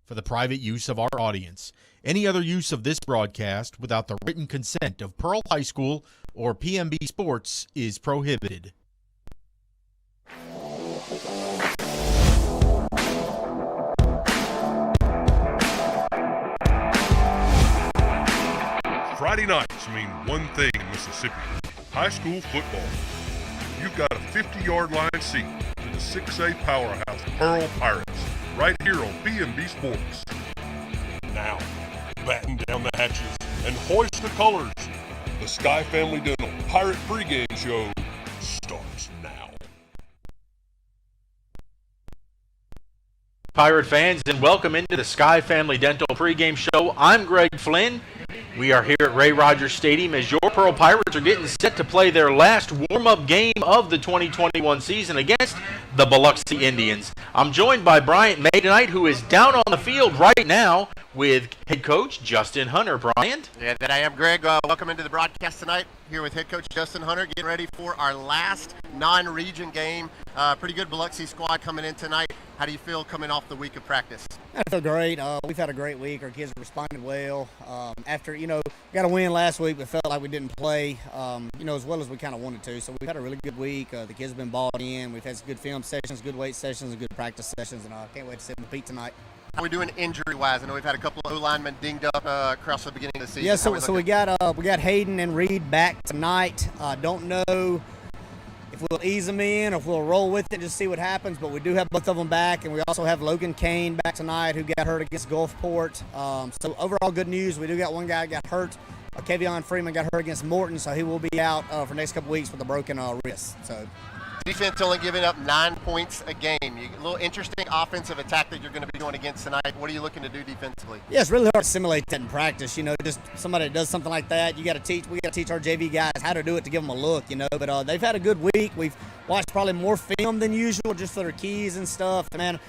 for the private use of our audience. Any other use of this broadcast without the written consent of Pearl High School or PMB Sports is prohibited. Friday nights mean one thing in Mississippi: high school football. You've got a 50-yard line seat to the 6A powerhouse Pearl Pirates right here on PMB Sports. Now, batten down the hatches and hoist the colors. The Sky Family Dental Pirate Pregame Show starts now. Pirate fans, and welcome into the Sky Family Dental Pregame Show. I'm Greg Flynn. We are here at Ray Rogers Stadium as your Pearl Pirates are getting set to play their last warm-up game of the 2021 season against the Biloxi Indians. I'm joined by Bryant May tonight, who is down on the field right now with head coach Justin Hunter. Bryant? Yeah, that I am, Greg. Welcome into the broadcast tonight. Here with head coach Justin Hunter, getting ready for our last non-region game. Pretty good Biloxi squad coming in tonight. How do you feel coming off the week of practice? I feel great. We've had a great week. Our kids responded well. After, got a win last week, but felt like we didn't play, as well as we kind of wanted to. So we've had a really good week. The kids have been bought in. We've had some good film sessions, good weight sessions, and good practice sessions, and I can't wait to see them compete tonight. How are we doing injury-wise? I know we've had a couple of O-linemen dinged up across the beginning of the season. Yeah, so we got Hayden and Reed back tonight. Don't know if we'll ease them in or if we'll roll with it, just see what happens. But we do have both of them back, and we also have Logan Kane back tonight, who got hurt against Gulfport. So overall, good news. We do got one guy got hurt. Kevion Freeman got hurt against Morton, so he will be out for the next couple weeks with a broken wrist. So. Defense only giving up 9 points a game. A little interesting offensive attack that you're going to be doing against tonight. What are you looking to do defensively? Yeah, it's really hard to simulate that in practice. Just somebody that does something like that, we got to teach our JV guys how to do it to give them a look, But they've had a good week. We've watched probably more film than usual just for their keys and stuff. And, man,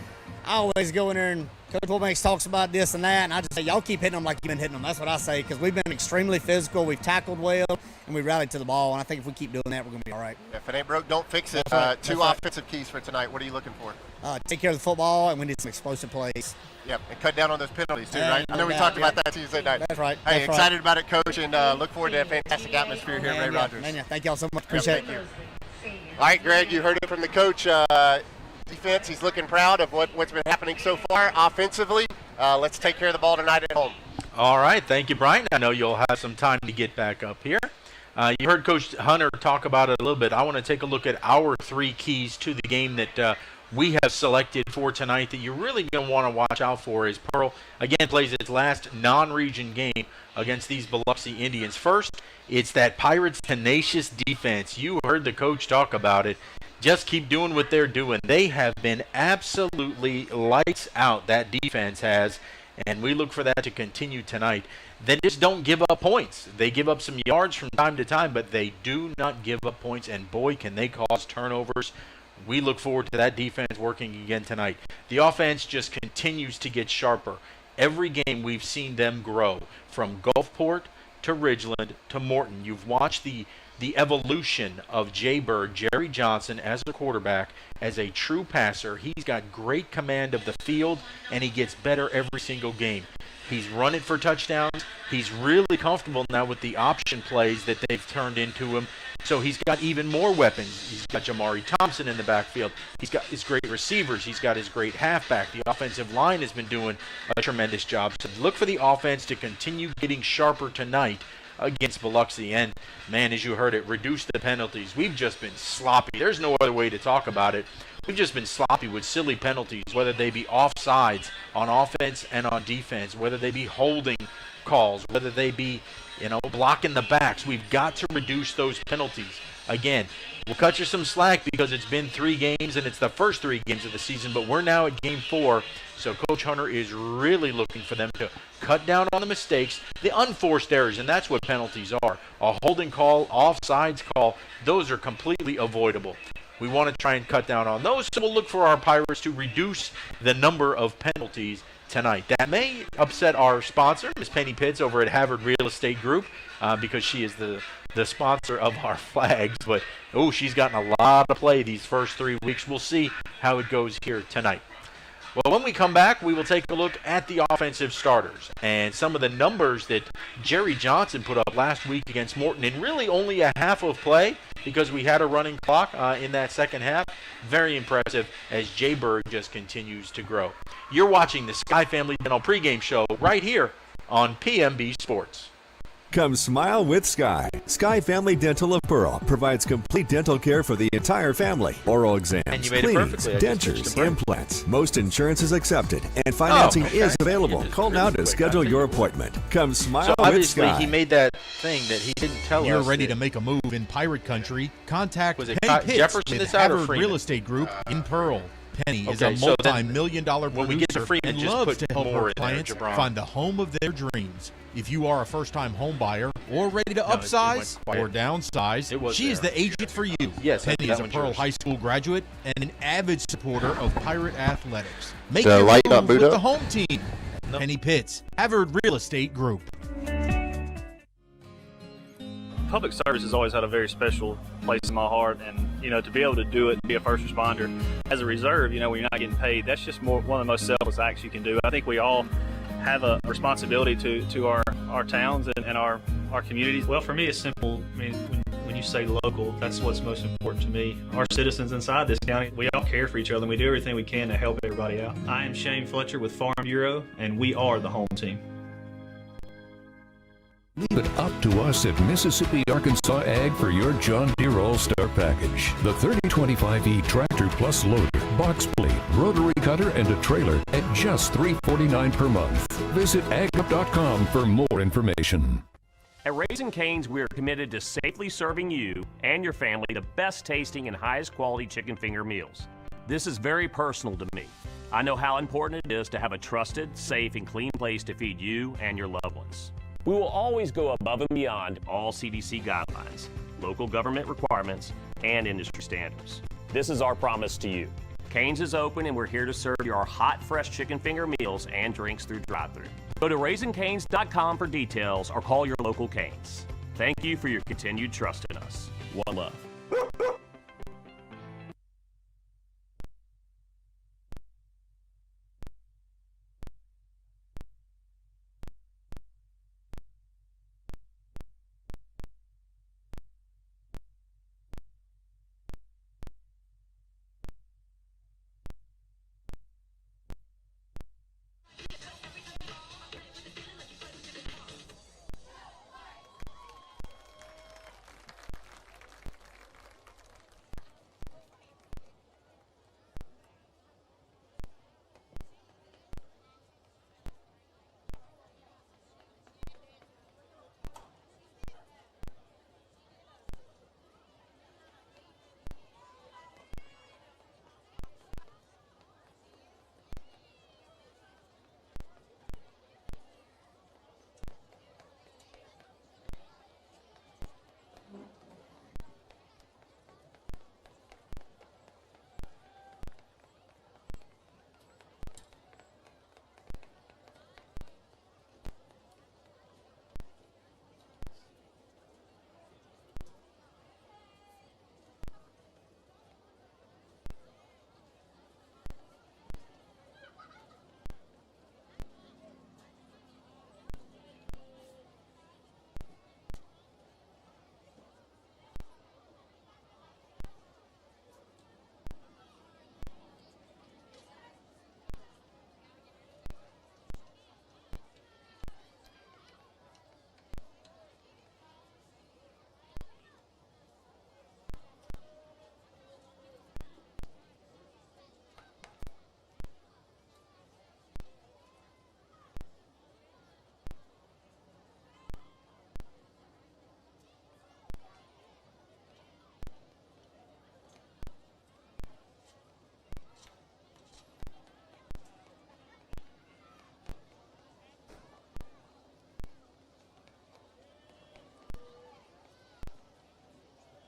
I always go in there and Coach Wilbanks talks about this and that, and I just say, y'all keep hitting them like you've been hitting them. That's what I say, because we've been extremely physical. We've tackled well, and we rallied to the ball, and I think if we keep doing that, we're going to be all right. If it ain't broke, don't fix it. Right. Two offensive keys for tonight. What are you looking for? Take care of the football, and we need some explosive plays. Yep, and cut down on those penalties, too, right? I know we talked about that Tuesday night. That's right. Hey, That's excited right. about it, Coach, and look forward to a fantastic atmosphere here at Ray Rogers. Man, thank y'all so much. Appreciate Thank it. you. All right, Greg, you heard it from the coach. Defense, he's looking proud of what's been happening so far offensively. Let's take care of the ball tonight at home. All right, thank you, Brian. I know you'll have some time to get back up here. You heard Coach Hunter talk about it a little bit. I want to take a look at our 3 keys to the game that we have selected for tonight that you're really going to want to watch out for as Pearl, again, plays its last non-region game against these Biloxi Indians. First, it's that Pirates' tenacious defense. You heard the coach talk about it. Just keep doing what they're doing. They have been absolutely lights out, that defense has, and we look for that to continue tonight. They just don't give up points. They give up some yards from time to time, but they do not give up points, and boy, can they cause turnovers. We look forward to that defense working again tonight. The offense just continues to get sharper. Every game we've seen them grow, from Gulfport to Ridgeland to Morton. You've watched the evolution of Jay Bird, Jerry Johnson as a quarterback, as a true passer. He's got great command of the field, and he gets better every single game. He's run it for touchdowns. He's really comfortable now with the option plays that they've turned into him. So he's got even more weapons. He's got Jamari Thompson in the backfield. He's got his great receivers. He's got his great halfback. The offensive line has been doing a tremendous job. So look for the offense to continue getting sharper tonight against Biloxi. And, man, as you heard it, reduce the penalties. We've just been sloppy. There's no other way to talk about it. We've just been sloppy with silly penalties, whether they be offsides on offense and on defense, whether they be holding calls, whether they be, blocking the backs. We've got to reduce those penalties. Again, we'll cut you some slack because it's been 3 games and it's the first 3 games of the season, but we're now at game 4. So Coach Hunter is really looking for them to cut down on the mistakes, the unforced errors, and that's what penalties are. A holding call, offsides call, those are completely avoidable. We want to try and cut down on those, so we'll look for our Pirates to reduce the number of penalties tonight. That may upset our sponsor, Ms. Penny Pitts over at Havard Real Estate Group, because she is the sponsor of our flags. But, she's gotten a lot of play these first 3 weeks. We'll see how it goes here tonight. Well, when we come back, we will take a look at the offensive starters and some of the numbers that Jerry Johnson put up last week against Morton in really only a half of play because we had a running clock in that second half. Very impressive as Jay Berg just continues to grow. You're watching the Sky Family Dental pregame show right here on PMB Sports. Come smile with Sky. Sky Family Dental of Pearl provides complete dental care for the entire family. Oral exams, cleanings, dentures, implants. Most insurance is accepted, and financing is available. Call now to schedule your appointment. Come smile with Sky. So obviously he made that thing that he didn't tell us. You're ready to make a move in Pirate Country. Contact Was it Penny Pitts Jefferson with that's out or Havard Freeman? Real Estate Group in Pearl. Penny is Okay, a so then multi-million-dollar when we get to producer Freeman, and just loves put to help more her in there, clients Jabron. find the home of their dreams. If you are a first-time home buyer or ready to No, it went upsize quiet. or downsize, she is there. the agent for you. Yes, Penny that is a one's Pearl yours. High School graduate and an avid supporter of Pirate athletics. Make The your light move not boot with up? the home team. Penny Pitts, Havard Real Estate Group. Public service has always had a very special place in my heart, and to be able to do it, be a first responder as a reserve, when you're not getting paid, that's just one of the most selfless acts you can do. I think we all have a responsibility to our towns and our communities. Well, for me, it's simple. I mean, when you say local, that's what's most important to me. Our citizens inside this county, we all care for each other, and we do everything we can to help everybody out. I am Shane Fletcher with Farm Bureau, and we are the home team. Leave it up to us at Mississippi Arkansas Ag for your John Deere All-Star package. The 3025E Tractor Plus Loader, box blade, rotary cutter, and a trailer at just $349 per month. Visit agup.com for more information. At Raising Cane's, we are committed to safely serving you and your family the best tasting and highest quality chicken finger meals. This is very personal to me. I know how important it is to have a trusted, safe, and clean place to feed you and your loved ones. We will always go above and beyond all CDC guidelines, local government requirements, and industry standards. This is our promise to you. Cane's is open, and we're here to serve you our hot, fresh chicken finger meals and drinks through drive-thru. Go to RaisingCanes.com for details or call your local Cane's. Thank you for your continued trust in us. One love.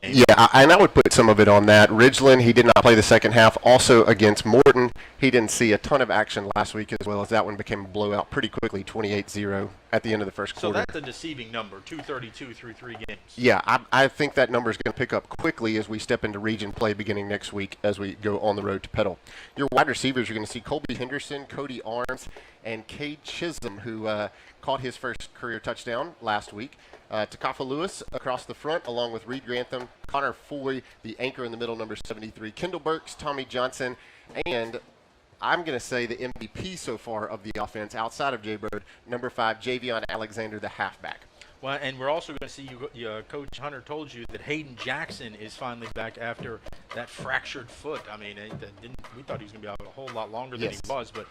Yeah, and I would put some of it on that. Ridgeland, he did not play the second half. Also against Morton, he didn't see a ton of action last week as well as that one became a blowout pretty quickly, 28-0. at the end of the first quarter. So that's a deceiving number, 232 through 3 games. Yeah, I think that number is going to pick up quickly as we step into region play beginning next week as we go on the road to Petal. Your wide receivers, you're going to see Colby Henderson, Cody Arms, and Cade Chisholm, who caught his first career touchdown last week. Takafa Lewis across the front, along with Reed Grantham, Connor Foy, the anchor in the middle, number 73, Kendall Burks, Tommy Johnson, and I'm going to say the MVP so far of the offense outside of Jay Bird, number 5, Javion Alexander, the halfback. Well, and we're also going to see Coach Hunter told you that Hayden Jackson is finally back after that fractured foot. I mean, we thought he was going to be out a whole lot longer than he was, but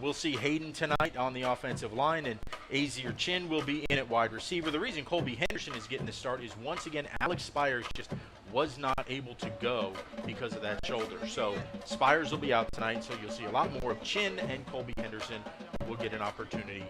we'll see Hayden tonight on the offensive line, and Azier Chin will be in at wide receiver. The reason Colby Henderson is getting the start is, once again, Alex Spires just was not able to go because of that shoulder. So Spires will be out tonight, so you'll see a lot more of Chin, and Colby Henderson will get an opportunity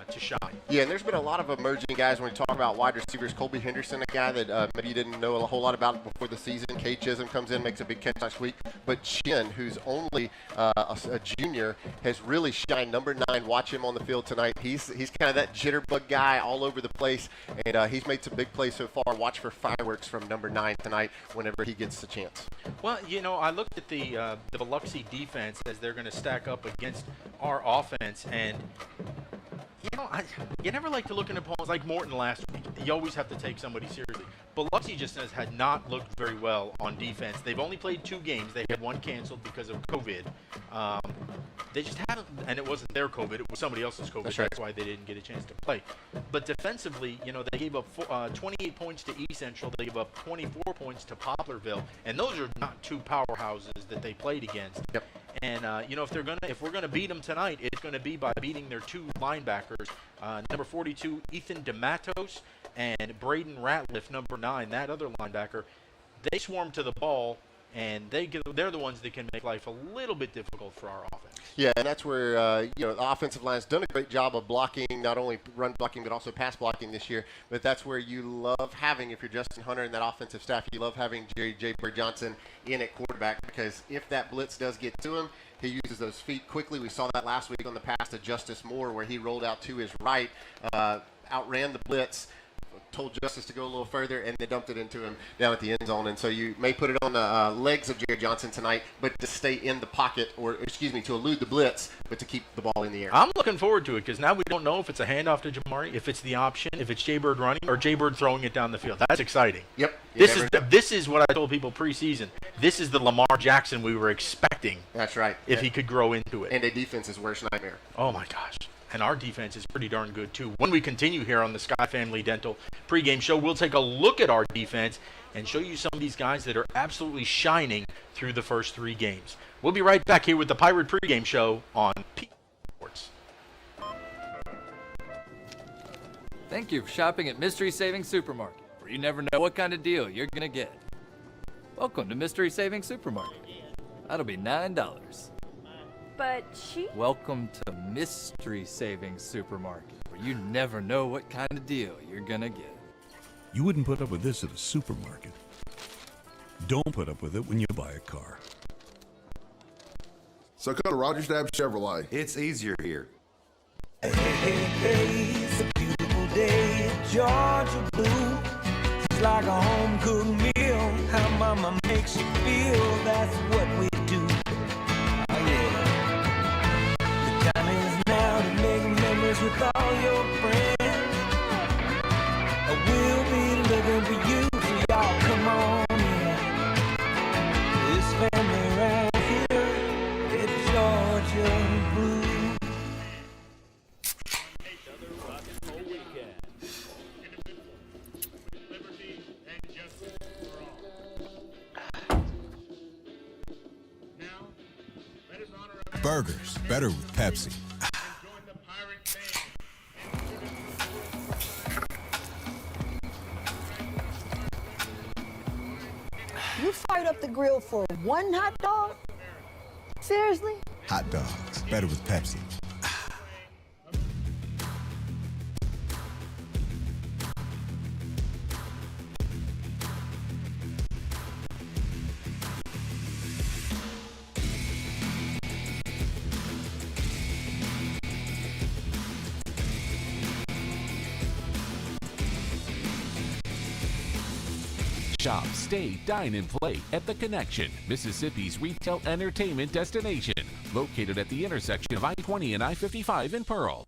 to shine. Yeah, and there's been a lot of emerging guys when we talk about wide receivers. Colby Henderson, a guy that maybe you didn't know a whole lot about before the season. Cade Chisholm comes in, makes a big catch last week. But Chin, who's only a junior, has really shined. Number 9, watch him on the field tonight. He's kind of that jitterbug guy all over the place, and he's made some big plays so far. Watch for fireworks from number 9 tonight whenever he gets the chance. Well, I looked at the Biloxi defense as they're going to stack up against our offense, and you never like to look at opponents like Morton last week. You always have to take somebody seriously. Biloxi just had not looked very well on defense. They've only played 2 games. They had one canceled because of COVID. They just haven't, and it wasn't their COVID. It was somebody else's COVID. That's why they didn't get a chance to play. But defensively, they gave up 28 points to East Central. They gave up 24 points to Poplarville, and those are not 2 powerhouses that they played against. Yep. And if we're gonna beat them tonight, it's gonna be by beating their 2 linebackers, number 42 Ethan DeMatos and Braden Ratliff, number 9, that other linebacker. They swarm to the ball, and they're the ones that can make life a little bit difficult for our offense. Yeah, and that's where the offensive line's done a great job of blocking, not only run blocking but also pass blocking this year. But that's where you love having, if you're Justin Hunter and that offensive staff, you love having J. Bird Johnson in at quarterback, because if that blitz does get to him, he uses those feet quickly. We saw that last week on the pass to Justice Moore, where he rolled out to his right, outran the blitz, told Justice to go a little further, and they dumped it into him down at the end zone. And so you may put it on the legs of Jared Johnson tonight, but to stay in the pocket, to elude the blitz, but to keep the ball in the air. I'm looking forward to it, because now we don't know if it's a handoff to Jamari, if it's the option, if it's Jay Bird running, or Jay Bird throwing it down the field. That's exciting. Yep. This is what I told people preseason. This is the Lamar Jackson we were expecting. That's right. If he could grow into it. And a defense's worst nightmare. Oh, my gosh. And our defense is pretty darn good, too. When we continue here on the Sky Family Dental pregame show, we'll take a look at our defense and show you some of these guys that are absolutely shining through the first 3 games. We'll be right back here with the Pirate pregame show on P Sports. Thank you for shopping at Mystery Savings Supermarket, where you never know what kind of deal you're going to get. Welcome to Mystery Savings Supermarket. That'll be $9. But Welcome to Mystery Savings Supermarket, where you never know what kind of deal you're gonna get. You wouldn't put up with this at a supermarket. Don't put up with it when you buy a car. So go to Rogers Dabbs Chevrolet. It's easier here. Hey, it's a beautiful day in Georgia blue. It's like a home-cooked meal. How mama makes you feel, that's what we do. With all your friends, we'll be looking for you, so y'all come on in. This family right here, it's Georgia Blue. Burgers, better with Pepsi. You fired up the grill for 1 hot dog? Seriously? Hot dogs, better with Pepsi. Shop, stay, dine, and play at The Connection, Mississippi's retail entertainment destination, located at the intersection of I-20 and I-55 in Pearl.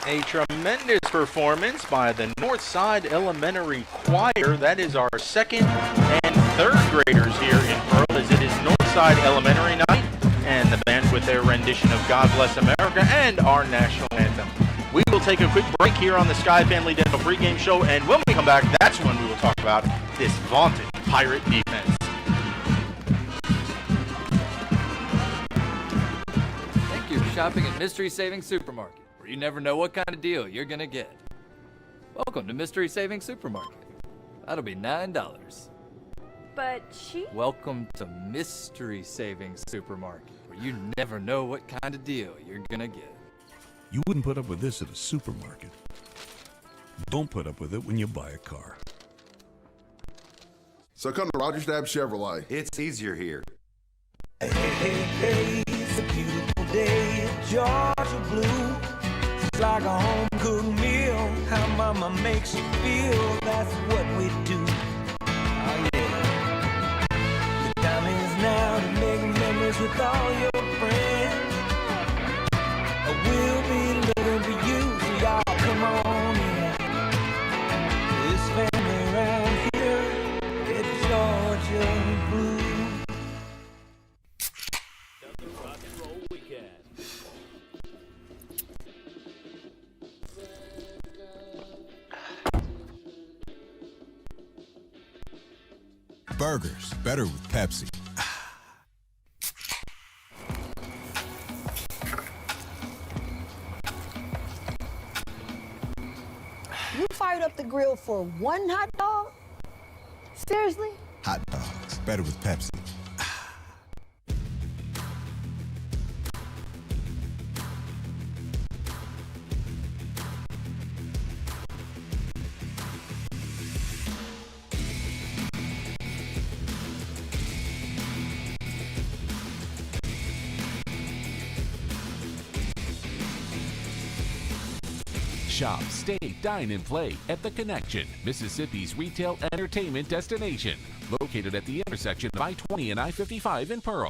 A tremendous performance by the Northside Elementary Choir. That is our second and third graders here in Pearl, as it is Northside Elementary night, and the band with their rendition of God Bless America and our national anthem. We will take a quick break here on the Sky Family Dental pregame show, and when we come back, that's when we will talk about this vaunted Pirate defense. Thank you for shopping at Mystery Savings Supermarket, where you never know what kind of deal you're going to get. Welcome to Mystery Savings Supermarket. That'll be $9. But she... Welcome to Mystery Savings Supermarket, where you never know what kind of deal you're going to get. You wouldn't put up with this at a supermarket. Don't put up with it when you buy a car. So come to Rogers Dab Chevrolet. It's easier here. Hey, hey, hey, it's a beautiful day in Georgia blue. It's like a home-cooked meal. How mama makes you feel, that's what we do. Oh, yeah. The time is now to make memories with all your friends. We'll be living for you, so y'all come on in. This family around here, it's Georgia blue. Rock and Roll Weekend. Burgers, better with Pepsi. You fired up the grill for one hot dog? Seriously? Hot dogs, better with Pepsi. Shop, stay, dine, and play at The Connection, Mississippi's retail entertainment destination, located at the intersection of I-20 and I-55 in Pearl.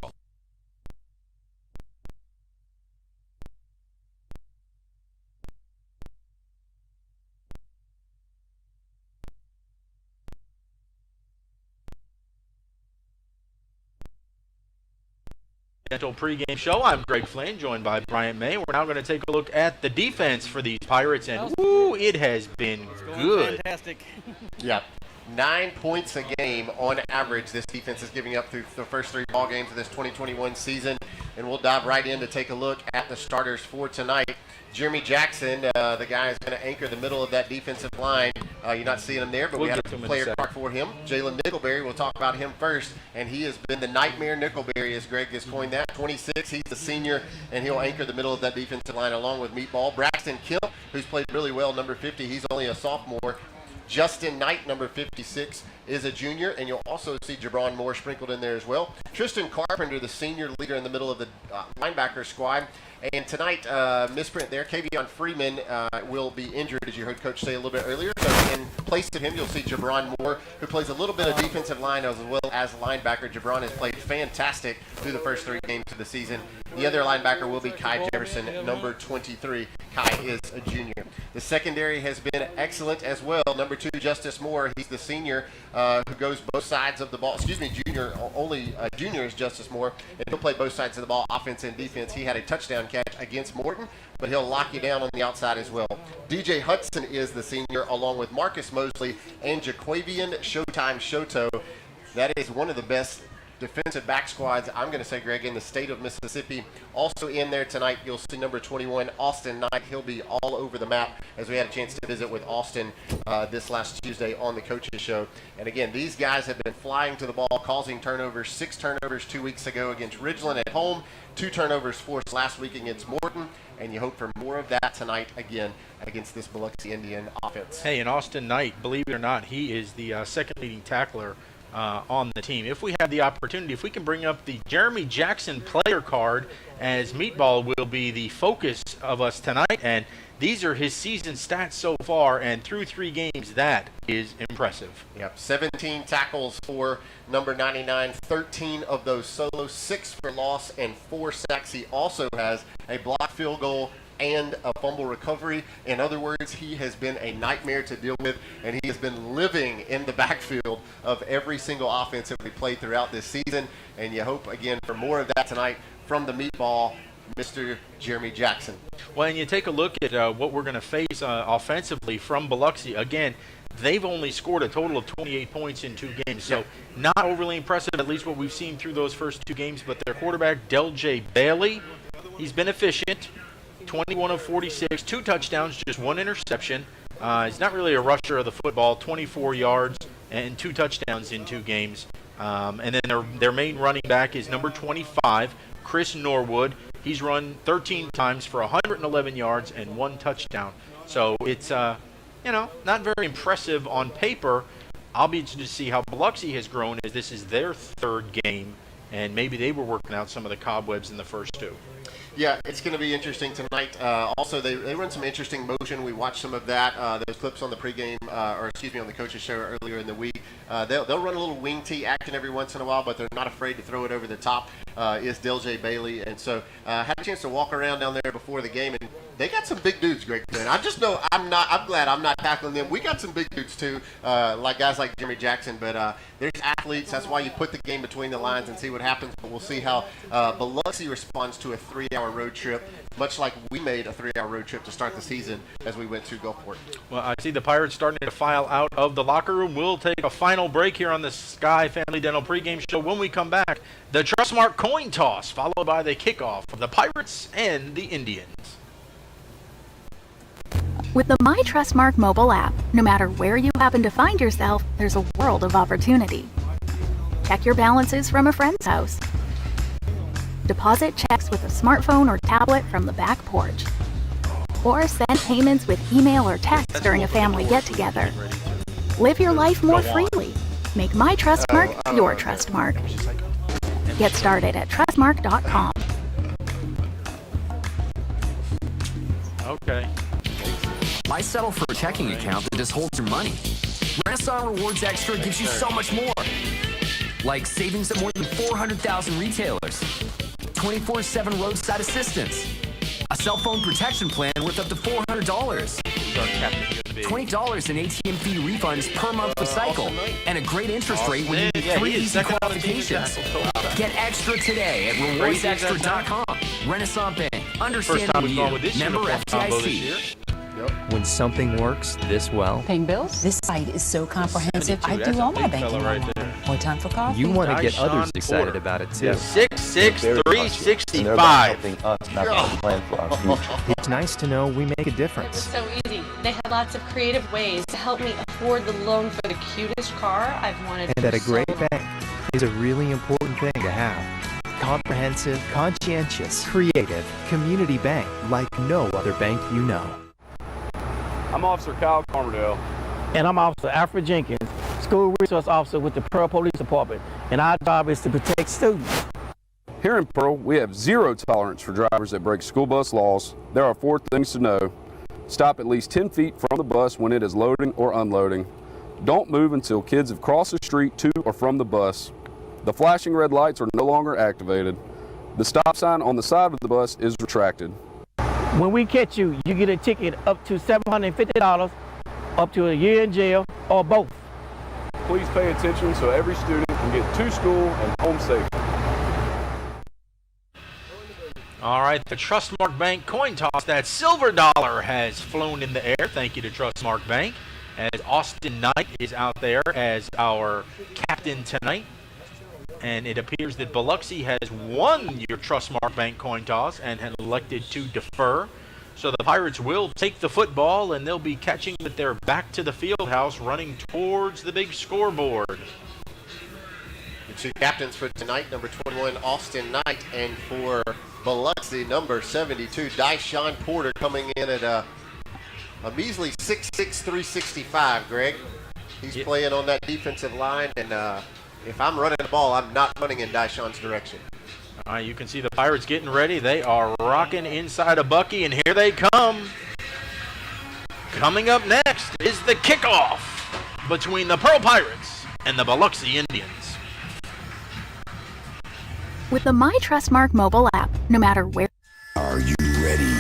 Dental pregame show. I'm Greg Flynn, joined by Bryant May. We're now going to take a look at the defense for these Pirates, and it has been good. Fantastic. Yeah. 9 points a game on average this defense is giving up through the first 3 ball games of this 2021 season. And we'll dive right in to take a look at the starters for tonight. Jeremy Jackson, the guy is going to anchor the middle of that defensive line. You're not seeing him there, but we had a player card for him. Jalen Nickelberry, we'll talk about him first. And he has been the nightmare Nickelberry, as Greg has coined that. 26, he's the senior, and he'll anchor the middle of that defensive line along with Meatball. Braxton Kemp, who's played really well, number 50, he's only a sophomore. Justin Knight, number 56, is a junior, and you'll also see Jabron Moore sprinkled in there as well. Tristan Carpenter, the senior leader in the middle of the linebacker squad. And tonight, misprint there, Kavion Freeman will be injured, as you heard Coach say a little bit earlier. So in place of him, you'll see Jabron Moore, who plays a little bit of defensive line as well as linebacker. Jabron has played fantastic through the first 3 games of the season. The other linebacker will be Kai Jefferson, number 23. Kai is a junior. The secondary has been excellent as well. Number 2, Justice Moore. He's the senior who goes both sides of the ball. Junior. Only junior is Justice Moore, and he'll play both sides of the ball, offense and defense. He had a touchdown catch against Morton, but he'll lock you down on the outside as well. DJ Hudson is the senior, along with Marcus Mosley and Jaquavian Showtime Shoto. That is one of the best defensive back squads, I'm going to say, Greg, in the state of Mississippi. Also in there tonight, you'll see number 21, Austin Knight. He'll be all over the map, as we had a chance to visit with Austin this last Tuesday on the Coaches Show. And again, these guys have been flying to the ball, causing turnovers. 6 turnovers 2 weeks ago against Ridgeland at home. 2 turnovers forced last week against Morton. And you hope for more of that tonight, again, against this Biloxi Indian offense. Hey, and Austin Knight, believe it or not, he is the second leading tackler on the team. If we have the opportunity, if we can bring up the Jeremy Jackson player card, as Meatball will be the focus of us tonight, and these are his season stats so far, and through 3 games, that is impressive. Yep, 17 tackles for number 99, 13 of those solo, 6 for loss, and 4 sacks. He also has a blocked field goal and a fumble recovery. In other words, he has been a nightmare to deal with, and he has been living in the backfield of every single offense that we played throughout this season. And you hope, again, for more of that tonight from the Meatball, Mr. Jeremy Jackson. Well, and you take a look at what we're going to face offensively from Biloxi. Again, they've only scored a total of 28 points in 2 games, so not overly impressive, at least what we've seen through those first 2 games. But their quarterback, Del-J Bailey, he's been efficient. 21 of 46, 2 touchdowns, just 1 interception. He's not really a rusher of the football, 24 yards and 2 touchdowns in 2 games. And then their main running back is number 25, Chris Norwood. He's run 13 times for 111 yards and 1 touchdown. So it's, not very impressive on paper. I'll be interested to see how Biloxi has grown, as this is their 3rd game, and maybe they were working out some of the cobwebs in the first 2. Yeah, it's going to be interesting tonight. Also, they run some interesting motion. We watched some of that, those clips on the pregame, on the Coaches Show earlier in the week. They'll run a little wing tee action every once in a while, but they're not afraid to throw it over the top. Is Del-J Bailey. And so I had a chance to walk around down there before the game, and they got some big dudes, Greg. I just know I'm glad I'm not tackling them. We got some big dudes too, like guys like Jeremy Jackson, but there's athletes. That's why you put the game between the lines and see what happens. But we'll see how Biloxi responds to a 3-hour road trip, much like we made a 3-hour road trip to start the season as we went to Gulfport. Well, I see the Pirates starting to file out of the locker room. We'll take a final break here on the Sky Family Dental pregame show. When we come back, the Trustmark coin toss, followed by the kickoff of the Pirates and the Indians. With the My Trustmark mobile app, no matter where you happen to find yourself, there's a world of opportunity. Check your balances from a friend's house. Deposit checks with a smartphone or tablet from the back porch. Or send payments with email or text during a family get-together. Live your life more freely. Make My Trustmark your Trustmark. Get started at trustmark.com. Okay. Why settle for a checking account that just holds your money? Renaissance Rewards Extra gives you so much more. Like savings at more than 400,000 retailers, 24/7 roadside assistance, a cell phone protection plan worth up to $400, $20 in ATM fee refunds per month with Cycle, and a great interest rate when you need 3 easy qualifications. Get extra today at rewardsextra.com. Renaissance Bank. Understanding you. Member FDIC. When something works this well, Paying bills? This site is so comprehensive. I do all my banking online. More time for coffee. you want to get others excited about it too. 66365. It's nice to know we make a difference. So easy. They have lots of creative ways to help me afford the loan for the cutest car I've wanted. And that a great bank is a really important thing to have. Comprehensive, conscientious, creative, community bank like no other bank you know. I'm Officer Kyle Carmerdale. And I'm Officer Alfred Jenkins, School Resource Officer with the Pearl Police Department. And our job is to protect students. Here in Pearl, we have zero tolerance for drivers that break school bus laws. There are 4 things to know. Stop at least 10 feet from the bus when it is loading or unloading. Don't move until kids have crossed the street to or from the bus. The flashing red lights are no longer activated. The stop sign on the side of the bus is retracted. When we catch you, you get a ticket up to $750, up to a year in jail, or both. Please pay attention so every student can get to school and home safe. All right, the Trustmark Bank coin toss. That silver dollar has flown in the air. Thank you to Trustmark Bank. As Austin Knight is out there as our captain tonight. And it appears that Biloxi has won your Trustmark Bank coin toss and had elected to defer. So the Pirates will take the football, and they'll be catching with their back to the field house, running towards the big scoreboard. The 2 captains for tonight, number 21, Austin Knight, and for Biloxi, number 72, Dyshawn Porter, coming in at a measly 6'6", 365, Greg. He's playing on that defensive line, and if I'm running the ball, I'm not running in Dyshawn's direction. All right, you can see the Pirates getting ready. They are rocking inside of Bucky, and here they come. Coming up next is the kickoff between the Pearl Pirates and the Biloxi Indians. With the My Trustmark mobile app, no matter where. Are you ready?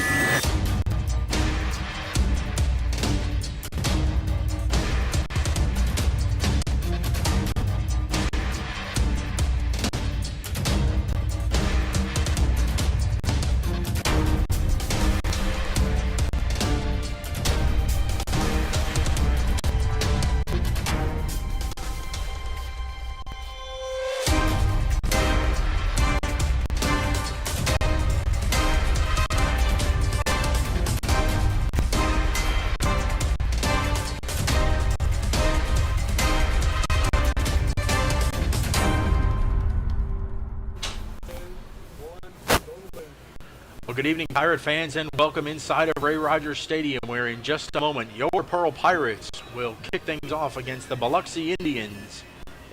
Well, good evening, Pirate fans, and welcome inside of Ray Rogers Stadium, where in just a moment your Pearl Pirates will kick things off against the Biloxi Indians.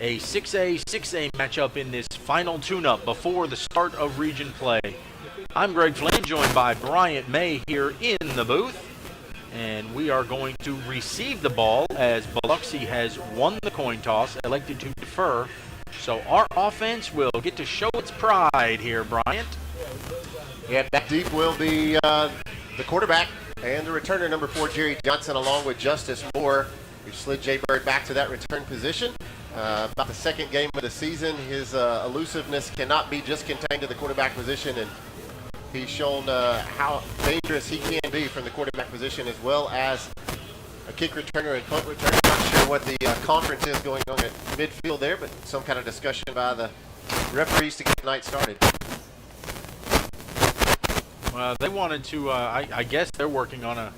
A 6A matchup in this final tune-up before the start of region play. I'm Greg Flynn, joined by Bryant May here in the booth, and we are going to receive the ball as Biloxi has won the coin toss, elected to defer. So our offense will get to show its pride here, Bryant. Yeah, back deep will be the quarterback and the returner, number 4, Jerry Johnson, along with Justice Moore, who slid Jay Bird back to that return position. About the second game of the season, his elusiveness cannot be just contained to the quarterback position, and he's shown how dangerous he can be from the quarterback position, as well as a kick returner and punt returner. Not sure what the conference is going on at midfield there, but some kind of discussion by the referees to get the night started. They wanted to, I guess they're working on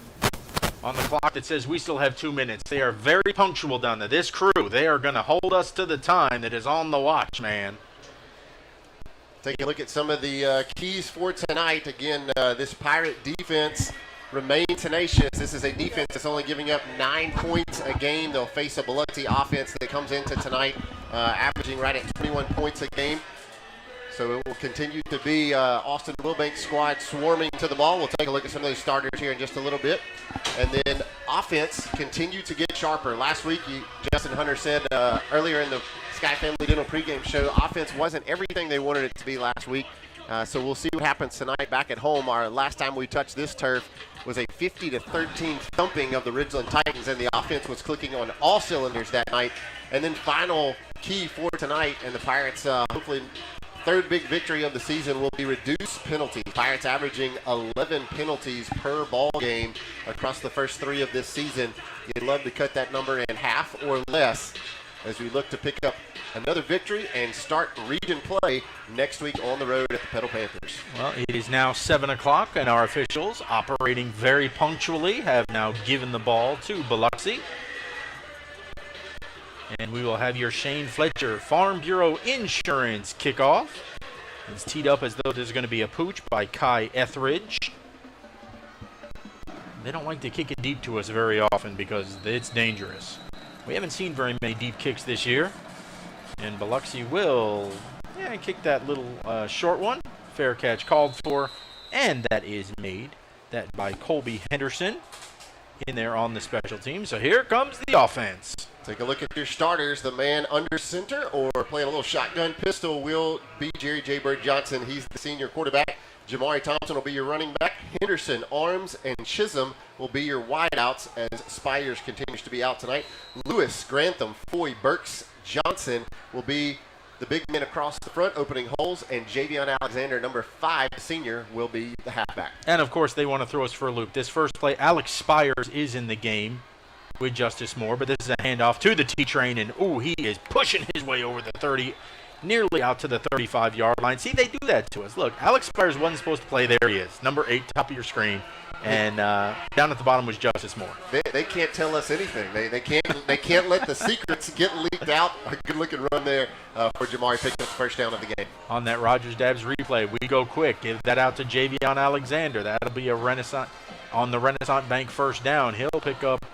the clock that says we still have 2 minutes. They are very punctual down there. This crew, they are going to hold us to the time that is on the watch, man. Take a look at some of the keys for tonight. Again, this Pirate defense remains tenacious. This is a defense that's only giving up 9 points a game. They'll face a Biloxi offense that comes into tonight averaging right at 21 points a game. So it will continue to be Austin Wilbank's squad swarming to the ball. We'll take a look at some of those starters here in just a little bit. And then offense continue to get sharper. Last week, Justin Hunter said earlier in the Sky Family Dental pregame show, offense wasn't everything they wanted it to be last week. So we'll see what happens tonight back at home. Our last time we touched this turf was a 50-13 thumping of the Ridgeland Titans, and the offense was clicking on all cylinders that night. And then final key for tonight, and the Pirates hopefully third big victory of the season will be reduced penalties. Pirates averaging 11 penalties per ball game across the first 3 of this season. You'd love to cut that number in half or less as we look to pick up another victory and start read and play next week on the road at the Petal Panthers. Well, it is now 7 o'clock, and our officials, operating very punctually, have now given the ball to Biloxi. And we will have your Shane Fletcher Farm Bureau Insurance kickoff. It's teed up as though there's going to be a pooch by Kai Etheridge. They don't like to kick it deep to us very often because it's dangerous. We haven't seen very many deep kicks this year. And Biloxi will kick that little short one. Fair catch called for. And that is made. That by Colby Henderson in there on the special team. So here comes the offense. Take a look at your starters. The man under center or playing a little shotgun pistol will be Jerry J. Bird Johnson. He's the senior quarterback. Jamari Thompson will be your running back. Henderson, Arms, and Chisholm will be your wideouts as Spires continues to be out tonight. Lewis, Grantham, Foy, Burks, Johnson will be the big men across the front opening holes, and Javion Alexander, number 5, senior, will be the halfback. And, of course, they want to throw us for a loop. This first play, Alex Spires is in the game with Justice Moore, but this is a handoff to the T-Train, and, he is pushing his way over the 30, nearly out to the 35-yard line. See, they do that to us. Look, Alex Spires wasn't supposed to play. There he is, number 8, top of your screen. And down at the bottom was Justice Moore. They can't tell us anything. They can't let the secrets get leaked out. A good-looking run there for Jamari picking up the first down of the game. On that Rogers Dabbs replay, we go quick. Give that out to Javion Alexander. That'll be a Renaissance on the Renaissance Bank first down. He'll pick up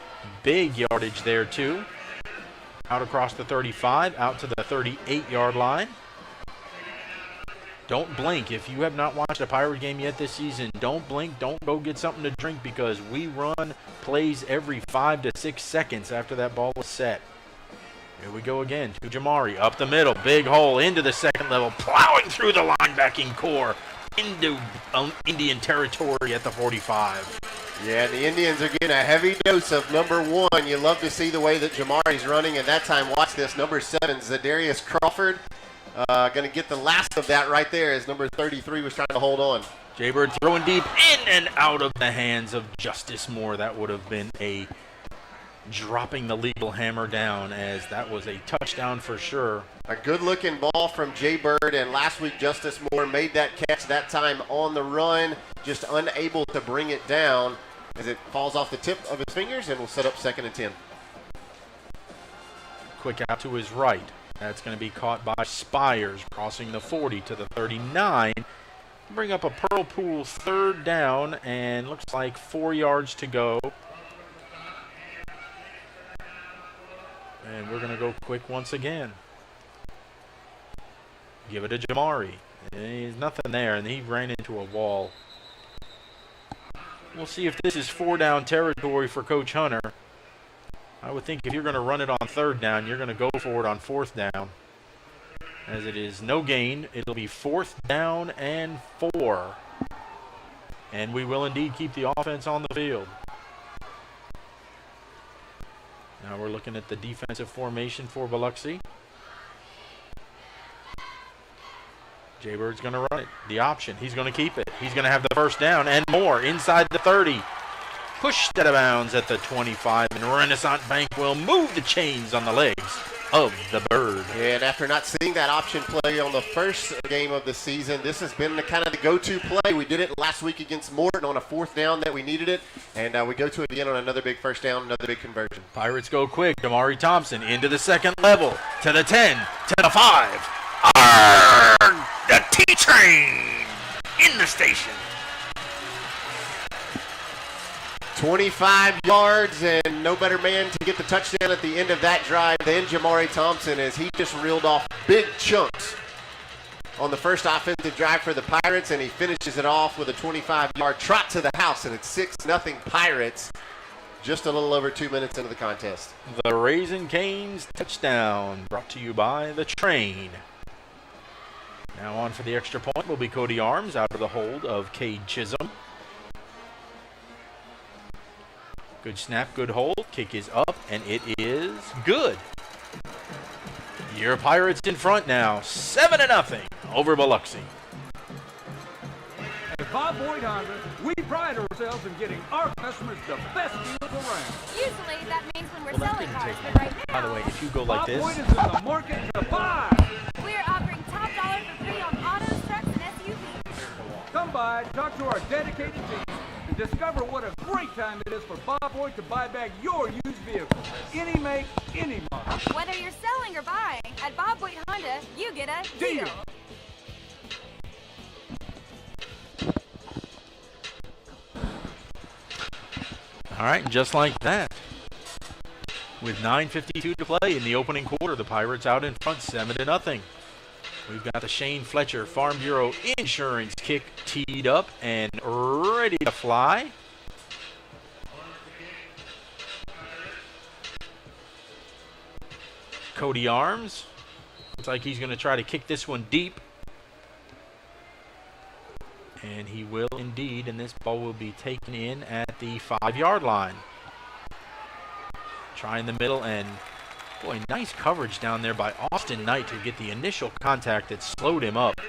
big yardage there too. Out across the 35, out to the 38-yard line. Don't blink. If you have not watched a Pirate game yet this season, don't blink. Don't go get something to drink because we run plays every 5 to 6 seconds after that ball is set. Here we go again to Jamari. Up the middle. Big hole into the second level. Plowing through the linebacking core into Indian territory at the 45. Yeah, the Indians are getting a heavy dose of number 1. You love to see the way that Jamari's running. And that time, watch this, number 7, Zadarius Crawford. Going to get the last of that right there as number 33 was trying to hold on. Jaybird throwing deep in and out of the hands of Justice Moore. That would have been a dropping the legal hammer down, as that was a touchdown for sure. A good-looking ball from Jaybird, and last week Justice Moore made that catch, that time on the run, just unable to bring it down as it falls off the tip of his fingers and will set up 2nd and 10. Quick out to his right. That's going to be caught by Spires, crossing the 40 to the 39. Bring up a Pearl Pool 3rd down, and looks like 4 yards to go. And we're going to go quick once again. Give it to Jamari. There's nothing there, and he ran into a wall. We'll see if this is 4-down territory for Coach Hunter. I would think if you're going to run it on 3rd down, you're going to go for it on 4th down. As it is no gain, it'll be 4th down and 4. And we will indeed keep the offense on the field. Now we're looking at the defensive formation for Biloxi. Jaybird's going to run it. The option. He's going to keep it. He's going to have the first down and more inside the 30. Pushed out of bounds at the 25, and Renaissance Bank will move the chains on the legs of the Bird. And after not seeing that option play on the first game of the season, this has been kind of the go-to play. We did it last week against Morton on a 4th down that we needed it, and we go to it again on another big first down, another big conversion. Pirates go quick. Damari Thompson into the 2nd level, to the 10, to the 5. Arrgh! The T-Train in the station. 25 yards, and no better man to get the touchdown at the end of that drive than Jamari Thompson, as he just reeled off big chunks on the first offensive drive for the Pirates, and he finishes it off with a 25-yard trot to the house, and it's 6-0 Pirates just a little over 2 minutes into the contest. The Raisin Canes touchdown, brought to you by the Train. Now on for the extra point will be Cody Arms out of the hold of Cade Chisholm. Good snap, good hold. Kick is up, and it is good. Your Pirates in front now, 7-0 over Biloxi. At Bob Boyd Honda, we pride ourselves in getting our customers the best deals around. Usually that means when we're selling cars, but right now, By the way, if you go like Bob this, Boyd is in the market to buy. we're offering top dollar for free on autos, trucks, and SUVs. Come by, talk to our dedicated team, and discover what a great time it is for Bob Boyd to buy back your used vehicle. Any make, any model. Whether you're selling or buying, at Bob Boyd Honda, you get a deal. all right, and just like that, with 9:52 to play in the opening quarter, the Pirates out in front 7-0. We've got the Shane Fletcher Farm Bureau Insurance kick teed up and ready to fly. Cody Arms, looks like he's going to try to kick this one deep. And he will indeed, and this ball will be taken in at the 5-yard line. Try in the middle, and boy, nice coverage down there by Austin Knight to get the initial contact that slowed him up.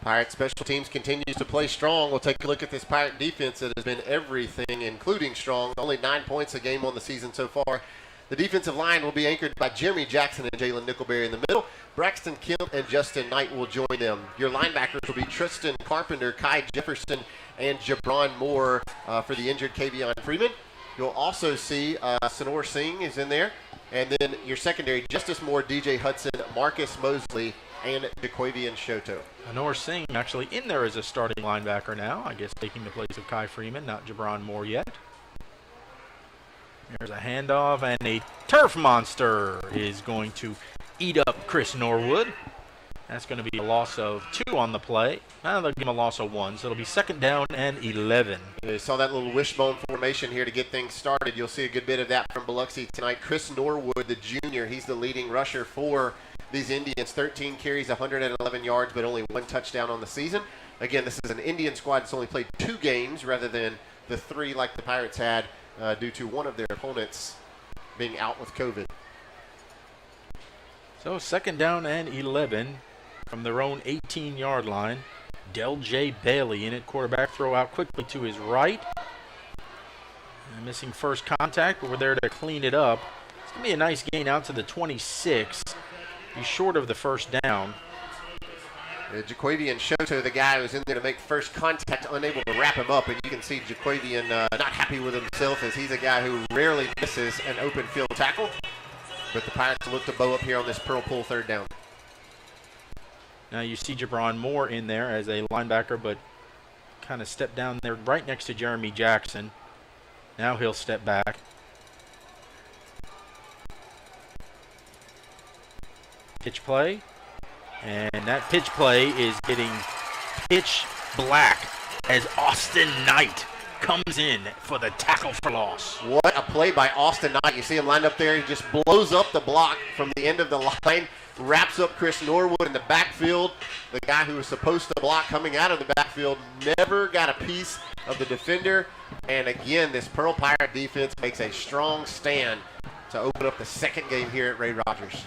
Pirate special teams continues to play strong. We'll take a look at this Pirate defense that has been everything, including strong. Only 9 points a game on the season so far. The defensive line will be anchored by Jeremy Jackson and Jalen Nickelberry in the middle. Braxton Kemp and Justin Knight will join them. Your linebackers will be Tristan Carpenter, Kai Jefferson, and Jabron Moore for the injured Kavion Freeman. You'll also see Sonor Singh is in there. And then your secondary, Justice Moore, DJ Hudson, Marcus Mosley, and Jaquavian Shoto. Sonor Singh actually in there as a starting linebacker now. I guess taking the place of Kai Freeman, not Jabron Moore yet. There's a handoff, and a turf monster is going to eat up Chris Norwood. That's going to be a loss of 2 on the play. They'll give him a loss of 1, so it'll be 2nd down and 11. You saw that little wishbone formation here to get things started. You'll see a good bit of that from Biloxi tonight. Chris Norwood, the junior, he's the leading rusher for these Indians. 13 carries, 111 yards, but only 1 touchdown on the season. Again, this is an Indian squad that's only played 2 games rather than the 3 like the Pirates had due to one of their opponents being out with COVID. So 2nd down and 11 from their own 18-yard line. Del J. Bailey in it. Quarterback throw out quickly to his right. And missing first contact, but we're there to clean it up. It's going to be a nice gain out to the 26. He's short of the first down. Jaquavian Shoto, the guy who's in there to make first contact, unable to wrap him up. And you can see Jaquavian not happy with himself, as he's a guy who rarely misses an open field tackle. But the Pirates look to bow up here on this Pearl Pool 3rd down. Now you see Jabron Moore in there as a linebacker, but kind of stepped down there right next to Jeremy Jackson. Now he'll step back. Pitch play. And that pitch play is getting pitch black as Austin Knight comes in for the tackle for loss. What a play by Austin Knight. You see him lined up there. He just blows up the block from the end of the line, wraps up Chris Norwood in the backfield. The guy who was supposed to block coming out of the backfield never got a piece of the defender. And again, this Pearl Pirate defense makes a strong stand to open up the 2nd game here at Ray Rogers.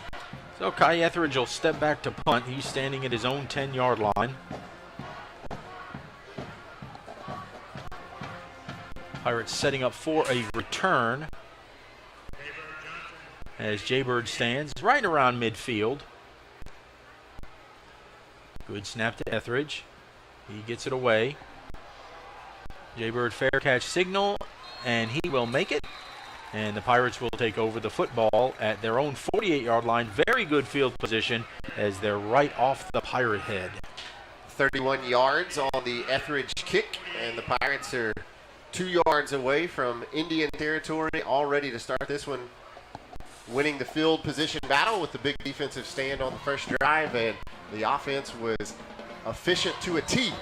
So Kai Etheridge will step back to punt. He's standing at his own 10-yard line. Pirates setting up for a return as Jaybird stands right around midfield. Good snap to Etheridge. He gets it away. Jaybird fair catch signal, and he will make it. And the Pirates will take over the football at their own 48-yard line. Very good field position as they're right off the Pirate head. 31 yards on the Etheridge kick, and the Pirates are 2 yards away from Indian territory, all ready to start this one, winning the field position battle with the big defensive stand on the first drive, and the offense was efficient to a T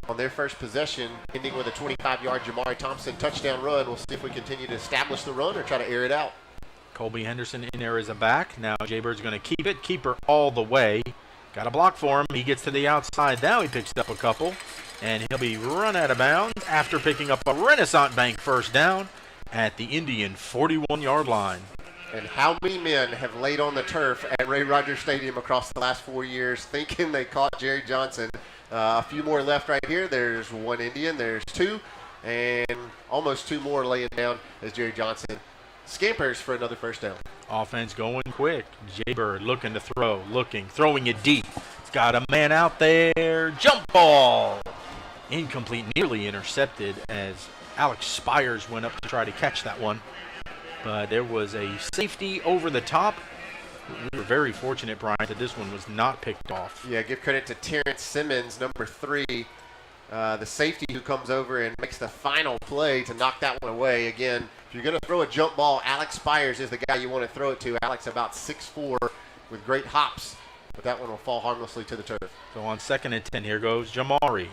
on their first possession, ending with a 25-yard Jamari Thompson touchdown run. We'll see if we continue to establish the run or try to air it out. Colby Henderson in there as a back. Now Jaybird's going to keep it. Keeper all the way. Got a block for him. He gets to the outside. Now he picks up a couple. And he'll be run out of bounds after picking up a Renaissance Bank first down at the Indian 41-yard line. And how many men have laid on the turf at Ray Rogers Stadium across the last 4 years thinking they caught Jerry Johnson? A few more left right here. There's one Indian. There's two. And almost two more laying down as Jerry Johnson scampers for another first down. Offense going quick. Jaybird looking to throw, throwing it deep. It's got a man out there. Jump ball. Incomplete, nearly intercepted as Alex Spires went up to try to catch that one. But there was a safety over the top. We were very fortunate, Brian, that this one was not picked off. Yeah, give credit to Terrence Simmons, number 3, the safety who comes over and makes the final play to knock that one away. Again, if you're going to throw a jump ball, Alex Spires is the guy you want to throw it to. Alex about 6'4", with great hops, but that one will fall harmlessly to the turf. So on 2nd and 10, here goes Jamari.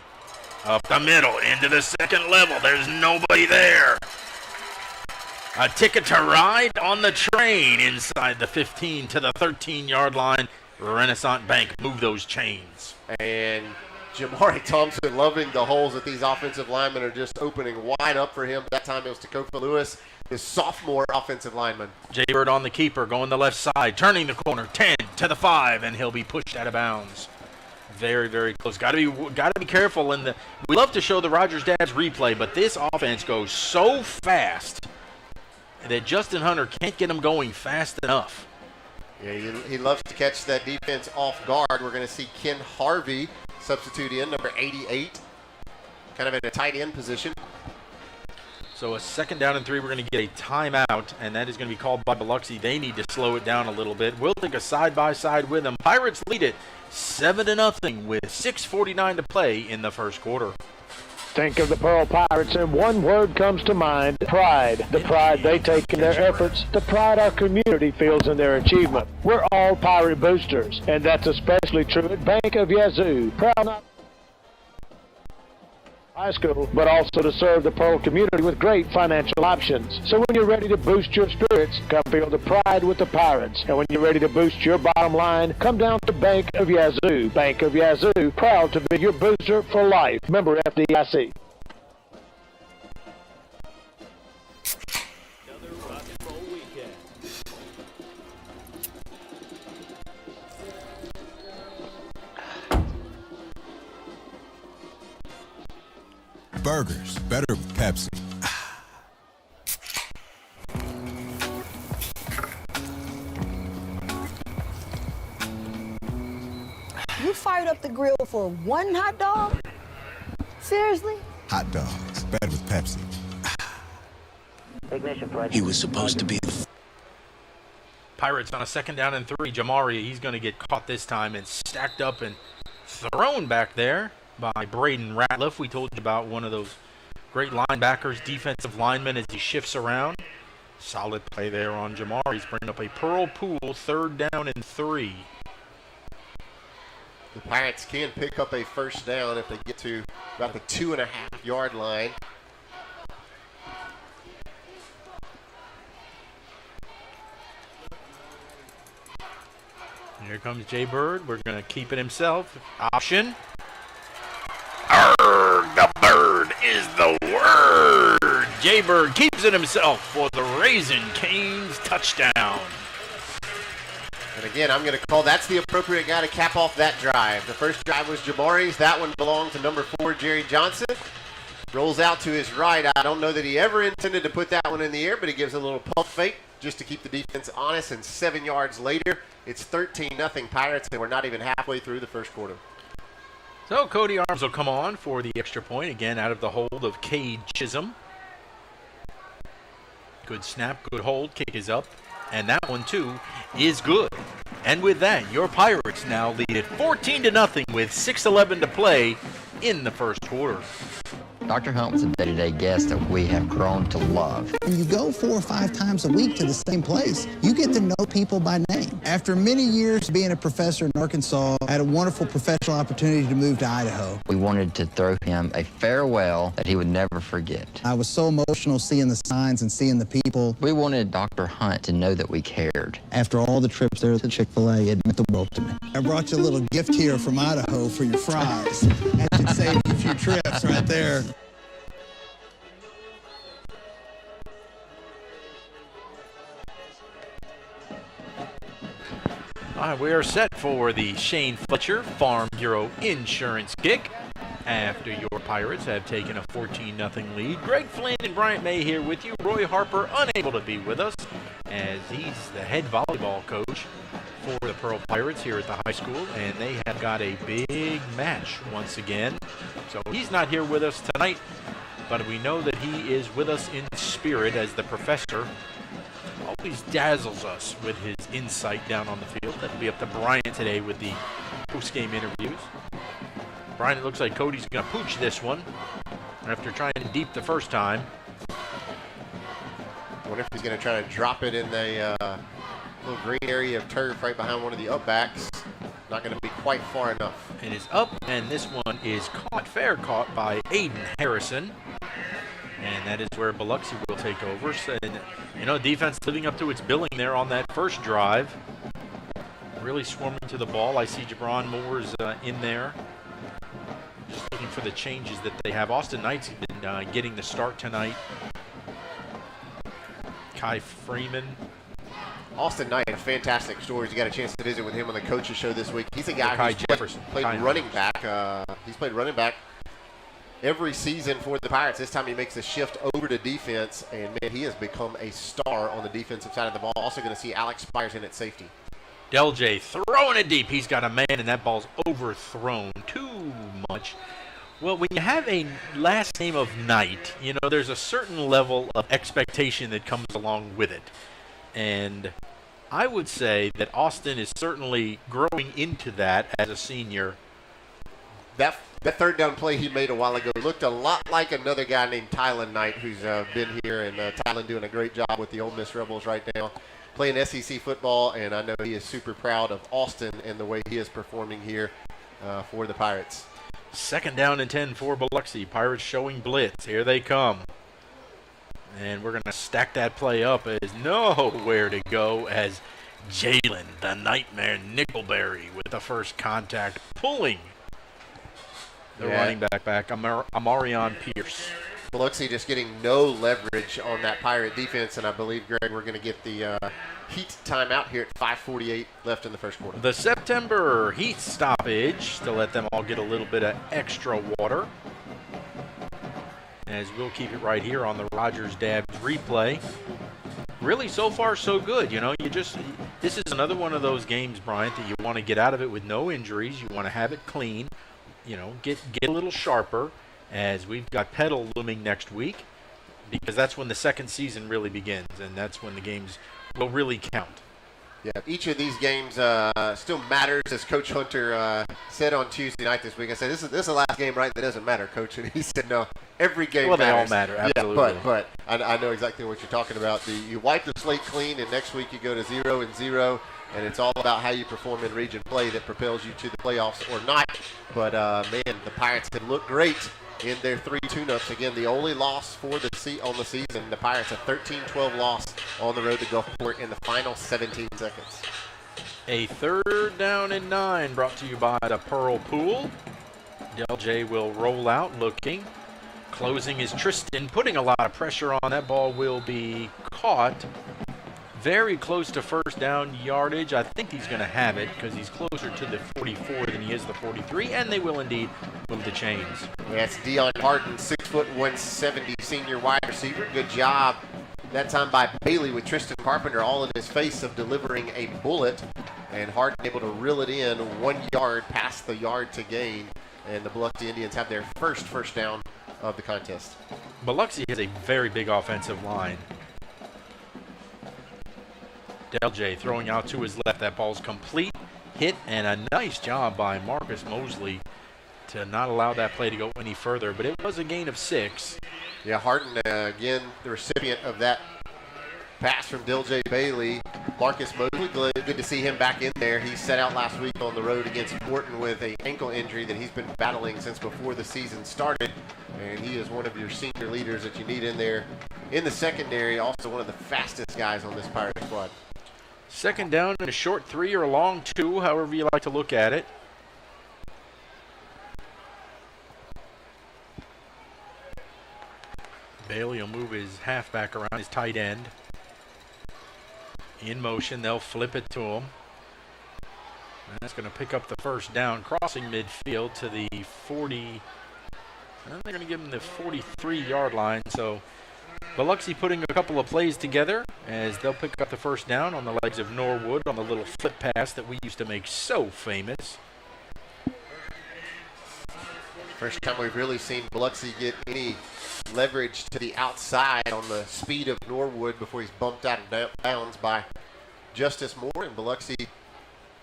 Up the middle, into the second level. There's nobody there. A ticket to ride on the train inside the 15 to the 13-yard line. Renaissance Bank, move those chains. And Jamari Thompson loving the holes that these offensive linemen are just opening wide up for him. That time it was Takofa Lewis, the sophomore offensive lineman. Jaybird on the keeper, going the left side, turning the corner, 10 to the 5, and he'll be pushed out of bounds. Very, very close. Got to be careful. We love to show the Rogers Dads replay, but this offense goes so fast that Justin Hunter can't get them going fast enough. Yeah, he loves to catch that defense off guard. We're going to see Ken Harvey substitute in, number 88, kind of in a tight end position. So a 2nd down and 3, we're going to get a timeout, and that is going to be called by Biloxi. They need to slow it down a little bit. We'll take a side-by-side with them. Pirates lead it 7-0 with 6:49 to play in the first quarter. Think of the Pearl Pirates, and one word comes to mind: pride. The pride they take in their efforts, the pride our community feels in their achievement. We're all Pirate boosters, and that's especially true at Bank of Yazoo. Proud not high school, but also to serve the Pearl community with great financial options. So when you're ready to boost your spirits, come feel the pride with the Pirates. And when you're ready to boost your bottom line, come down to Bank of Yazoo. Bank of Yazoo, proud to be your booster for life. Member FDIC. Another rock and roll weekend. Burgers, better with Pepsi. You fired up the grill for one hot dog? Seriously? Hot dogs, better with Pepsi. He was supposed to be Pirates on a 2nd down and 3. Jamari, he's going to get caught this time and stacked up and thrown back there by Braden Ratliff. We told you about one of those great linebackers, defensive linemen, as he shifts around. Solid play there on Jamari. He's bringing up a Pearl Pool 3rd down and 3. The Pirates can pick up a first down if they get to about the 2.5-yard line. Here comes Jay Bird. We're going to keep it himself. Option. Arrgh, the bird is the word. Jay Bird keeps it himself for the Raisin Canes touchdown. And again, I'm going to call that's the appropriate guy to cap off that drive. The first drive was Jamari's. That one belonged to number 4, Jerry Johnson. Rolls out to his right. I don't know that he ever intended to put that one in the air, but he gives a little pump fake just to keep the defense honest. And 7 yards later, it's 13-0 Pirates, and we're not even halfway through the first quarter. So Cody Arms will come on for the extra point, again out of the hold of Cade Chisholm. Good snap, good hold, kick is up, and that one too is good. And with that, your Pirates now lead it 14-0 with 6:11 to play in the first quarter. Dr. Hunt was a day-to-day guest that we have grown to love. When you go 4 or 5 times a week to the same place, you get to know people by name. After many years being a professor in Arkansas, I had a wonderful professional opportunity to move to Idaho. We wanted to throw him a farewell that he would never forget. I was so emotional seeing the signs and seeing the people. We wanted Dr. Hunt to know that we cared. After all the trips there to Chick-fil-A, it meant the world to me. I brought you a little gift here from Idaho for your fries. That should save you a few trips right there. All right, we are set for the Shane Fletcher Farm Bureau Insurance Kick after your Pirates have taken a 14-0 lead. Greg Flynn and Bryant May here with you. Roy Harper unable to be with us as he's the head volleyball coach for the Pearl Pirates here at the high school, and they have got a big match once again. So he's not here with us tonight, but we know that he is with us in spirit as the professor always dazzles us with his insight down on the field. That'll be up to Bryant today with the post-game interviews. Bryant, it looks like Cody's going to pooch this one after trying deep the first time. I wonder if he's going to try to drop it in the little green area of turf right behind one of the up-backs. Not going to be quite far enough. It is up, and this one is caught, fair caught by Aiden Harrison. And that is where Biloxi will take over. So, and, you know, defense living up to its billing there on that first drive. Really swarming to the ball. I see Jabron Moore's in there. Just looking for the changes that they have. Austin Knight's been getting the start tonight. Kai Freeman. Austin Knight, a fantastic story. You got a chance to visit with him on the coaches show this week. He's a guy who's played running back. He's played running back every season for the Pirates. This time he makes a shift over to defense, and man, he has become a star on the defensive side of the ball. Also going to see Alex Spires in at safety. Delj throwing it deep. He's got a man, and that ball's overthrown too much. Well, when you have a last name of Knight, you know, there's a certain level of expectation that comes along with it. And I would say that Austin is certainly growing into that as a senior. That third down play he made a while ago looked a lot like another guy named Tylen Knight, who's been here, and Tylen doing a great job with the Ole Miss Rebels right now, playing SEC football, and I know he is super proud of Austin and the way he is performing here for the Pirates. 2nd down and 10 for Biloxi. Pirates showing blitz. Here they come. And we're going to stack that play up as nowhere to go as Jalen, the Nightmare Nickelberry, with the first contact, pulling the running back, Amarion Pierce. Biloxi just getting no leverage on that Pirate defense, and I believe, Greg, we're going to get the Heat timeout here at 5:48 left in the first quarter. The September Heat stoppage to let them all get a little bit of extra water. As we'll keep it right here on the Rogers Dabbs replay. Really, so far, so good. You know, this is another one of those games, Bryant, that you want to get out of it with no injuries. You want to have it clean. You know, get a little sharper, as we've got Petal looming next week, because that's when the second season really begins, and that's when the games will really count. Yeah, each of these games still matters, as Coach Hunter said on Tuesday night this week. I said, this is the last game, right? That doesn't matter, Coach. And he said, no, every game matters. Well, they all matter, absolutely. Yeah, but I know exactly what you're talking about. You wipe the slate clean, and next week you go to 0-0, and it's all about how you perform in region play that propels you to the playoffs or not. But, man, the Pirates have looked great in their 3 tune-ups. Again, the only loss for on the season, the Pirates, a 13-12 loss on the road to Gulfport in the final 17 seconds. A 3rd down and 9 brought to you by the Pearl Pool. Del J will roll out looking. Closing is Tristan, putting a lot of pressure on. That ball will be caught very close to first down yardage. I think he's going to have it because he's closer to the 44 than he is the 43, and they will indeed move the chains. Yeah, it's Dion Harden, 6 foot 170 senior wide receiver. Good job that time by Bailey with Tristan Carpenter all in his face of delivering a bullet, and Harden able to reel it in 1 yard past the yard to gain, and the Biloxi Indians have their first down of the contest. Biloxi has a very big offensive line. Delj throwing out to his left. That ball's complete, hit, and a nice job by Marcus Mosley to not allow that play to go any further. But it was a gain of 6. Yeah, Harden, again, the recipient of that pass from Delj Bailey. Marcus Mosley, good to see him back in there. He set out last week on the road against Morton with an ankle injury that he's been battling since before the season started. And he is one of your senior leaders that you need in there in the secondary. Also one of the fastest guys on this Pirate squad. 2nd down and a short 3 or a long 2, however you like to look at it. Bailey will move his halfback around, his tight end. In motion, they'll flip it to him. And that's going to pick up the first down, crossing midfield to the 40. And they're going to give him the 43-yard line. So Biloxi putting a couple of plays together as they'll pick up the first down on the legs of Norwood on the little flip pass that we used to make so famous. First time we've really seen Biloxi get any leverage to the outside on the speed of Norwood before he's bumped out of bounds by Justice Moore. And Biloxi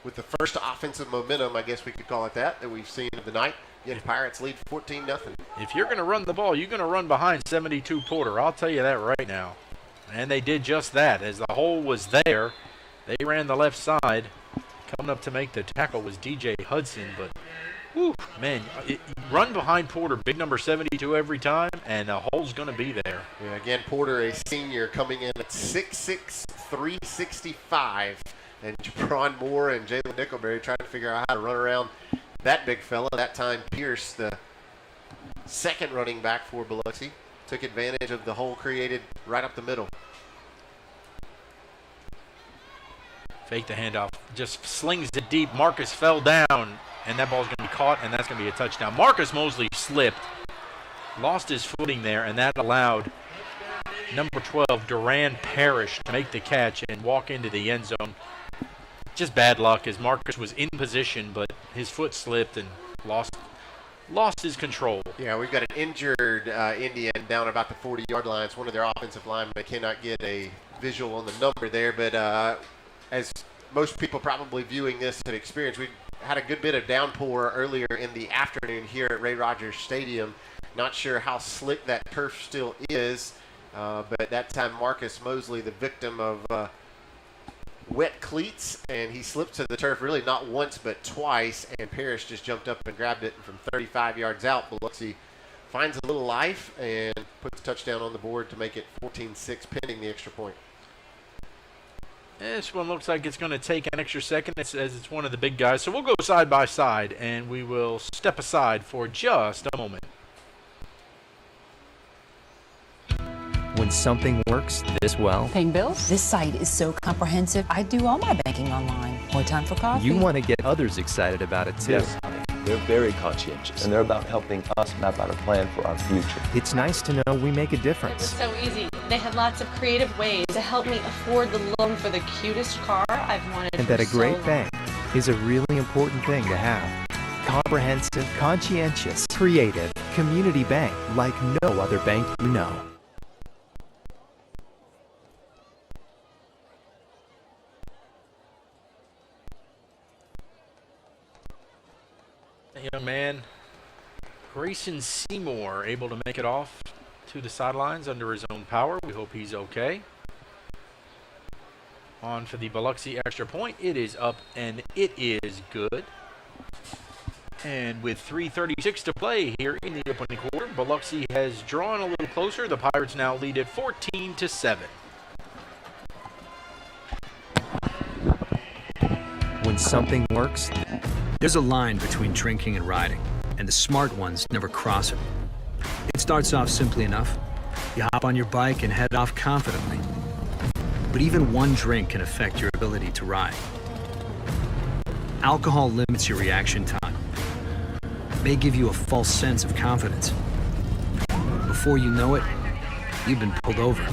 with the first offensive momentum, I guess we could call it that we've seen of the night. Again, Pirates lead 14-0. If you're going to run the ball, you're going to run behind 72 Porter. I'll tell you that right now. And they did just that. As the hole was there, they ran the left side. Coming up to make the tackle was DJ Hudson, but whew, man, run behind Porter, big number 72 every time, and the hole's going to be there. Yeah, again, Porter, a senior, coming in at 6'6", 365. And Jabron Moore and Jalen Nickelberry trying to figure out how to run around that big fella. That time Pierce, the second running back for Biloxi, took advantage of the hole created right up the middle. Fake the handoff, just slings it deep. Marcus fell down, and that ball's going to be caught, and that's going to be a touchdown. Marcus Mosley slipped, lost his footing there, and that allowed number 12, Duran Parrish, to make the catch and walk into the end zone. Just bad luck as Marcus was in position, but his foot slipped and lost his control. Yeah, we've got an injured Indian down about the 40-yard line. It's one of their offensive linemen. They cannot get a visual on the number there, but as most people probably viewing this have experienced, we had a good bit of downpour earlier in the afternoon here at Ray Rogers Stadium. Not sure how slick that turf still is, but at that time Marcus Mosley, the victim of wet cleats, and he slipped to the turf really not once but twice, and Parrish just jumped up and grabbed it, and from 35 yards out, Biloxi finds a little life and puts a touchdown on the board to make it 14-6 pending the extra point. This one looks like it's going to take an extra second as it's one of the big guys, so we'll go side by side and we will step aside for just a moment. When something works this well, Paying bills? This site is so comprehensive. I do all my banking online. More time for coffee? you want to get others excited about it too. Yes, they're very conscientious, and they're about helping us map out a plan for our future. It's nice to know we make a It was difference. so easy. They had lots of creative ways to help me afford the loan for the cutest car I've wanted And for that a so great long. bank is a really important thing to have. Comprehensive, conscientious, creative, community bank like no other bank you know. Young man, Grayson Seymour, able to make it off to the sidelines under his own power. We hope he's okay. On for the Biloxi extra point. It is up and it is good. And with 3:36 to play here in the opening quarter, Biloxi has drawn a little closer. The Pirates now lead at 14-7. When something works, There's a line between drinking and riding, and the smart ones never cross it. It starts off simply enough. You hop on your bike and head off confidently. But even one drink can affect your ability to ride. Alcohol limits your reaction time. It may give you a false sense of confidence. Before you know it, you've been pulled over.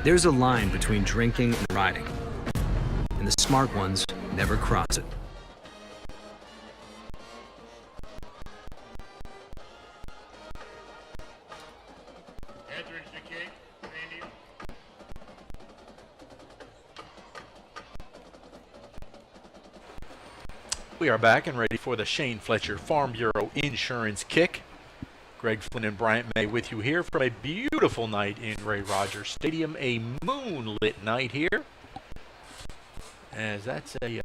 There's a line between drinking and riding, and the smart ones never cross it. We are back and ready for the Shane Fletcher Farm Bureau Insurance Kick. Greg Flynn and Bryant May with you here from a beautiful night in Ray Rogers Stadium, a moonlit night here. As that's a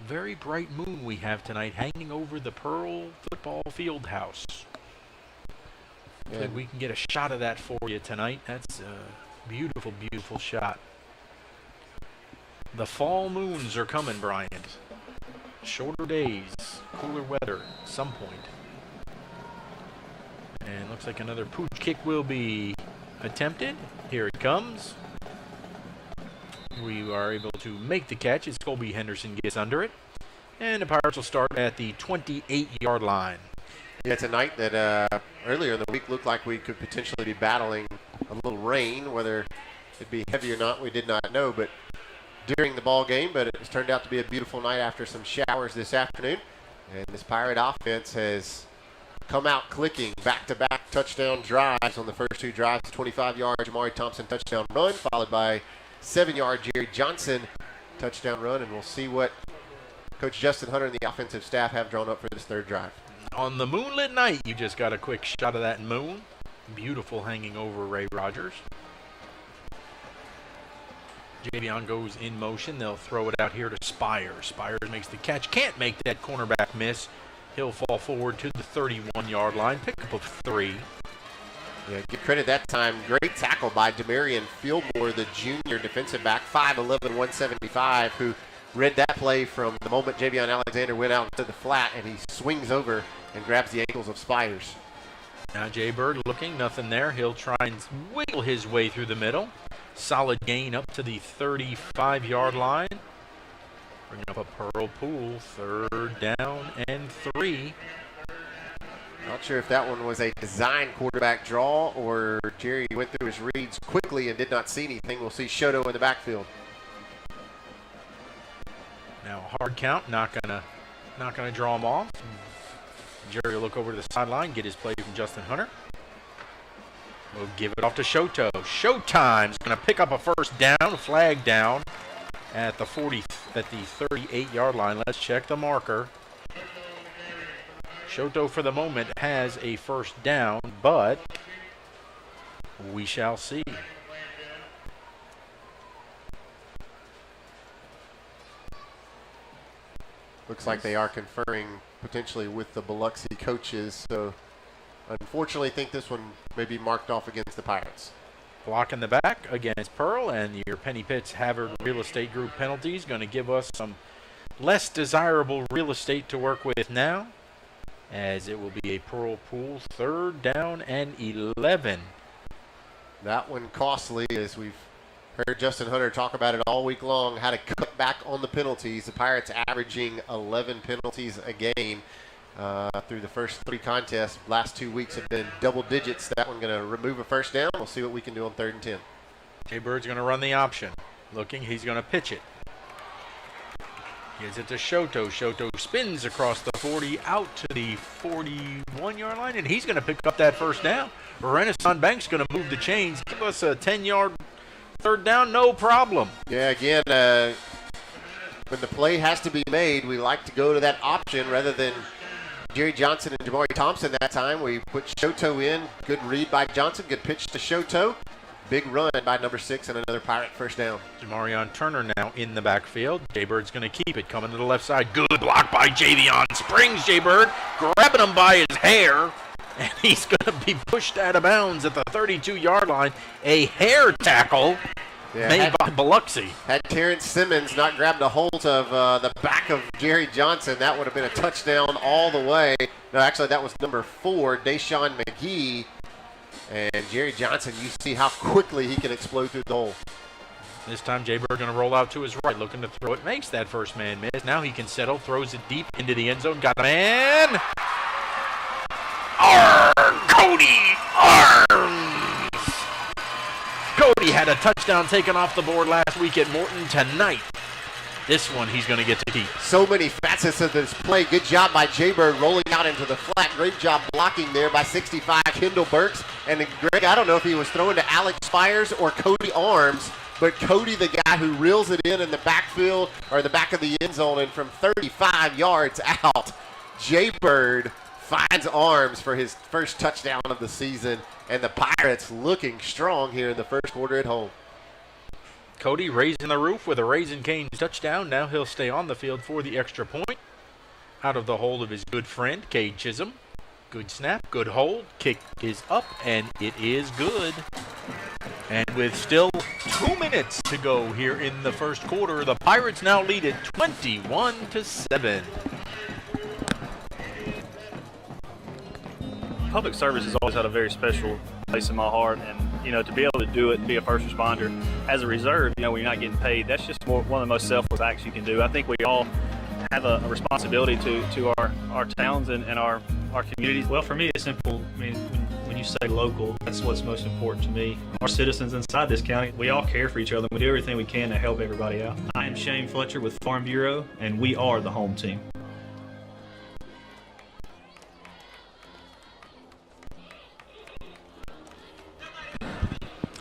very bright moon we have tonight hanging over the Pearl Football Field House. We can get a shot of that for you tonight. That's a beautiful, beautiful shot. The fall moons are coming, Bryant. Shorter days, cooler weather at some point. And looks like another pooch kick will be attempted. Here it comes. We are able to make the catch as Colby Henderson gets under it. And the Pirates will start at the 28-yard line. Yeah, it's a night that earlier in the week looked like we could potentially be battling a little rain. Whether it'd be heavy or not, we did not know. But during the ball game, but it's turned out to be a beautiful night after some showers this afternoon. And this Pirate offense has come out clicking, back-to-back touchdown drives on the first two drives. 25-yard Jamari Thompson touchdown run, followed by 7-yard Jerry Johnson touchdown run. And we'll see what Coach Justin Hunter and the offensive staff have drawn up for this third drive. On the moonlit night, you just got a quick shot of that moon. Beautiful hanging over Ray Rogers. Javion goes in motion. They'll throw it out here to Spires. Spires makes the catch. Can't make that cornerback miss. He'll fall forward to the 31-yard line. Pickup of 3. Yeah, give credit that time. Great tackle by Demarion Fieldmore, the junior defensive back, 5'11", 175, who read that play from the moment Javion Alexander went out into the flat, and he swings over and grabs the ankles of Spires. Now Jay Bird looking, nothing there. He'll try and wiggle his way through the middle. Solid gain up to the 35-yard line. Bringing up a Pearl Pool, 3rd down and 3. Not sure if that one was a design quarterback draw or Jerry went through his reads quickly and did not see anything. We'll see Shoto in the backfield. Now hard count, not gonna draw him off. Jerry will look over to the sideline, get his play from Justin Hunter. We'll give it off to Shoto. Showtime's gonna pick up a first down, flag down at the 38-yard line. Let's check the marker. Shoto for the moment has a first down, but we shall see. Looks like they are conferring potentially with the Biloxi coaches, so unfortunately think this one may be marked off against the Pirates. Block in the back against Pearl, and your Penny Pitts Havard Real Estate Group penalties going to give us some less desirable real estate to work with now, as it will be a Pearl Pool 3rd down and 11. That one costly, as we've heard Justin Hunter talk about it all week long, how to cut back on the penalties. The Pirates averaging 11 penalties a game through the first 3 contests. Last 2 weeks have been double digits. That one going to remove a first down. We'll see what we can do on 3rd and 10. Jay Bird's going to run the option. Looking, he's going to pitch it. Gives it to Shoto. Shoto spins across the 40 out to the 41-yard line, and he's going to pick up that first down. Renaissance Bank's going to move the chains, give us a 10-yard 3rd down, no problem. Yeah, again, when the play has to be made, we like to go to that option rather than Jerry Johnson and Jamari Thompson that time. We put Shoto in. Good read by Johnson. Good pitch to Shoto. Big run by number 6 and another Pirate first down. Jamarion Turner now in the backfield. Jay Bird's going to keep it. Coming to the left side. Good block by Javion. Springs Jay Bird. Grabbing him by his hair. And he's going to be pushed out of bounds at the 32-yard line. A hair tackle made by Biloxi. Had Terrence Simmons not grabbed a hold of the back of Jerry Johnson, that would have been a touchdown all the way. No, actually, that was number 4, Deshaun McGee. And Jerry Johnson, you see how quickly he can explode through the hole. This time, Jay Bird going to roll out to his right, looking to throw it. Makes that first man miss. Now he can settle, throws it deep into the end zone. Got a man. Cody Arms. Cody had a touchdown taken off the board last week at Morton. Tonight, this one he's going to get to keep. So many facets of this play. Good job by Jay Bird rolling out into the flat. Great job blocking there by 65 Kendall Burks. And Greg, I don't know if he was throwing to Alex Spires or Cody Arms, but Cody, the guy who reels it in the backfield or the back of the end zone, and from 35 yards out, Jay Bird finds Arms for his first touchdown of the season, and the Pirates looking strong here in the first quarter at home. Cody raising the roof with a Raising Cane's touchdown. Now he'll stay on the field for the extra point. Out of the hold of his good friend, Cade Chisholm. Good snap, good hold. Kick is up, and it is good. And with still 2 minutes to go here in the first quarter, the Pirates now lead it 21-7. Public service has always had a very special place in my heart, and to be able to do it and be a first responder as a reserve, when you're not getting paid, that's just one of the most selfless acts you can do. I think we all have a responsibility to our towns and our communities. Well, for me, it's simple. I mean, when you say local, that's what's most important to me. Our citizens inside this county, we all care for each other. We do everything we can to help everybody out. I am Shane Fletcher with Farm Bureau, and we are the home team.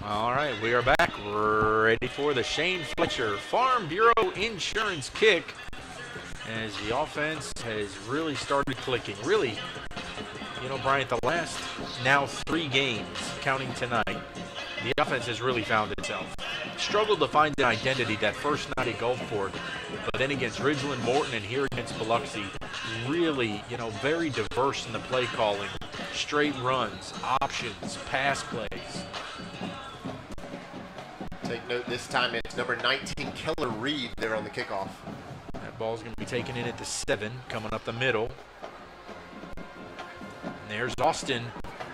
All right, we are back, ready for the Shane Fletcher Farm Bureau Insurance Kick, as the offense has really started clicking. Really, Bryant, the last now 3 games, counting tonight, the offense has really found itself. Struggled to find an identity that first night at Gulfport, but then against Ridgeland, Morton, and here against Biloxi, really, very diverse in the play calling. Straight runs, options, pass plays. Take note, this time it's number 19, Keller Reed, there on the kickoff. That ball's going to be taken in at the 7, coming up the middle. And there's Austin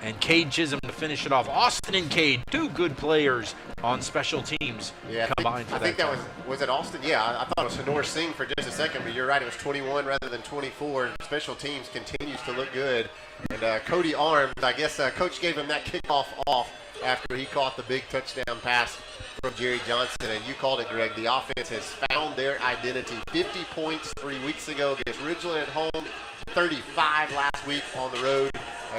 and Cade Chisholm to finish it off. Austin and Cade, 2 good players on special teams combined for that. I think that was it Austin? Yeah, I thought it was Hanor Singh for just a second, but you're right, it was 21 rather than 24. Special teams continues to look good. And Cody Arms, I guess Coach gave him that kickoff off after he caught the big touchdown pass from Jerry Johnson. And you called it, Greg. The offense has found their identity. 50 points 3 weeks ago against Ridgeland at home, 35 last week on the road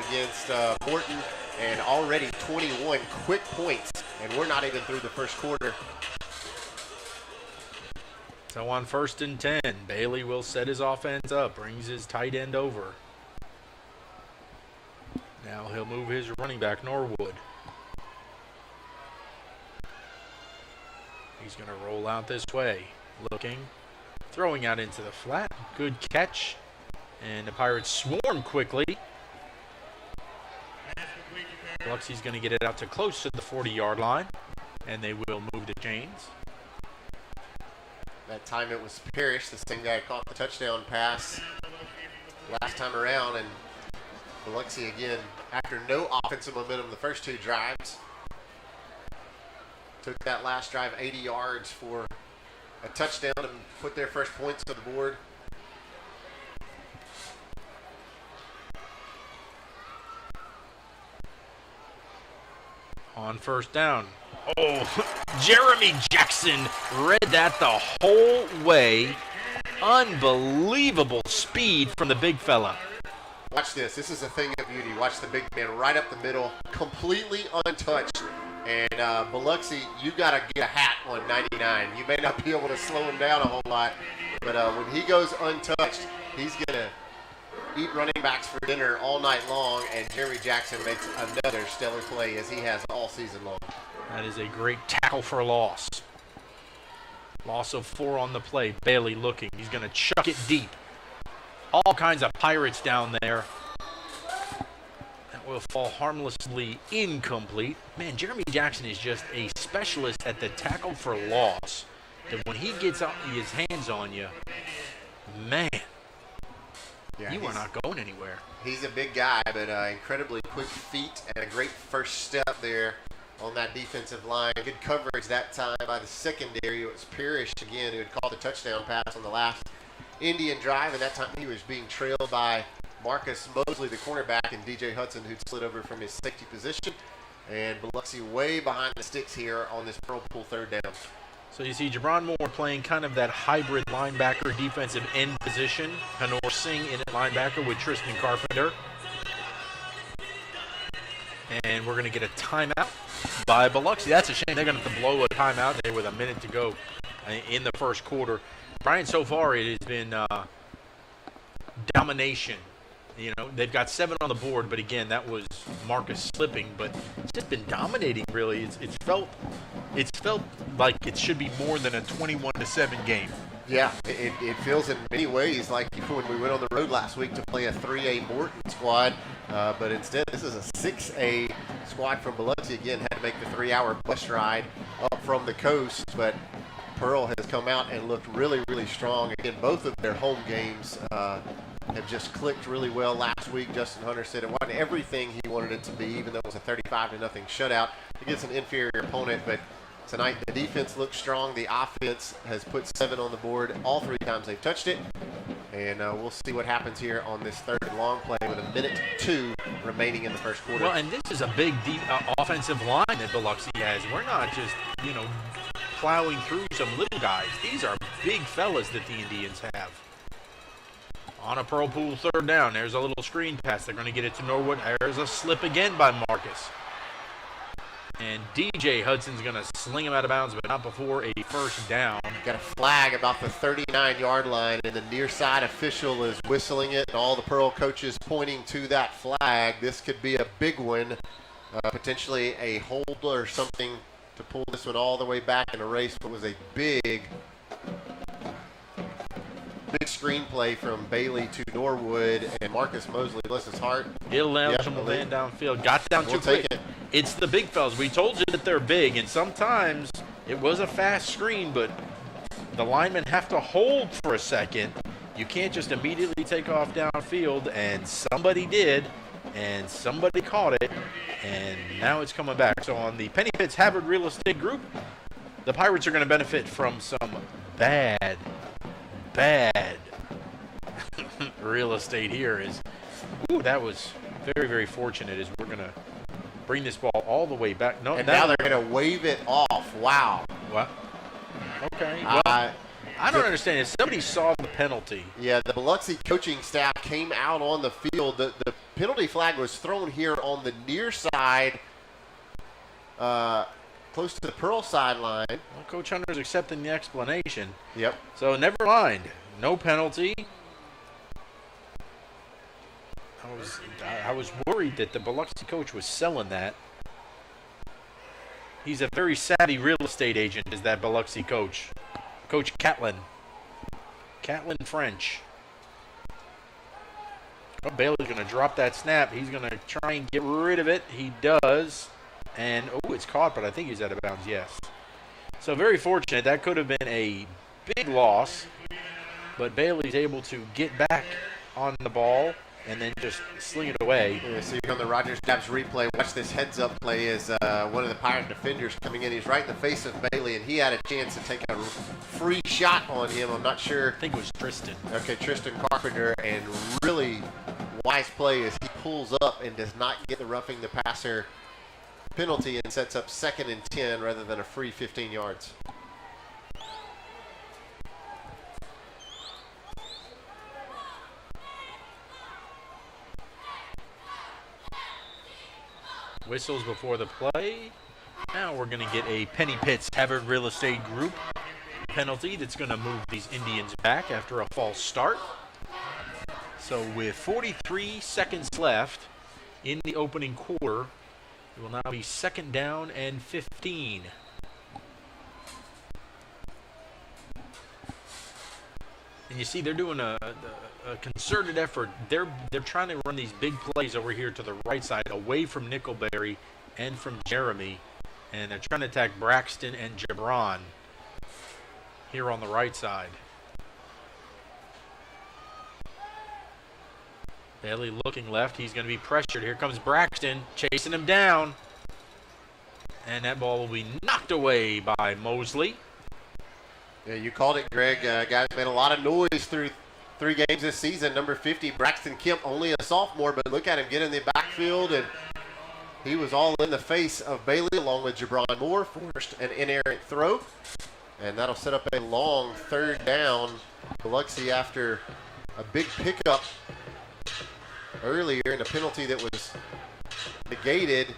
against Morton, and already 21 quick points, and we're not even through the first quarter. So on 1st and 10, Bailey will set his offense up, brings his tight end over. Now he'll move his running back, Norwood. He's going to roll out this way, looking, throwing out into the flat. Good catch. And the Pirates swarm quickly. Biloxi's going to get it out to close to the 40-yard line, and they will move the chains. That time it was Parrish, the same guy caught the touchdown pass last time around, and Biloxi again, after no offensive momentum the first 2 drives, took that last drive 80 yards for a touchdown and put their first points on the board. On 1st down. Oh, Jeremy Jackson read that the whole way. Unbelievable speed from the big fella. Watch this. This is a thing of beauty. Watch the big man right up the middle, completely untouched. And Biloxi, you got to get a hat on 99. You may not be able to slow him down a whole lot, but when he goes untouched, he's going to eat running backs for dinner all night long, and Jeremy Jackson makes another stellar play as he has all season long. That is a great tackle for loss. Loss of 4 on the play. Bailey looking. He's going to chuck it deep. All kinds of Pirates down there. That will fall harmlessly incomplete. Man, Jeremy Jackson is just a specialist at the tackle for loss. And when he gets his hands on you, man, yeah, you are not going anywhere. He's a big guy, but incredibly quick feet and a great first step there on that defensive line. Good coverage that time by the secondary. It was Parrish again who had caught the touchdown pass on the last Indian drive, and that time he was being trailed by Marcus Mosley, the cornerback, and DJ Hudson, who'd slid over from his safety position. And Biloxi way behind the sticks here on this whirlpool 3rd down. So you see Jabron Moore playing kind of that hybrid linebacker defensive end position. Hanor Singh in at linebacker with Tristan Carpenter. And we're going to get a timeout by Biloxi. That's a shame. They're going to have to blow a timeout there with a minute to go in the first quarter. Brian, so far it has been domination. They've got 7 on the board, but again, that was Marcus slipping. But it's just been dominating, really. It's felt like it should be more than a 21-7 game. Yeah, it feels in many ways like when we went on the road last week to play a 3A Morton squad, but instead this is a 6A squad from Biloxi. Again, had to make the 3-hour bus ride up from the coast, but Pearl has come out and looked really, really strong. Again, both of their home games have just clicked really well. Last week, Justin Hunter said it wasn't everything he wanted it to be, even though it was a 35-0 shutout against an inferior opponent. But tonight, the defense looks strong. The offense has put 7 on the board all 3 times they've touched it. And we'll see what happens here on this 3rd and long play with 1:02 remaining in the first quarter. Well, and this is a big offensive line that Biloxi has. We're not just, plowing through some little guys. These are big fellas that the Indians have. On a Pearl Pool 3rd down, there's a little screen pass. They're going to get it to Norwood. There's a slip again by Marcus. And DJ Hudson's going to sling him out of bounds, but not before a first down. Got a flag about the 39-yard line, and the near side official is whistling it, and all the Pearl coaches pointing to that flag. This could be a big one, potentially a hold or something to pull this one all the way back in a race. It was a big screenplay from Bailey to Norwood, and Marcus Mosley, bless his heart. He'll launch him man downfield. Got down too quick. It's the big fellas. We told you that they're big, and sometimes it was a fast screen, but the linemen have to hold for a second. You can't just immediately take off downfield, and somebody did, and somebody caught it, and now it's coming back. So on the Penny Pitts Havard Real Estate Group, the Pirates are going to benefit from some bad real estate here. That was very, very fortunate as we're going to bring this ball all the way back. No, and now they're going to wave it off. Wow. What? Okay. Well, I don't understand. If somebody saw the penalty. Yeah, the Biloxi coaching staff came out on the field. The penalty flag was thrown here on the near side, close to the Pearl sideline. Well, Coach Hunter's accepting the explanation. Yep. So never mind. No penalty. I was worried that the Biloxi coach was selling that. He's a very savvy real estate agent, is that Biloxi coach. Coach Catlin French. Oh, Bailey's going to drop that snap. He's going to try and get rid of it. He does. And, it's caught, but I think he's out of bounds, yes. So very fortunate. That could have been a big loss. But Bailey's able to get back on the ball and then just sling it away. Yeah, so you're on the Rogers Dabs replay. Watch this heads-up play as one of the Pirate defenders coming in. He's right in the face of Bailey, and he had a chance to take a free shot on him. I'm not sure. I think it was Tristan. Okay, Tristan Carpenter, and really wise play as he pulls up and does not get the roughing the passer penalty and sets up 2nd and 10 rather than a free 15 yards. Whistles before the play. Now we're going to get a Penny Pitts Havard Real Estate Group penalty that's going to move these Indians back after a false start. So with 43 seconds left in the opening quarter, it will now be 2nd down and 15. And you see they're doing a concerted effort. They're trying to run these big plays over here to the right side, away from Nickelberry and from Jeremy. And they're trying to attack Braxton and Gibran here on the right side. Bailey looking left. He's going to be pressured. Here comes Braxton chasing him down. And that ball will be knocked away by Mosley. Yeah, you called it, Greg. Guys made a lot of noise through 3 games this season. Number 50, Braxton Kemp, only a sophomore, but look at him get in the backfield, and he was all in the face of Bailey along with Gibran Moore, forced an inerrant throw, and that'll set up a long 3rd down. Biloxi, after a big pickup earlier and a penalty that was negated,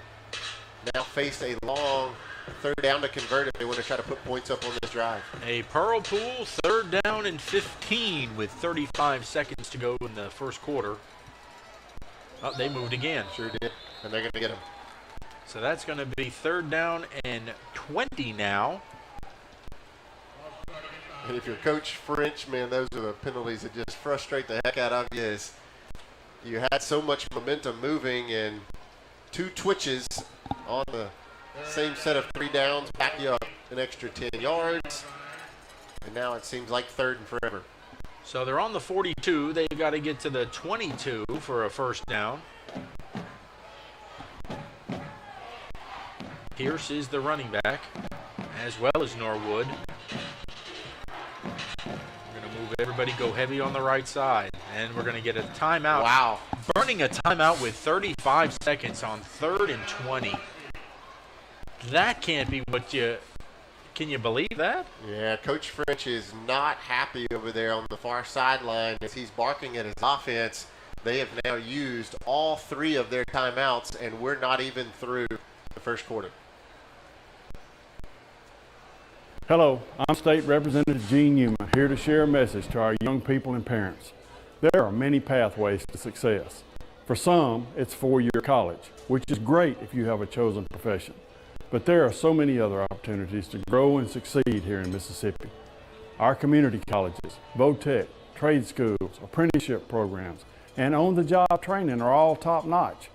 now faced a long 3rd down to convert if they want to try to put points up on this drive. A Pearl Pool 3rd down and 15 with 35 seconds to go in the first quarter. Oh, they moved again. Sure did, and they're going to get them. So that's going to be 3rd down and 20 now. And if you're Coach French, man, those are the penalties that just frustrate the heck out of you. As you had so much momentum moving, and 2 twitches on the same set of 3 downs back you up an extra 10 yards. And now it seems like 3rd and forever. So they're on the 42. They've got to get to the 22 for a first down. Pierce is the running back, as well as Norwood. We're going to move everybody, go heavy on the right side. And we're going to get a timeout. Wow. Burning a timeout with 35 seconds on 3rd and 20. That can't be what you... Can you believe that? Yeah, Coach French is not happy over there on the far sideline as he's barking at his offense. They have now used all 3 of their timeouts, and we're not even through the first quarter. Hello, I'm State Representative Gene Newman, here to share a message to our young people and parents. There are many pathways to success. For some, it's 4-year college, which is great if you have a chosen profession. But there are so many other opportunities to grow and succeed here in Mississippi. Our community colleges, VOTEC, trade schools, apprenticeship programs, and on-the-job training are all top-notch.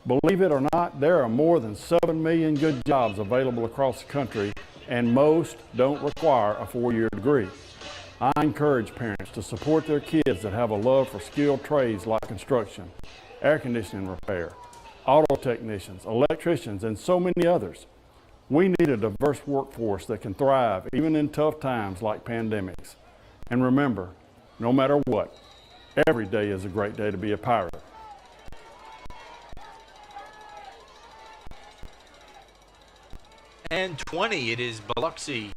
Believe it or not, there are more than 7 million good jobs available across the country, and most don't require a 4-year degree. I encourage parents to support their kids that have a love for skilled trades like construction, air conditioning repair, auto technicians, electricians, and so many others. We need a diverse workforce that can thrive even in tough times like pandemics. And remember, no matter what, every day is a great day to be a pirate. And 20, it is Biloxi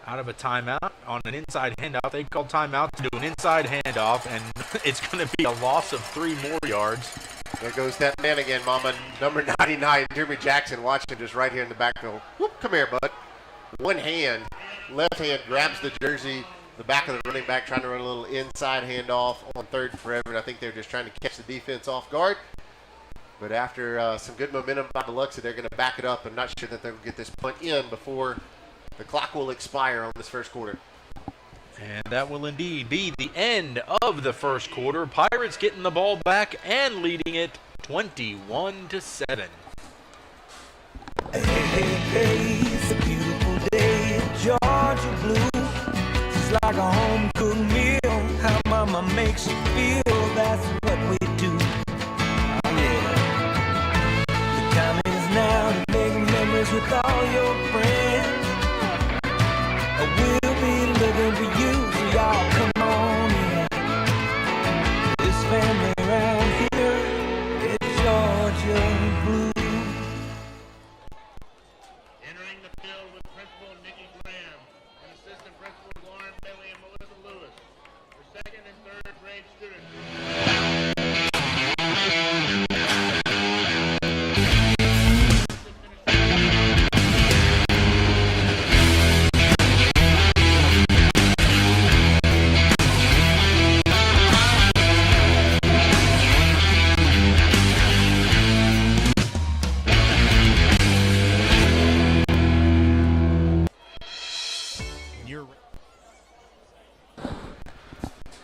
out of a timeout on an inside handoff. They called timeout to do an inside handoff, and it's going to be a loss of 3 more yards. There goes that man again, Mama. Number 99, Jeremy Jackson, watching just right here in the backfield. Whoop, come here, bud. One hand, left hand grabs the jersey, the back of the running back, trying to run a little inside handoff on 3rd and forever. And I think they're just trying to catch the defense off guard. But after some good momentum by Biloxi, they're going to back it up. I'm not sure that they'll get this punt in before the clock will expire on this first quarter. And that will indeed be the end of the first quarter. Pirates getting the ball back and leading it 21-7. Hey, it's a beautiful day in Georgia blue. It's like a home-cooked meal. How mama makes you feel, that's what we do. Oh, yeah. The time is now to make memories with all your friends. We'll be looking for you, so y'all come on in. This family around here is Georgia blue. Entering the field with Principal Nikki Graham and Assistant Principals Lauren Bailey and Melissa Lewis. For 2nd and 3rd grade students.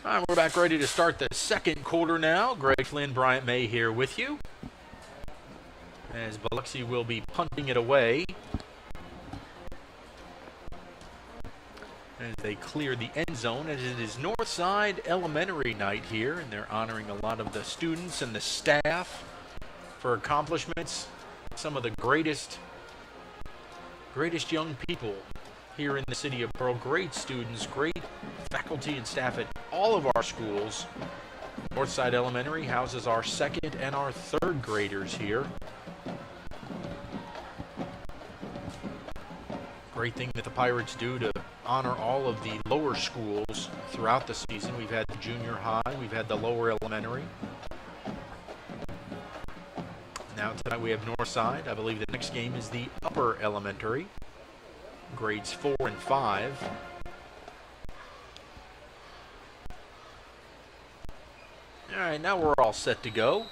All right, we're back ready to start the second quarter now. Greg Flynn, Bryant May here with you. As Biloxi will be punting it away. As they clear the end zone, as it is Northside Elementary night here, and they're honoring a lot of the students and the staff for accomplishments. Some of the greatest young people here in the city of Pearl. Great students, great faculty and staff at all of our schools. Northside Elementary houses our 2nd and our 3rd graders here. Great thing that the Pirates do to honor all of the lower schools throughout the season. We've had the junior high, we've had the lower elementary. Now tonight we have Northside. I believe the next game is the upper elementary, grades 4 and 5. All right, now we're all set to go.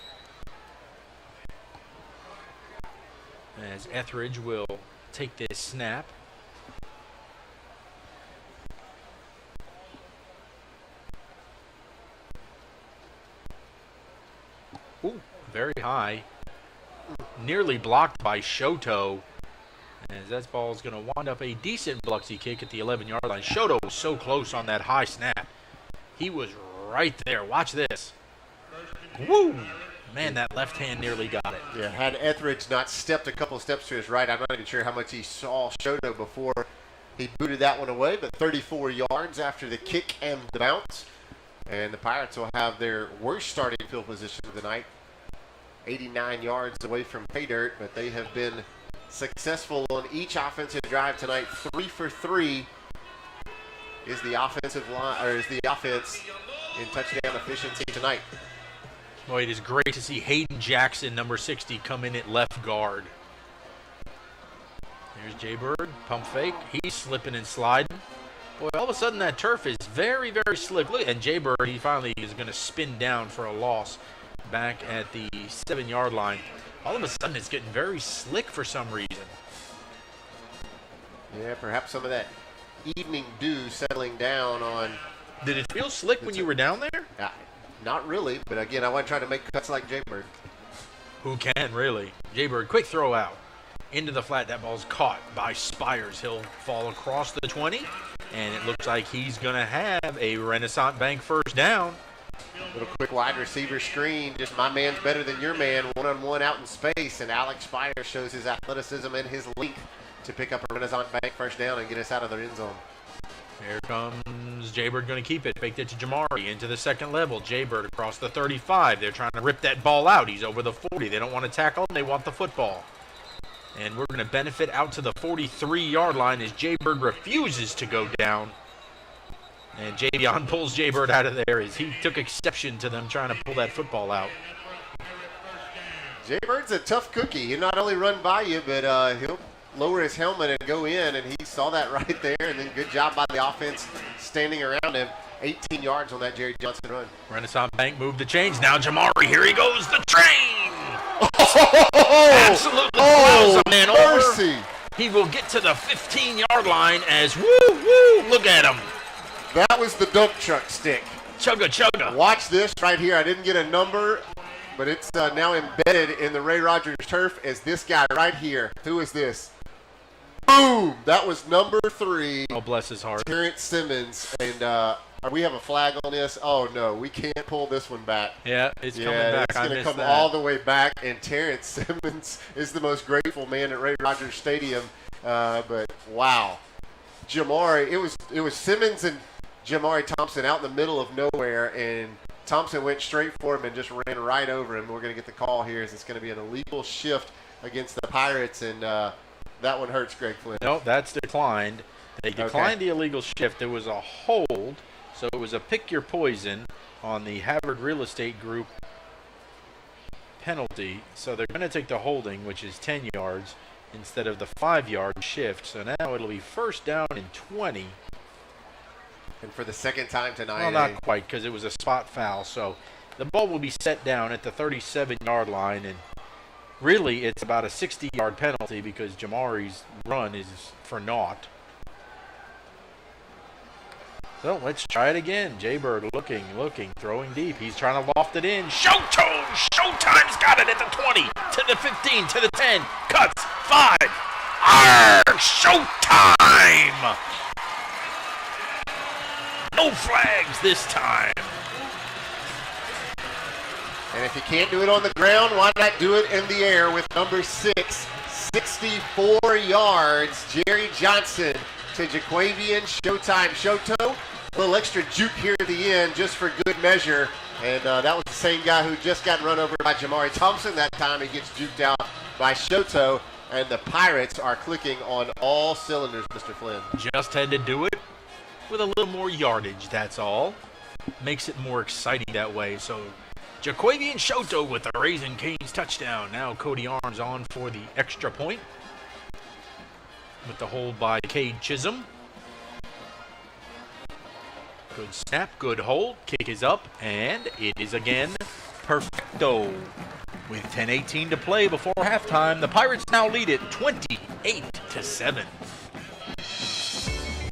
As Etheridge will take this snap. Ooh, very high. Nearly blocked by Shoto. As that ball is going to wind up a decent Biloxi kick at the 11-yard line. Shoto was so close on that high snap. He was right there. Watch this. Woo! Man, that left hand nearly got it. Yeah, had Etheridge not stepped a couple steps to his right, I'm not even sure how much he saw Shoto before he booted that one away, but 34 yards after the kick and the bounce. And the Pirates will have their worst starting field position of the night, 89 yards away from pay dirt, but they have been successful on each offensive drive tonight. 3 for 3 is the offensive line, or is the offense in touchdown efficiency tonight. Boy, it is great to see Hayden Jackson, number 60, come in at left guard. There's Jay-Bird, pump fake. He's slipping and sliding. Boy, all of a sudden that turf is very, very slick. Look, and Jay-Bird, he finally is going to spin down for a loss back at the 7-yard line. All of a sudden it's getting very slick for some reason. Yeah, perhaps some of that evening dew settling down on. Did it feel slick when you were down there? Not really, but again, I wasn't trying to make cuts like Jay-Bird. Who can, really? Jay-Bird, quick throw out. Into the flat, that ball's caught by Spires. He'll fall across the 20, and it looks like he's going to have a Renaissance Bank first down. Little quick wide receiver screen, just my man's better than your man, one-on-one out in space, and Alex Spires shows his athleticism and his length to pick up a Renaissance Bank first down and get us out of the end zone. Here comes Jay-Bird, going to keep it. Faked it to Jamari into the second level. Jay-Bird across the 35. They're trying to rip that ball out. He's over the 40. They don't want to tackle him. They want the football. And we're going to benefit out to the 43-yard line as Jay-Bird refuses to go down. And Javion pulls Jay-Bird out of there as he took exception to them trying to pull that football out. Jay-Bird's a tough cookie. He'll not only run by you, but he'll lower his helmet and go in, and he saw that right there, and then good job by the offense standing around him. 18 yards on that Jerry Johnson run. Renaissance Bank moved the chains. Now Jamari, here he goes, the train! Absolutely plows a man over. He will get to the 15-yard line as woo, look at him. That was the dump truck stick. Chugga. Watch this right here. I didn't get a number, but it's now embedded in the Ray Rogers turf as this guy right here. Who is this? Boom! That was number 3. Oh, bless his heart. Terrence Simmons. And we have a flag on this. Oh, no. We can't pull this one back. Yeah, it's coming back. It's going to come all the way back. And Terrence Simmons is the most grateful man at Ray Rogers Stadium. But, wow. Jamari, it was Simmons and Jamari Thompson out in the middle of nowhere. And Thompson went straight for him and just ran right over him. We're going to get the call here as it's going to be an illegal shift against the Pirates. And that one hurts Greg Flynn. No, that's declined. They declined the illegal shift. There was a hold, so it was a pick your poison on the Havard Real Estate Group penalty. So they're going to take the holding, which is 10 yards, instead of the 5-yard shift. So now it'll be first down and 20. And for the second time tonight. Well, not quite, because it was a spot foul. So the ball will be set down at the 37-yard line, and really, it's about a 60-yard penalty because Jamari's run is for naught. So let's try it again. Jay-Bird looking, throwing deep. He's trying to loft it in. Showtime's got it at the 20, to the 15, to the 10. Cuts, 5. Showtime! No flags this time. And if you can't do it on the ground, why not do it in the air with number 6, 64 yards. Jerry Johnson to Jaquavian Showtime. Shoto, a little extra juke here at the end just for good measure. And that was the same guy who just got run over by Jamari Thompson. That time he gets juked out by Shoto. And the Pirates are clicking on all cylinders, Mr. Flynn. Just had to do it with a little more yardage, that's all. Makes it more exciting that way. So Jaquavian Shoto with the Raising Cane's touchdown. Now Cody Arms on for the extra point with the hold by Cade Chisholm. Good snap, good hold. Kick is up, and it is again perfecto. With 10:18 to play before halftime, the Pirates now lead it 28-7.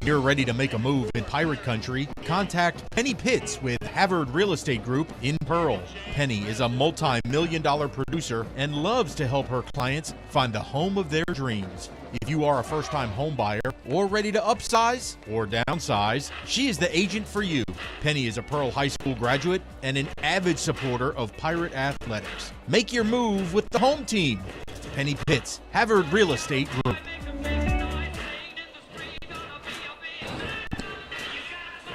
You're ready to make a move in Pirate Country? Contact Penny Pitts with Havard Real Estate Group in Pearl. Penny is a multi-million-dollar producer and loves to help her clients find the home of their dreams. If you are a first-time home buyer or ready to upsize or downsize, she is the agent for you. Penny is a Pearl High School graduate and an avid supporter of Pirate Athletics. Make your move with the home team. Penny Pitts, Havard Real Estate Group.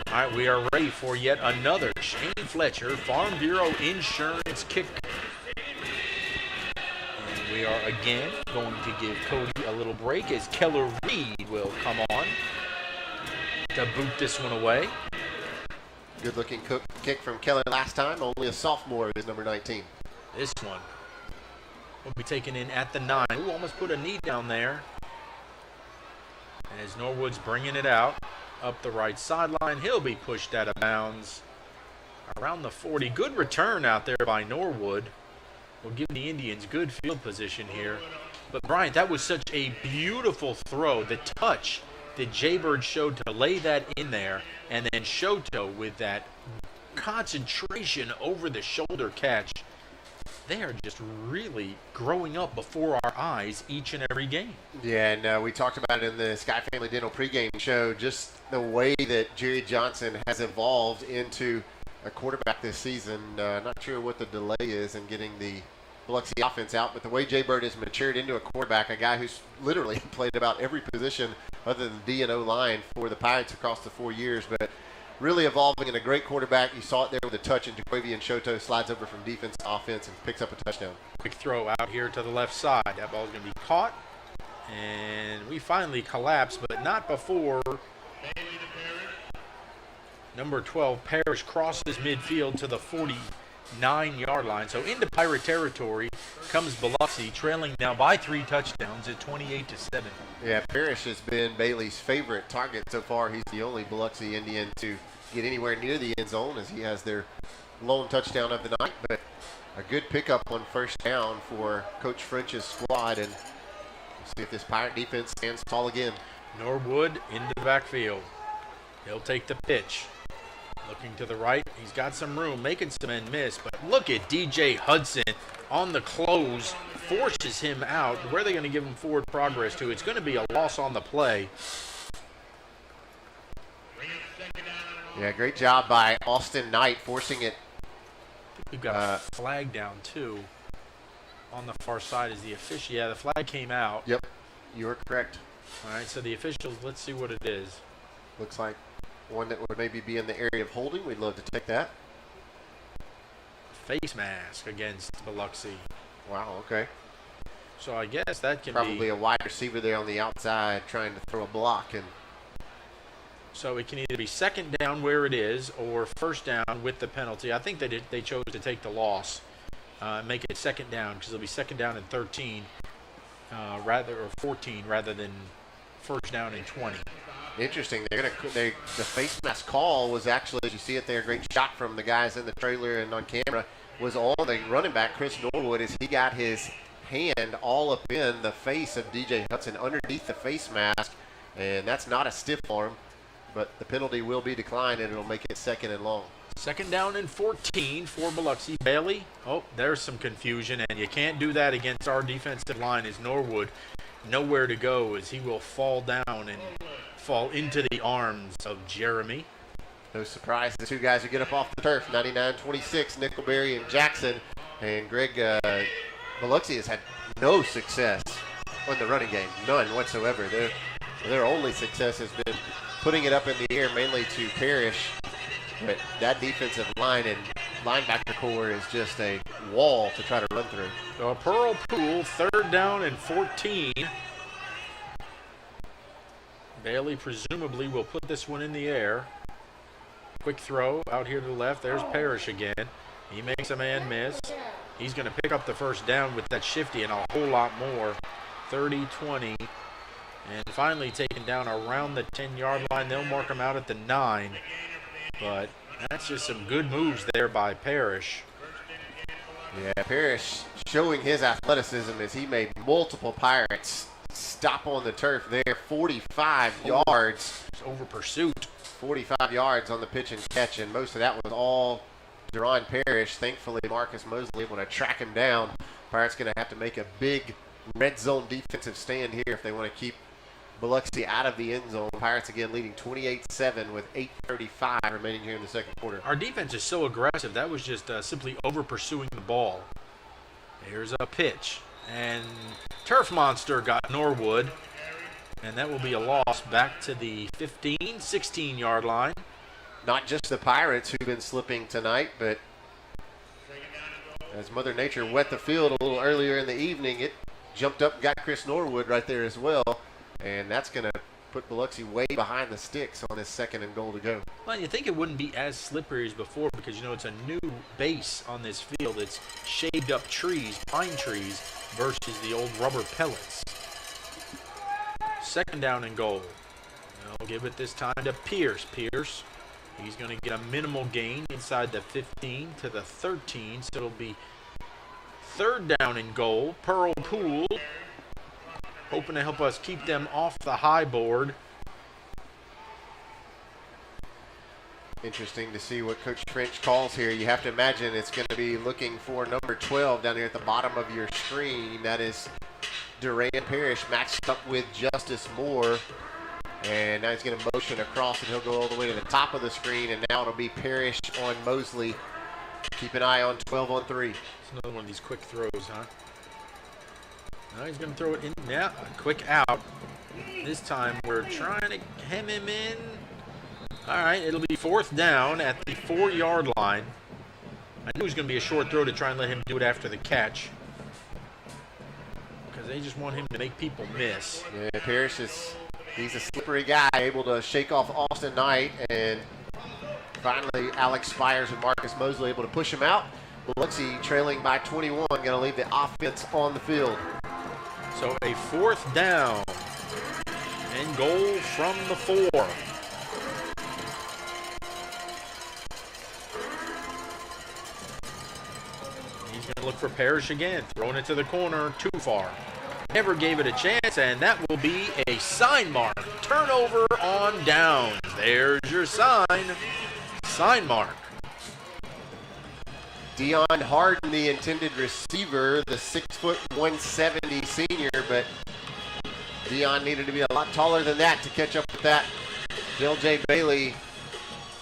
All right, we are ready for yet another Shane Fletcher Farm Bureau Insurance kick. And we are again going to give Cody a little break as Keller Reed will come on to boot this one away. Good looking kick from Keller last time, only a sophomore is number 19. This one will be taken in at the 9. Ooh, almost put a knee down there. And as Norwood's bringing it out up the right sideline, he'll be pushed out of bounds around the 40. Good return out there by Norwood. Will give the Indians good field position here. But Bryant, that was such a beautiful throw. The touch that Jaybird showed to lay that in there, and then Shoto with that concentration over the shoulder catch. They are just really growing up before our eyes each and every game. Yeah, and we talked about it in the Sky Family Dental pregame show, just the way that Jerry Johnson has evolved into a quarterback this season. Not sure what the delay is in getting the Biloxi offense out, but the way Jaybird has matured into a quarterback, a guy who's literally played about every position other than D and O line for the Pirates across the 4 years, but really evolving in a great quarterback. You saw it there with a touch, and Jaquavian Shoto slides over from defense to offense and picks up a touchdown. Quick throw out here to the left side. That ball's going to be caught, and we finally collapse, but not before number 12, Parrish, crosses midfield to the 49-yard line. So into Pirate territory comes Biloxi, trailing now by 3 touchdowns at 28-7. Yeah, Parrish has been Bailey's favorite target so far. He's the only Biloxi Indian to get anywhere near the end zone, as he has their lone touchdown of the night. But a good pickup on first down for Coach French's squad, and we'll see if this Pirate defense stands tall again. Norwood into the backfield. He'll take the pitch. Looking to the right, he's got some room, making some men miss, but look at DJ Hudson on the close, forces him out. Where are they going to give him forward progress to? It's going to be a loss on the play. Yeah, great job by Austin Knight forcing it. We've got a flag down too on the far side as the official. Yeah, the flag came out. Yep, you are correct. All right, so the officials, let's see what it is. Looks like one that would maybe be in the area of holding. We'd love to take that. Face mask against Biloxi. Wow, okay. So I guess that can probably a wide receiver there on the outside trying to throw a block. And so it can either be second down where it is or first down with the penalty. I think they chose to take the loss, make it second down, because it'll be second down and 13 or 14 rather than first down and 20. Interesting. The face mask call was actually, as you see it there, great shot from the guys in the trailer and on camera, was on the running back, Chris Norwood, as he got his hand all up in the face of DJ Hudson underneath the face mask, and that's not a stiff arm, but the penalty will be declined, and it'll make it second and long. Second down and 14 for Biloxi. Bailey, oh, there's some confusion, and you can't do that against our defensive line as Norwood nowhere to go, as he will fall down and fall into the arms of Jeremy. No surprise, the two guys who get up off the turf, 99-26, Nickelberry and Jackson. And Greg, Biloxi has had no success on the running game, none whatsoever. Their only success has been putting it up in the air, mainly to Parrish. But that defensive line and linebacker core is just a wall to try to run through. So a Pearl Pool, third down and 14. Bailey presumably will put this one in the air. Quick throw out here to the left. There's Parrish again. He makes a man miss. He's going to pick up the first down with that shifty and a whole lot more. 30-20. And finally taken down around the 10-yard line. They'll mark him out at the 9. But that's just some good moves there by Parrish. Yeah, Parrish showing his athleticism as he made multiple Pirates stop on the turf there. 45 yards. Over pursuit. 45 yards on the pitch and catch, and most of that was all Deron Parrish. Thankfully, Marcus Mosley able to track him down. Pirates going to have to make a big red zone defensive stand here if they want to keep Biloxi out of the end zone. Pirates again leading 28-7 with 8:35 remaining here in the second quarter. Our defense is so aggressive. That was just simply over pursuing the ball. Here's a pitch. And Turf Monster got Norwood. And that will be a loss back to the 15, 16-yard line. Not just the Pirates who've been slipping tonight, but as Mother Nature wet the field a little earlier in the evening, it jumped up and got Chris Norwood right there as well. And that's going to put Biloxi way behind the sticks on this 2nd and goal to go. Well, you think it wouldn't be as slippery as before because, you know, it's a new base on this field. It's shaved up trees, pine trees, versus the old rubber pellets. 2nd down and goal. They'll give it this time to Pierce. Pierce, he's going to get a minimal gain inside the 15 to the 13, so it'll be 3rd down and goal. Pearl Poole hoping to help us keep them off the high board. Interesting to see what Coach French calls here. You have to imagine it's going to be looking for number 12 down here at the bottom of your screen. That is Duran Parrish matched up with Justice Moore. And now he's going to motion across, and he'll go all the way to the top of the screen. And now it'll be Parrish on Mosley. Keep an eye on 12 on 3. It's another one of these quick throws, huh? Now he's going to throw it in. Yeah, a quick out. This time we're trying to hem him in. All right, it'll be 4th down at the 4-yard line. I knew it was going to be a short throw to try and let him do it after the catch, because they just want him to make people miss. Yeah, Parrish he's a slippery guy, able to shake off Austin Knight, and finally Alex Spires and Marcus Mosley able to push him out. Biloxi trailing by 21, going to leave the offense on the field. So a 4th down and goal from the 4. He's going to look for Parrish again, throwing it to the corner, too far. Never gave it a chance, and that will be a sign mark. Turnover on downs. There's your sign. Sign mark. Dion Harden, the intended receiver, the 6', 170 senior, but Dion needed to be a lot taller than that to catch up with that. J. Bailey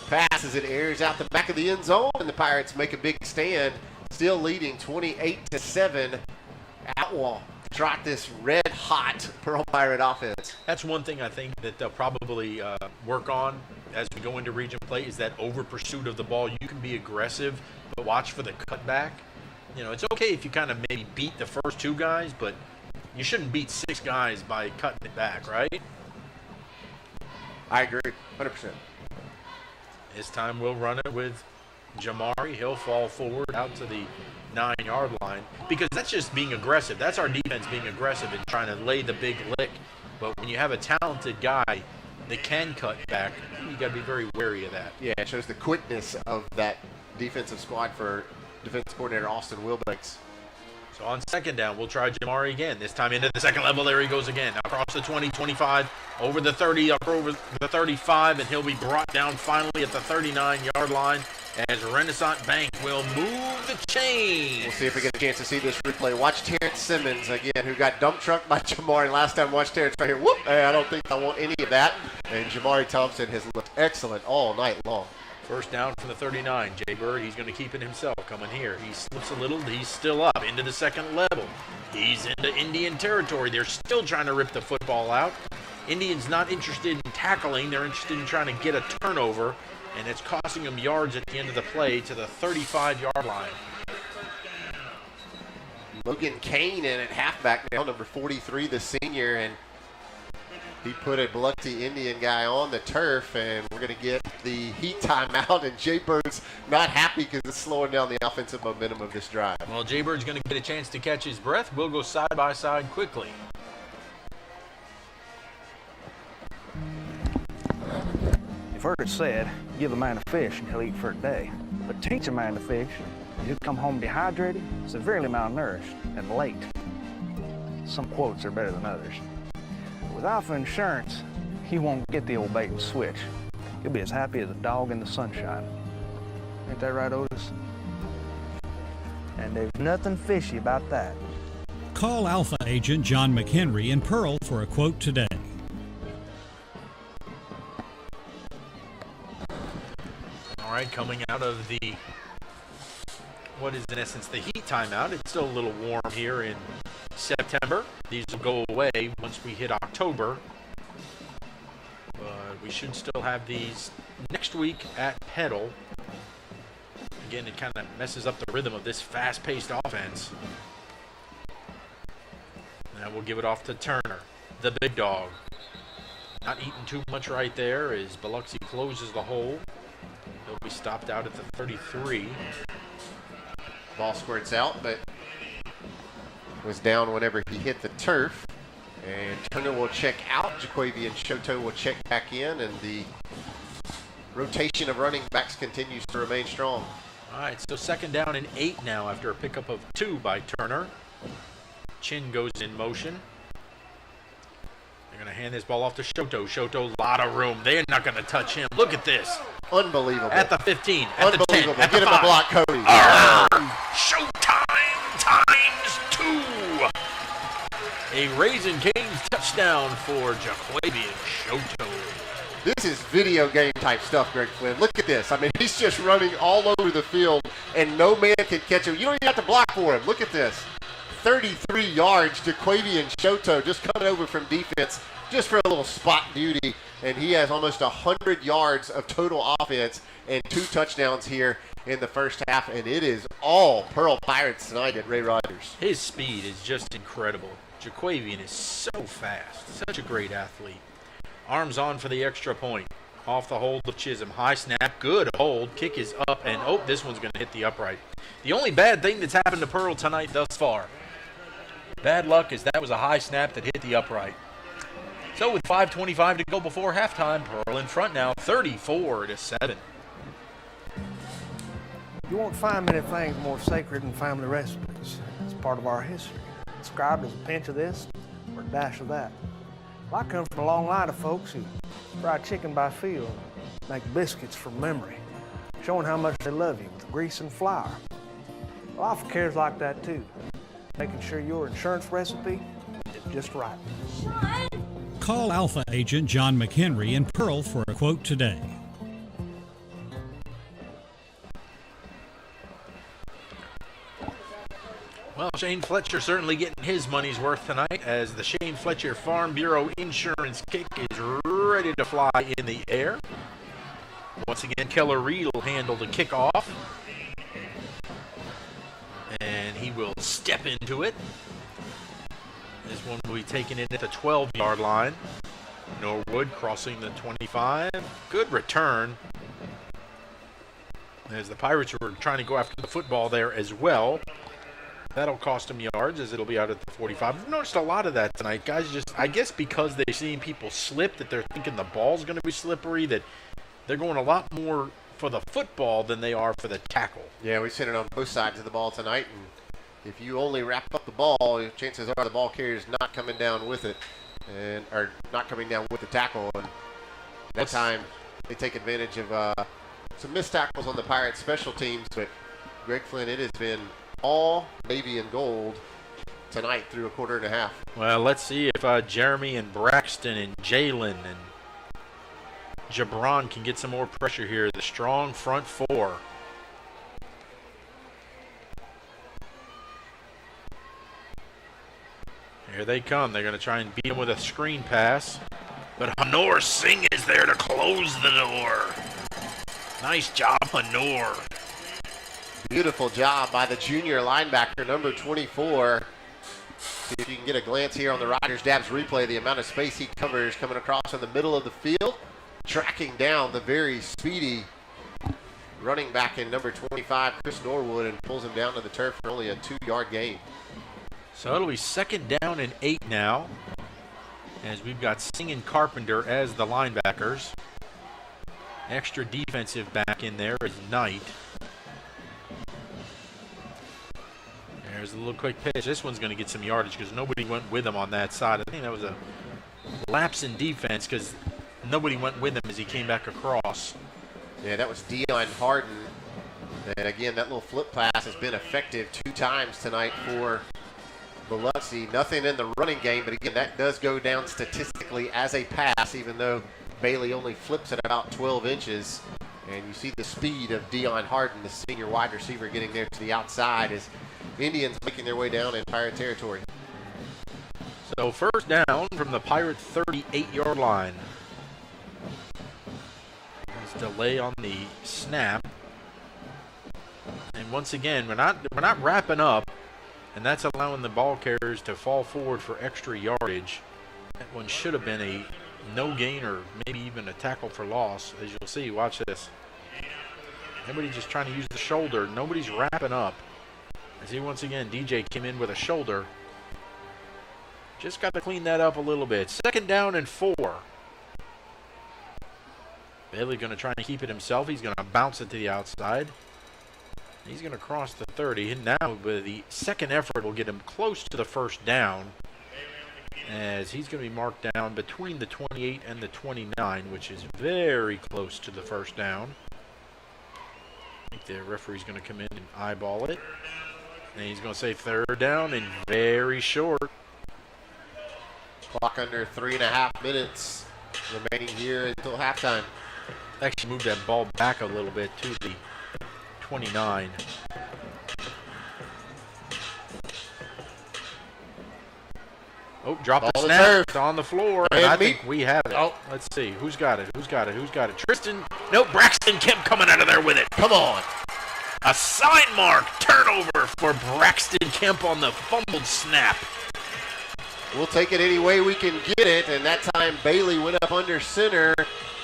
pass as it airs out the back of the end zone, and the Pirates make a big stand, still leading 28-7. Outlaw trot this red-hot Pearl Pirate offense. That's one thing I think that they'll probably work on as we go into region play is that over pursuit of the ball. You can be aggressive, but watch for the cutback. You know, it's okay if you kind of maybe beat the first 2 guys, but you shouldn't beat 6 guys by cutting it back, right? I agree, 100%. This time we'll run it with Jamari. He'll fall forward out to the 9-yard line, because that's just being aggressive. That's our defense being aggressive and trying to lay the big lick. But when you have a talented guy that can cut back, you got to be very wary of that. Yeah, it shows the quickness of that defensive squad for defensive coordinator Austin Wilbanks. So on 2nd down, we'll try Jamari again. This time into the 2nd level. There he goes again. Across the 20, 25, over the 30, up over the 35, and he'll be brought down finally at the 39-yard line as Renaissance Bank will move the chain. We'll see if we get a chance to see this replay. Watch Terrence Simmons again, who got dump trucked by Jamari. Last time, watch Terrence right here. Whoop! Hey, I don't think I want any of that. And Jamari Thompson has looked excellent all night long. 1st down from the 39. Jay Bird, he's going to keep it himself. Coming here. He slips a little. He's still up into the 2nd level. He's into Indian territory. They're still trying to rip the football out. Indians not interested in tackling. They're interested in trying to get a turnover, and it's costing them yards at the end of the play to the 35-yard line. Logan Kane in at halfback now, number 43, the senior, and he put a Biloxi Indian guy on the turf, and we're going to get the heat timeout, and Jay Bird's not happy because it's slowing down the offensive momentum of this drive. Well, Jay Bird's going to get a chance to catch his breath. We'll go side by side quickly. You've heard it said, give a man a fish and he'll eat for a day. But teach a man to fish, he'll come home dehydrated, severely malnourished, and late. Some quotes are better than others. With Alpha Insurance, he won't get the old bait and switch. He'll be as happy as a dog in the sunshine. Ain't that right, Otis? And there's nothing fishy about that. Call Alpha agent John McHenry in Pearl for a quote today. All right, coming out of the, what is in essence the heat timeout. It's still a little warm here in September. These will go away once we hit October. But we should still have these next week at Petal. Again, it kind of messes up the rhythm of this fast-paced offense. Now we'll give it off to Turner, the big dog. Not eating too much right there as Biloxi closes the hole. He'll be stopped out at the 33. Ball squirts out, but was down whenever he hit the turf. And Turner will check out. Jaquavian Shoto will check back in, and the rotation of running backs continues to remain strong. All right, so 2nd down and 8 now after a pickup of 2 by Turner. Chin goes in motion. They're going to hand this ball off to Shoto. Shoto, a lot of room. They're not going to touch him. Look at this. Unbelievable. At the 15, at the 10, at Get the him 5. a block, Cody. Showtime times 2. A Raising Cane's touchdown for Jaquavian Shoto. This is video game type stuff, Greg Flynn. Look at this. I mean, he's just running all over the field, and no man can catch him. You don't even have to block for him. Look at this. 33 yards, Jaquavian Shoto just coming over from defense just for a little spot duty, and he has almost 100 yards of total offense and 2 touchdowns here in the first half, and it is all Pearl Pirates tonight at Ray Rogers. His speed is just incredible. Jaquavian is so fast, such a great athlete. Arms on for the extra point. Off the hold of Chisholm. High snap, good hold. Kick is up, and oh, this one's going to hit the upright. The only bad thing that's happened to Pearl tonight thus far, bad luck, is that was a high snap that hit the upright. So with 5:25 to go before halftime, Pearl in front now, 34-7. You won't find many things more sacred than family recipes. It's part of our history. Described as a pinch of this or a dash of that. Well, I come from a long line of folks who fry chicken by feel, make biscuits from memory, showing how much they love you with grease and flour. Well, Alpha cares like that too, making sure your insurance recipe is just right. Call Alpha agent John McHenry in Pearl for a quote today. Well, Shane Fletcher certainly getting his money's worth tonight as the Shane Fletcher Farm Bureau Insurance kick is ready to fly in the air. Once again, Keller Reed will handle the kickoff. And he will step into it. This one will be taken in at the 12-yard line. Norwood crossing the 25. Good return. As the Pirates were trying to go after the football there as well. That'll cost them yards as it'll be out at the 45. I've noticed a lot of that tonight. Guys just, I guess because they're seeing people slip, that they're thinking the ball's going to be slippery, that they're going a lot more for the football than they are for the tackle. Yeah, we've seen it on both sides of the ball tonight, and if you only wrap up the ball, chances are the ball carrier's not coming down with it, or not coming down with the tackle, and that time they take advantage of some missed tackles on the Pirates' special teams, but Greg Flynn, it has been all navy and gold tonight through a quarter and a half. Well, let's see if Jeremy and Braxton and Jalen and Jabron can get some more pressure here. The strong front four. Here they come. They're going to try and beat him with a screen pass. But Hanor Singh is there to close the door. Nice job, Hanor. Beautiful job by the junior linebacker, number 24. See if you can get a glance here on the Rogers Dabs replay, the amount of space he covers coming across in the middle of the field, tracking down the very speedy running back in number 25, Chris Norwood, and pulls him down to the turf for only a 2-yard gain. So it'll be 2nd down and 8 now, as we've got Singh and Carpenter as the linebackers. Extra defensive back in there is Knight. There's a little quick pitch. This one's going to get some yardage because nobody went with him on that side. I think that was a lapse in defense because nobody went with him as he came back across. Yeah, that was Dion Harden. And again, that little flip pass has been effective 2 times tonight for Biloxi. Nothing in the running game, but again, that does go down statistically as a pass, even though Bailey only flips at about 12 inches. And you see the speed of Dion Harden, the senior wide receiver, getting there to the outside as Indians making their way down in Pirate territory. So first down from the Pirate 38-yard line. There's delay on the snap. And once again, we're not wrapping up, and that's allowing the ball carriers to fall forward for extra yardage. That one should have been a no gain or maybe even a tackle for loss, as you'll see. Watch this. Everybody just trying to use the shoulder. Nobody's wrapping up. As he once again, DJ came in with a shoulder. Just got to clean that up a little bit. Second down and 4. Bailey going to try and keep it himself. He's going to bounce it to the outside. He's going to cross the 30. And now with the second effort will get him close to the first down, as he's going to be marked down between the 28 and the 29, which is very close to the first down. I think the referee's going to come in and eyeball it. And he's going to say third down and very short. Clock under 3.5 minutes remaining here until halftime. Actually moved that ball back a little bit to the 29. Oh, dropped the snap. It's on the floor, and I think we have it. Oh, let's see. Who's got it? Who's got it? Who's got it? Tristan. Nope, Braxton Kemp coming out of there with it. Come on. A sign mark turnover for Braxton Kemp on the fumbled snap. We'll take it any way we can get it, and that time Bailey went up under center,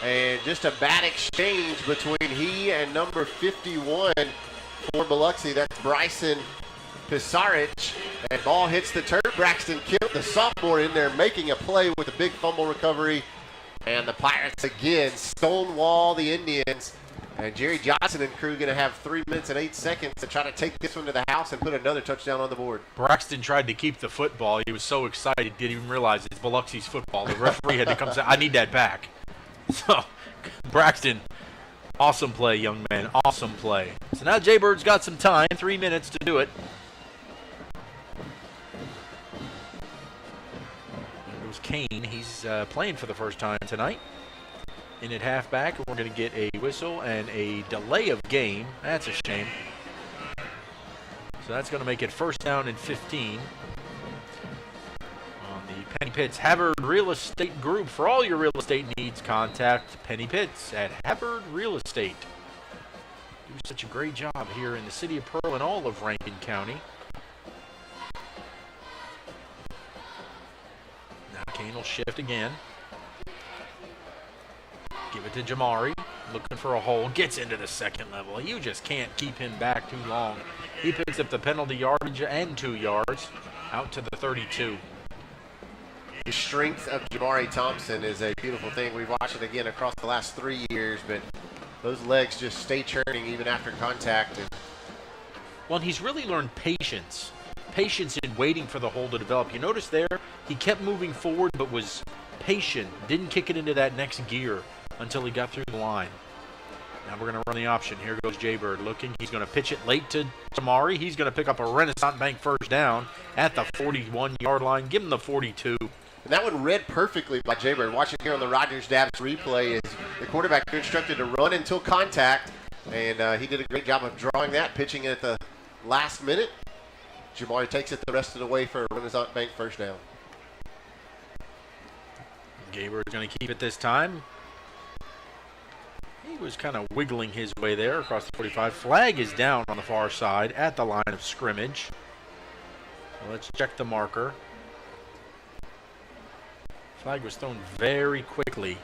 and just a bad exchange between he and number 51 for Biloxi. That's Bryson Pisarich, and ball hits the turf. Braxton Kemp, the sophomore, in there making a play with a big fumble recovery, and the Pirates again stonewall the Indians. And Jerry Johnson and crew going to have 3 minutes and 8 seconds to try to take this one to the house and put another touchdown on the board. Braxton tried to keep the football. He was so excited, didn't even realize it's Biloxi's football. The referee had to come say, I need that back. So, Braxton, awesome play, young man, awesome play. So now Jaybird's got some time, 3 minutes to do it. It was Kane. He's playing for the first time tonight. In at halfback, we're going to get a whistle and a delay of game. That's a shame. So that's going to make it first down and 15. On the Penny Pitts Havard Real Estate Group. For all your real estate needs, contact Penny Pitts at Havard Real Estate. Do such a great job here in the city of Pearl and all of Rankin County. Now Kane will shift again. Give it to Jamari, looking for a hole, gets into the second level. You just can't keep him back too long. He picks up the penalty yardage and 2 yards, out to the 32. The strength of Jamari Thompson is a beautiful thing. We've watched it again across the last 3 years, but those legs just stay churning even after contact. Well, he's really learned patience. Patience in waiting for the hole to develop. You notice there, he kept moving forward but was patient, didn't kick it into that next gear until he got through the line. Now we're going to run the option. Here goes Jaybird looking. He's going to pitch it late to Tamari. He's going to pick up a Renaissance Bank first down at the 41-yard line. Give him the 42. And that one read perfectly by Jaybird. Watching here on the Rogers Dabbs replay is the quarterback instructed to run until contact, and he did a great job of drawing that, pitching it at the last minute. Jamari takes it the rest of the way for a Renaissance Bank first down. Jaybird going to keep it this time. He was kind of wiggling his way there across the 45. Flag is down on the far side at the line of scrimmage. So let's check the marker. Flag was thrown very quickly.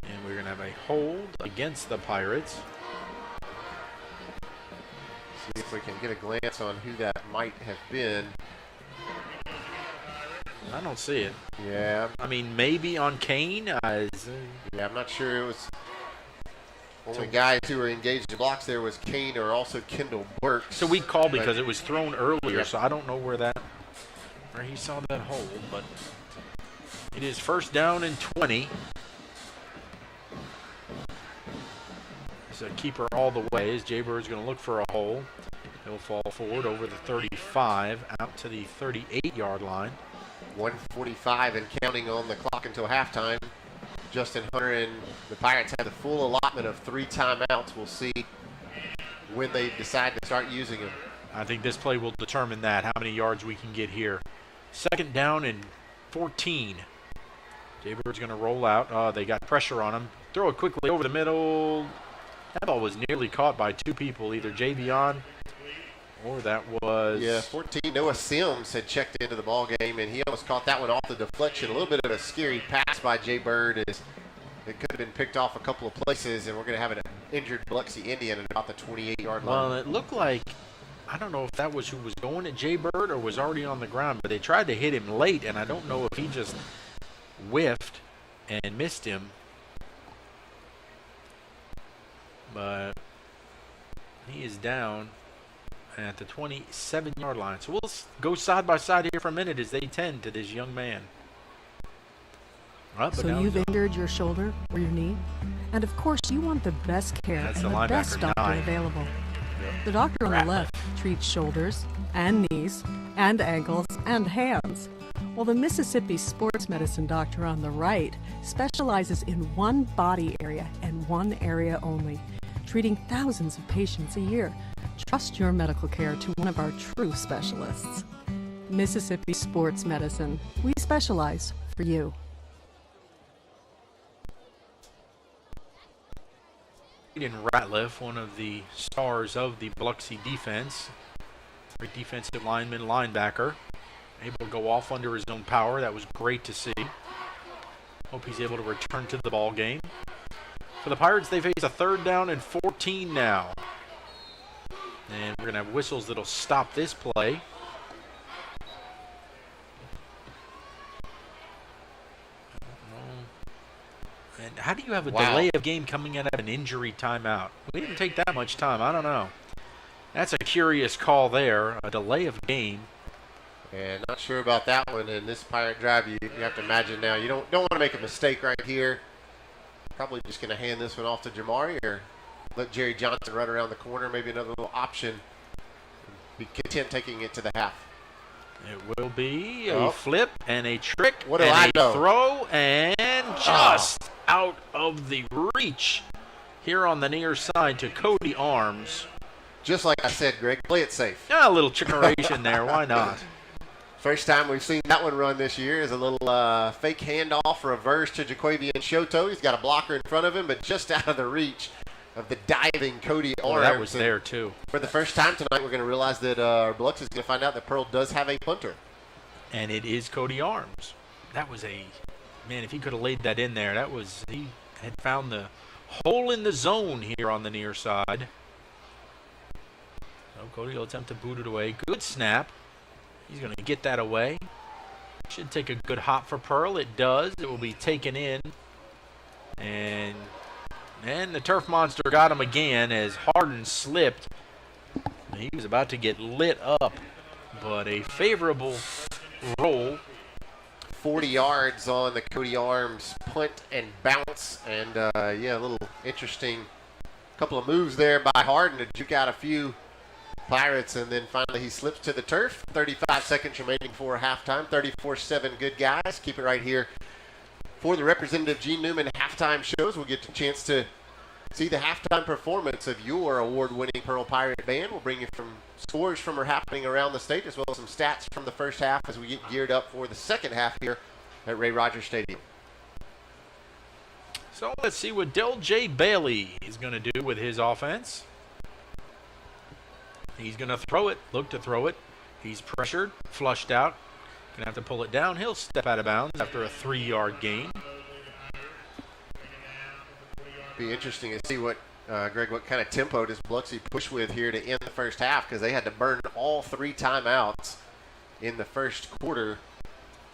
And we're going to have a hold against the Pirates. See if we can get a glance on who that might have been. I don't see it. Yeah. I mean, maybe on Kane. Yeah, I'm not sure. It was only guys who were engaged in blocks there was Kane or also Kendall Burks. So we called because it was thrown earlier, Yep. so I don't know where he saw that hold, but it is first down and 20. It's a keeper all the way as Jaybird's going to look for a hole. He'll He'll fall forward over the 35, out to the 38-yard line. 1:45 and counting on the clock until halftime. Justin Hunter and the Pirates have the full allotment of 3 timeouts. We'll see when they decide to start using them. I think this play will determine that, how many yards we can get here. 2nd down and 14. Jaybird's going to roll out. They got pressure on him. Throw it quickly over the middle. That ball was nearly caught by 2 people, either Javion or that was... Yeah, 14. Noah Sims had checked into the ball game, and he almost caught that one off the deflection. A little bit of a scary pass by Jaybird. It could have been picked off a couple of places, and we're going to have an injured Biloxi Indian at about the 28-yard line. Well, it looked like, I don't know if that was who was going at Jaybird or was already on the ground, but they tried to hit him late, and I don't know if he just whiffed and missed him. But he is down at the 27-yard line. So we'll go side by side here for a minute as they tend to this young man. So you've injured your shoulder or your knee, and of course you want the best care and the best doctor available. The doctor on the left treats shoulders and knees and ankles and hands, while the Mississippi sports medicine doctor on the right specializes in one body area and one area only, treating thousands of patients a year. Trust your medical care to one of our true specialists. Mississippi Sports Medicine. We specialize for you. Aiden Ratliff, one of the stars of the Biloxi defense. Great defensive lineman, linebacker. Able to go off under his own power. That was great to see. Hope he's able to return to the ball game. For the Pirates, they face a 3rd down and 14 now. And we're going to have whistles that'll stop this play. And how do you have a delay of game coming out of an injury timeout? We didn't take that much time. I don't know. That's a curious call there, a delay of game. And not sure about that one. In this Pirate drive, you have to imagine now, you don't want to make a mistake right here. Probably just going to hand this one off to Jamari or let Jerry Johnson run around the corner. Maybe another little option. Be content taking it to the half. It will be a flip and a trick what do and I a know? Throw and just out of the reach here on the near side to Cody Arms. Just like I said, Greg, play it safe. Yeah, a little trickeration there. Why not? First time we've seen that one run this year is a little fake handoff reverse to Jaquavian Shoto. He's got a blocker in front of him, but just out of the reach of the diving Cody Arms. That was there, too. For the first time tonight, we're going to realize that Biloxi is going to find out that Pearl does have a punter. And it is Cody Arms. That was man, if he could have laid that in there, he had found the hole in the zone here on the near side. So Cody will attempt to boot it away. Good snap. He's going to get that away. Should take a good hop for Pearl. It does. It will be taken in. And the Turf Monster got him again as Harden slipped. He was about to get lit up, but a favorable roll. 40 yards on the Cody Arms punt and bounce. And, a little interesting couple of moves there by Harden to juke out a few Pirates, and then finally he slips to the turf. 35 seconds remaining for halftime. 34-7, good guys. Keep it right here for the Representative Gene Newman halftime shows. We'll get a chance to see the halftime performance of your award-winning Pearl Pirate band. We'll bring you from scores from happening around the state, as well as some stats from the first half as we get geared up for the second half here at Ray Rogers Stadium. So let's see what Del J. Bailey is going to do with his offense. He's going to throw it, look to throw it. He's pressured, flushed out. Going to have to pull it down. He'll step out of bounds after a 3-yard gain. Be interesting to see what, Greg, what kind of tempo does Biloxi push with here to end the first half, because they had to burn all 3 timeouts in the first quarter.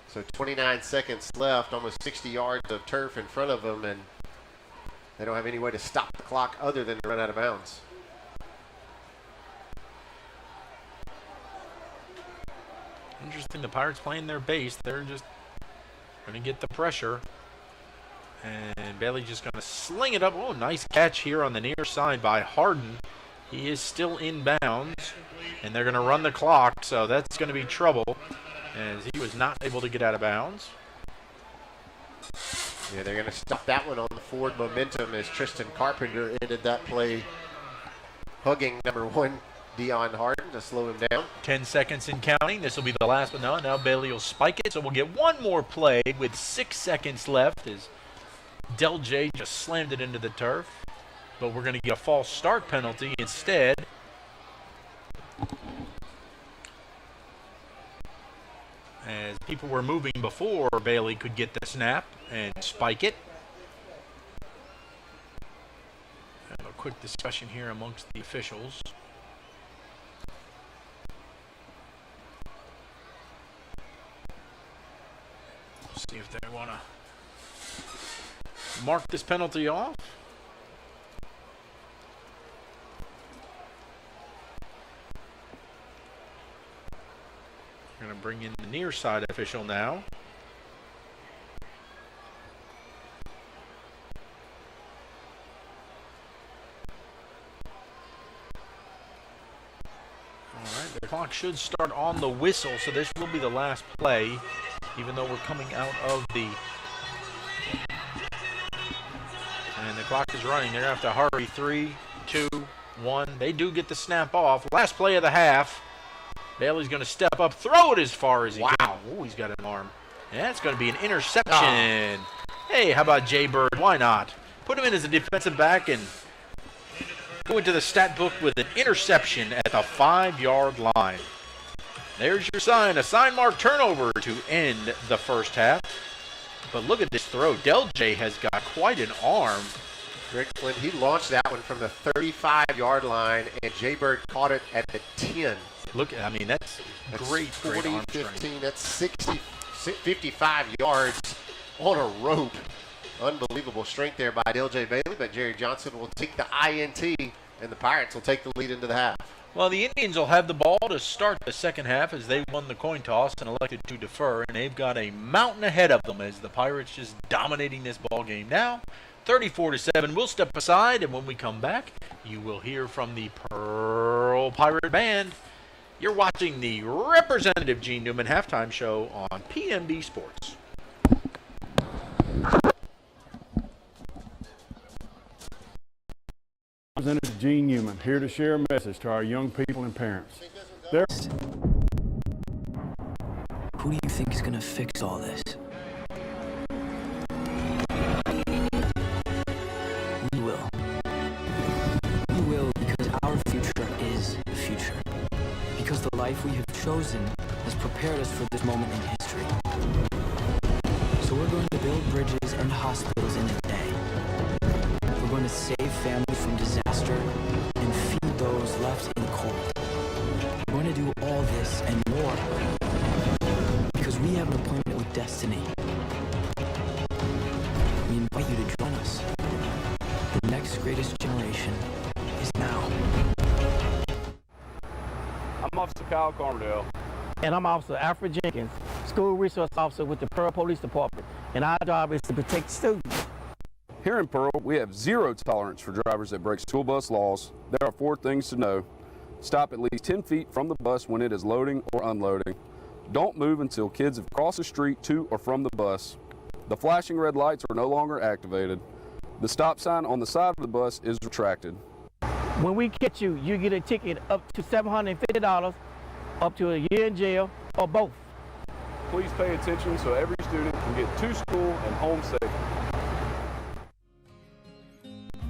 So 29 seconds left, almost 60 yards of turf in front of them, and they don't have any way to stop the clock other than to run out of bounds. Interesting, the Pirates playing their base. They're just going to get the pressure. And Bailey just going to sling it up. Oh, nice catch here on the near side by Harden. He is still in bounds. and they're going to run the clock, so that's going to be trouble as he was not able to get out of bounds. Yeah, they're going to stop that one on the forward momentum as Tristan Carpenter ended that play hugging number 1, Dion Harden, to slow him down. 10 seconds and counting. This will be the last, but now Bailey will spike it, so we'll get one more play with 6 seconds left as Del J just slammed it into the turf. But we're going to get a false start penalty instead. As people were moving before Bailey could get the snap and spike it. Have a quick discussion here amongst the officials. See if they want to mark this penalty off. We're going to bring in the near side official now. All right, the clock should start on the whistle, so this will be the last play, even though we're coming out of the... And the clock is running. They're going to have to hurry. 3, 2, 1. They do get the snap off. Last play of the half. Bailey's going to step up, throw it as far as he can. Oh, he's got an arm. And that's going to be an interception. Hey, how about Jay Bird? Why not? Put him in as a defensive back and go into the stat book with an interception at the 5-yard line. There's your sign, a sign mark turnover to end the first half. But look at this throw. Del J has got quite an arm. Greg Flynn, he launched that one from the 35-yard line, and Jay Bird caught it at the 10. Look, I mean, that's great 40, arm 15, strength. that's 55 yards on a rope. Unbelievable strength there by Del J. Bailey, but Jerry Johnson will take the INT, and the Pirates will take the lead into the half. Well, the Indians will have the ball to start the second half as they won the coin toss and elected to defer, and they've got a mountain ahead of them as the Pirates just dominating this ball game now. 34-7. We'll step aside, and when we come back, you will hear from the Pearl Pirate Band. You're watching the Representative Gene Newman halftime show on PMB Sports. Representative Gene Newman here to share a message to our young people and parents. Who do you think is going to fix all this? We will. We will because our future is the future. Because the life we have chosen has prepared us for this moment in history. So we're going to build bridges and hospitals in a day. We're going to save families from disaster and feed those left in the cold. We're going to do all this and more because we have an appointment with destiny. We invite you to join us. The next greatest generation is now. I'm Officer Kyle Carmerdale. And I'm Officer Alfred Jenkins, School Resource Officer with the Pearl Police Department. And our job is to protect students. Here in Pearl, we have zero tolerance for drivers that break school bus laws. There are 4 things to know. Stop at least 10 feet from the bus when it is loading or unloading. Don't move until kids have crossed the street to or from the bus. The flashing red lights are no longer activated. The stop sign on the side of the bus is retracted. When we catch you, you get a ticket up to $750, up to a year in jail, or both. Please pay attention so every student can get to school and home safe.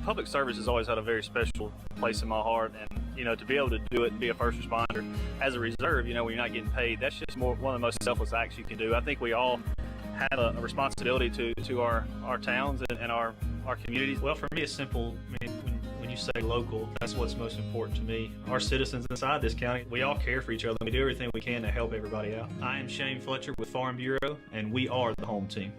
Public service has always had a very special place in my heart, and to be able to do it and be a first responder as a reserve, when you're not getting paid, that's just one of the most selfless acts you can do. I think we all have a responsibility to our towns and our communities. Well, for me, it's simple. I mean, when you say local, that's what's most important to me. Our citizens inside this county, we all care for each other. We do everything we can to help everybody out. I am Shane Fletcher with Farm Bureau, and we are the home team.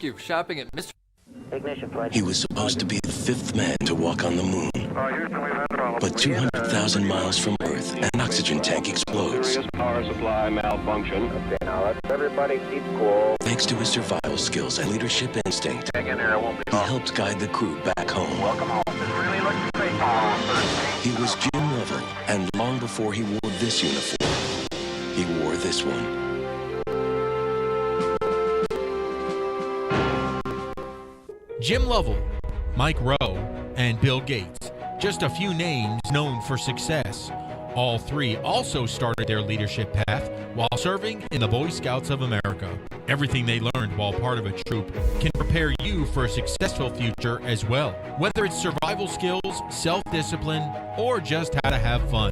you for shopping at Mr. He was supposed to be the 5th man to walk on the moon. But 200,000 miles from Earth, an oxygen tank explodes. Power supply malfunction. Okay, now let's everybody keep cool. Thanks to his survival skills and leadership instinct, Hang in there, I won't be he helped guide the crew back home. Welcome home. This really looks great. He was Jim Lovell, and long before he wore this uniform, he wore this one. Jim Lovell, Mike Rowe, and Bill Gates. Just a few names known for success. All three also started their leadership path while serving in the Boy Scouts of America. Everything they learned while part of a troop can prepare you for a successful future as well, whether it's survival skills, self-discipline, or just how to have fun.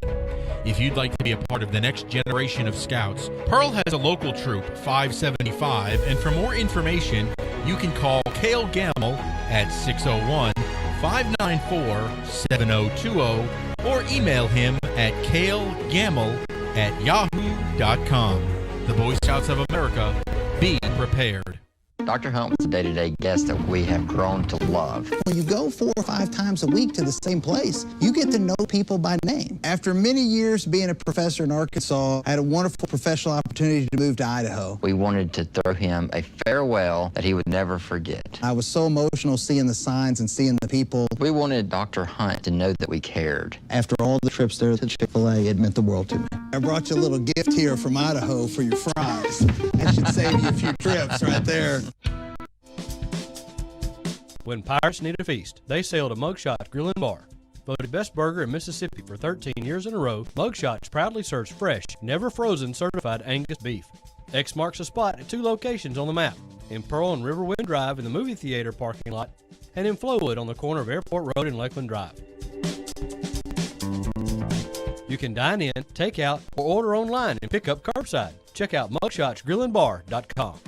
If you'd like to be a part of the next generation of Scouts, Pearl has a local troop, 575, and for more information, you can call Cale Gamble at 601-594-7020 or email him at calegamble@yahoo.com. The Boy Scouts of America, be prepared. Dr. Hunt was a day-to-day guest that we have grown to love. When you go 4 or 5 times a week to the same place, you get to know people by name. After many years being a professor in Arkansas, I had a wonderful professional opportunity to move to Idaho. We wanted to throw him a farewell that he would never forget. I was so emotional seeing the signs and seeing the people. We wanted Dr. Hunt to know that we cared. After all the trips there to Chick-fil-A, it meant the world to me. I brought you a little gift here from Idaho for your fries. That should save you a few trips right there. When pirates need a feast, they sail to Mugshot's Grill and Bar. Voted best burger in Mississippi for 13 years in a row, Mugshot's proudly serves fresh, never frozen certified Angus beef. X marks a spot at 2 locations on the map, in Pearl and Riverwind Drive in the movie theater parking lot, and in Flowood on the corner of Airport Road and Lakeland Drive. You can dine in, take out, or order online and pick up curbside. Check out mugshotsgrillandbar.com.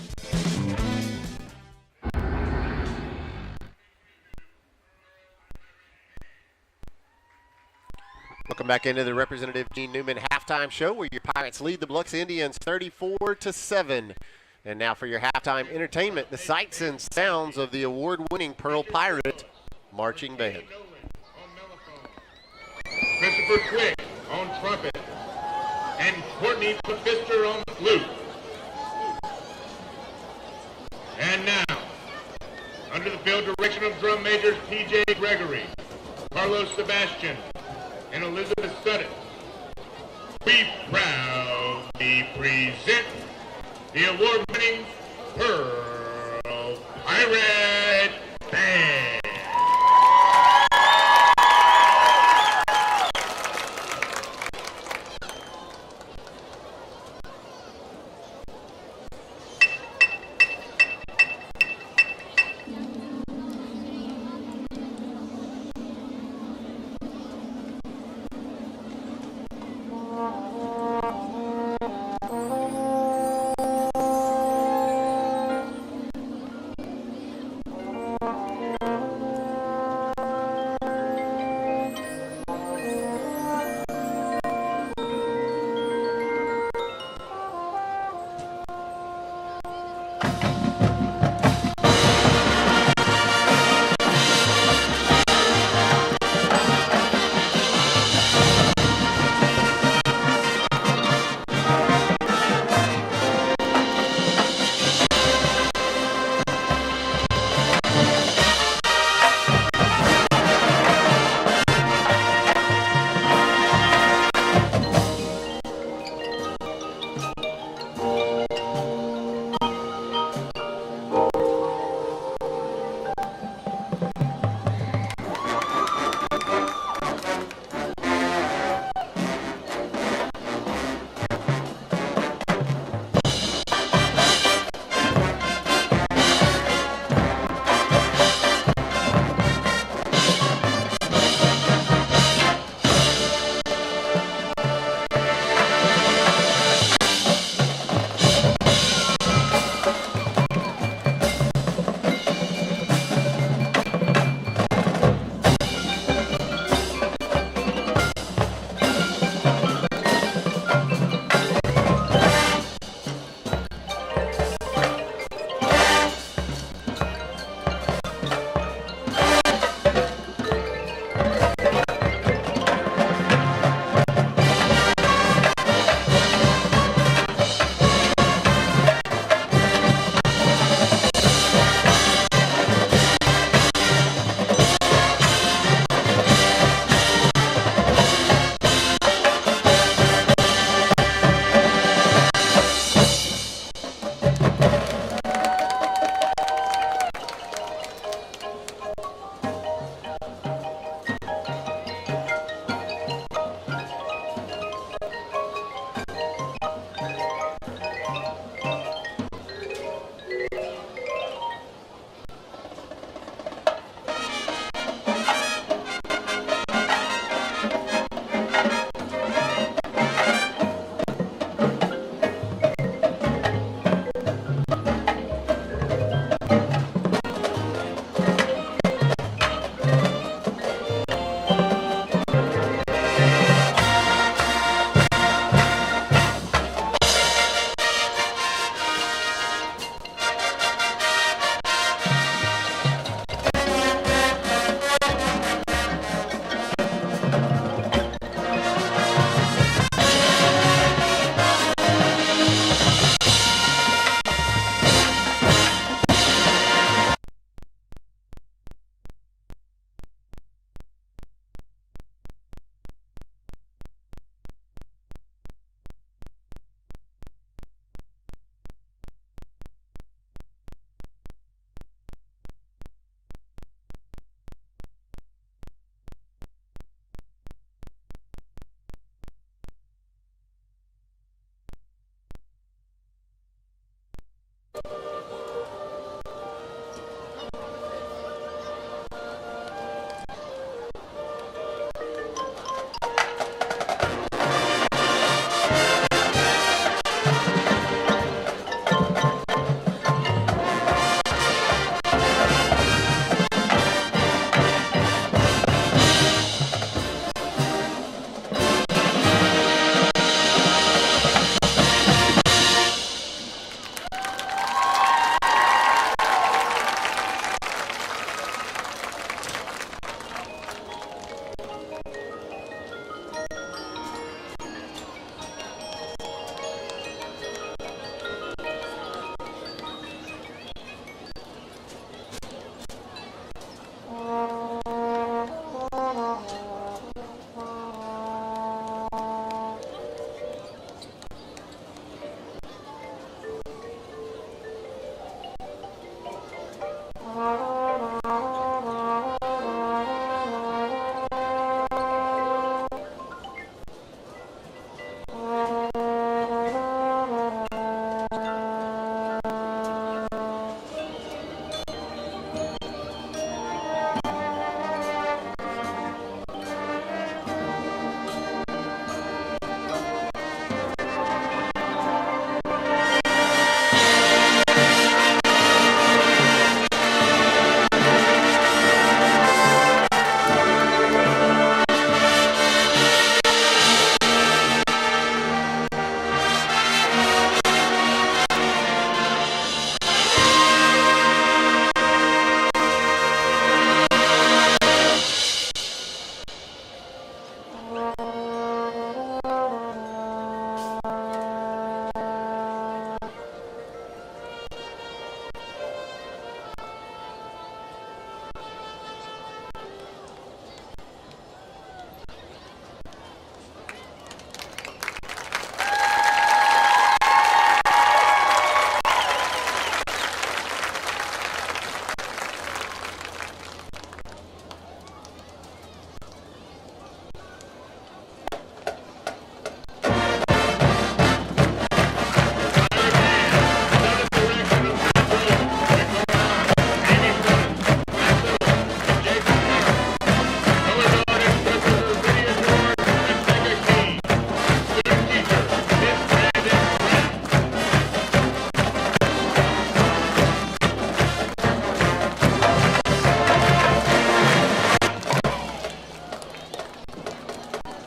Welcome back into the Representative Gene Newman halftime show, where your Pirates lead the Biloxi Indians 34-7. And now for your halftime entertainment, the sights and sounds of the award-winning Pearl Pirate Marching Band. Christopher Quick on trumpet, and Courtney Pfister on the flute. And now, under the field direction of drum majors P.J. Gregory, Carlos Sebastian, and Elizabeth Sutton, we proudly present the award-winning Pearl Pirate Band.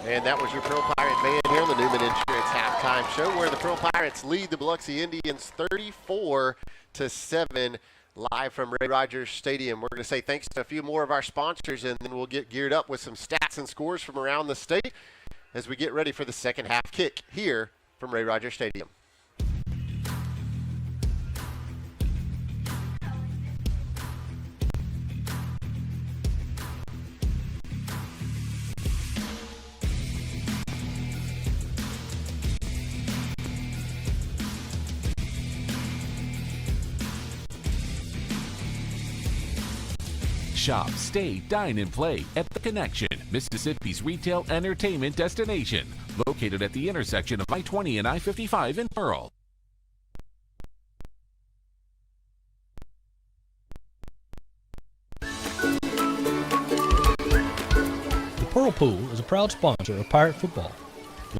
And that was your Pearl Pirate Band here on the Newman Insurance Halftime Show, where the Pearl Pirates lead the Biloxi Indians 34-7 live from Ray Rogers Stadium. We're going to say thanks to a few more of our sponsors, and then we'll get geared up with some stats and scores from around the state as we get ready for the second half kick here from Ray Rogers Stadium. Shop, stay, dine, and play at The Connection, Mississippi's retail entertainment destination, located at the intersection of I-20 and I-55 in Pearl. The Pearl Pool is a proud sponsor of Pirate football.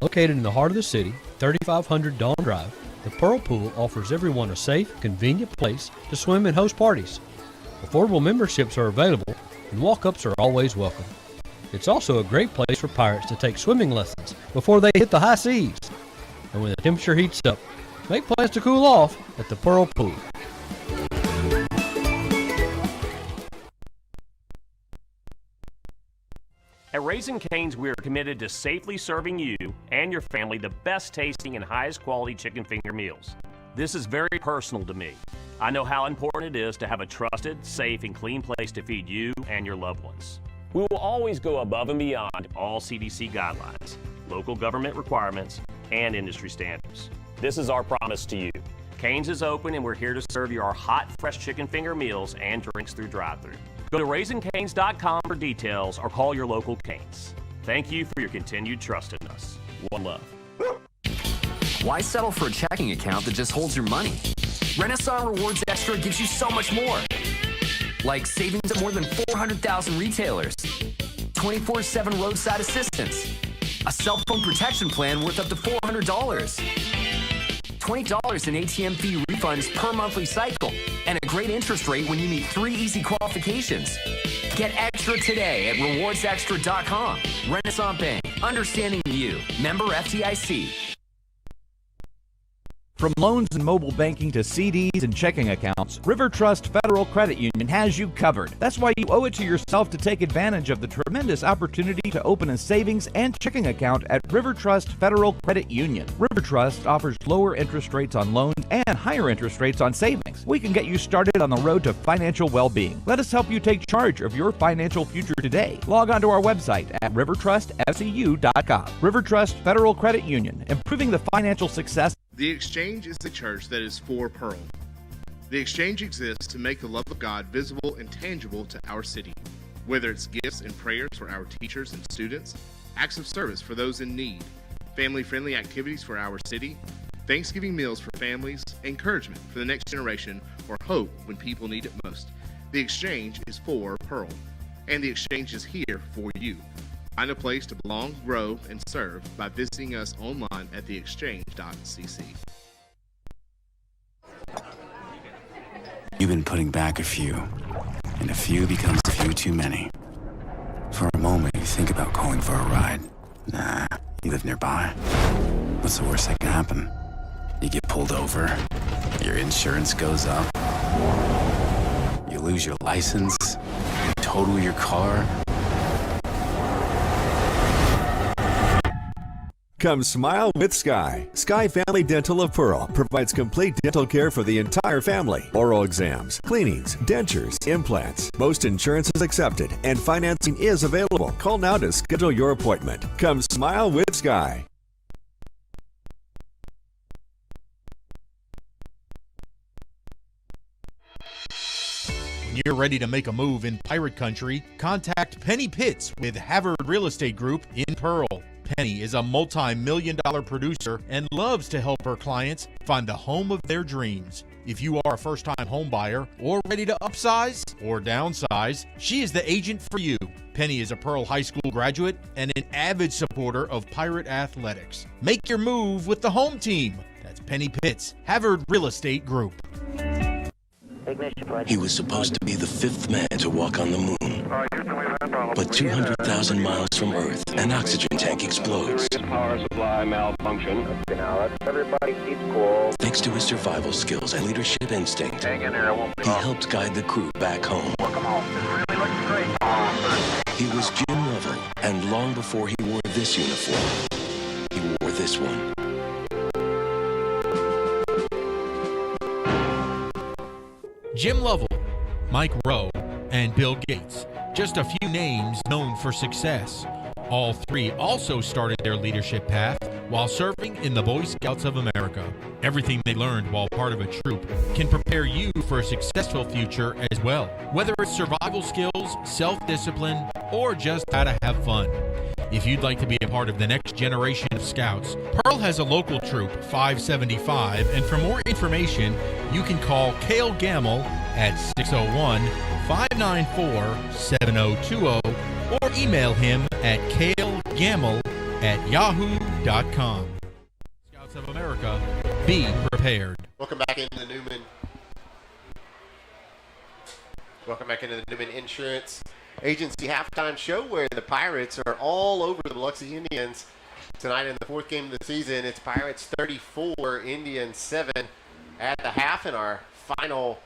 Located in the heart of the city, 3500 Dawn Drive, the Pearl Pool offers everyone a safe, convenient place to swim and host parties. Affordable memberships are available, and walk-ups are always welcome. It's also a great place for Pirates to take swimming lessons before they hit the high seas. And when the temperature heats up, make plans to cool off at the Pearl Pool. At Raising Cane's, we are committed to safely serving you and your family the best tasting and highest quality chicken finger meals. This is very personal to me. I know how important it is to have a trusted, safe, and clean place to feed you and your loved ones. We will always go above and beyond all CDC guidelines, local government requirements, and industry standards. This is our promise to you. Cane's is open, and we're here to serve you our hot, fresh chicken finger meals and drinks through drive-thru. Go to RaisingCanes.com for details or call your local Cane's. Thank you for your continued trust in us. One love. Why settle for a checking account that just holds your money? Renaissance Rewards Extra gives you so much more. Like savings at more than 400,000 retailers, 24/7 roadside assistance, a cell phone protection plan worth up to $400, $20 in ATM fee refunds per monthly cycle, and a great interest rate when you meet 3 easy qualifications. Get extra today at rewardsextra.com. Renaissance Bank, understanding you. Member FDIC. From loans and mobile banking to CDs and checking accounts, River Trust Federal Credit Union has you covered. That's why you owe it to yourself to take advantage of the tremendous opportunity to open a savings and checking account at River Trust Federal Credit Union. River Trust offers lower interest rates on loans and higher interest rates on savings. We can get you started on the road to financial well-being. Let us help you take charge of your financial future today. Log on to our website at rivertrustfcu.com. River Trust Federal Credit Union, improving the financial success. The Exchange is the church that is for Pearl. The Exchange exists to make the love of God visible and tangible to our city. Whether it's gifts and prayers for our teachers and students, acts of service for those in need, family-friendly activities for our city, Thanksgiving meals for families, encouragement for the next generation, or hope when people need it most. The Exchange is for Pearl, and the Exchange is here for you. Find a place to belong, grow, and serve by visiting us online at theexchange.cc. You've been putting back a few, and a few becomes a few too many. For a moment, you think about calling for a ride. Nah, you live nearby. What's the worst that can happen? You get pulled over, your insurance goes up, you lose your license, you total your car. Come smile with Sky. Sky Family Dental of Pearl provides complete dental care for the entire family. Oral exams, cleanings, dentures, implants. Most insurance is accepted and financing is available. Call now to schedule your appointment. Come smile with Sky. When you're ready to make a move in pirate country, contact Penny Pitts with Havard Real Estate Group in Pearl. Penny is a multi-million-dollar producer and loves to help her clients find the home of their dreams. If you are a first-time home buyer or ready to upsize or downsize, she is the agent for you. Penny is a Pearl High School graduate and an avid supporter of pirate athletics. Make your move with the home team. That's Penny Pitts, Havard Real Estate Group. He was supposed to be the 5th man to walk on the moon. But 200,000 miles from Earth, an oxygen tank explodes. Power supply malfunction. Okay, now let's everybody keep cool. Thanks to his survival skills and leadership instinct, Hang in there, I won't be he long. helped guide the crew back home. Welcome home. This really looks great. He was Jim Lovell, and long before he wore this uniform, he wore this one. Jim Lovell, Mike Rowe, and Bill Gates. Just a few names known for success. All three also started their leadership path while serving in the Boy Scouts of America. Everything they learned while part of a troop can prepare you for a successful future as well, whether it's survival skills, self-discipline, or just how to have fun. If you'd like to be a part of the next generation of Scouts, Pearl has a local troop, 575, and for more information, you can call Cale Gamble at 601-594-7020 or email him at calegamble@yahoo.com. Scouts of America, be prepared. Welcome back into the Newman. Welcome back into the Newman Insurance Agency halftime show, where the Pirates are all over the Biloxi Indians tonight in the fourth game of the season. It's Pirates 34, Indians 7 at the half in our final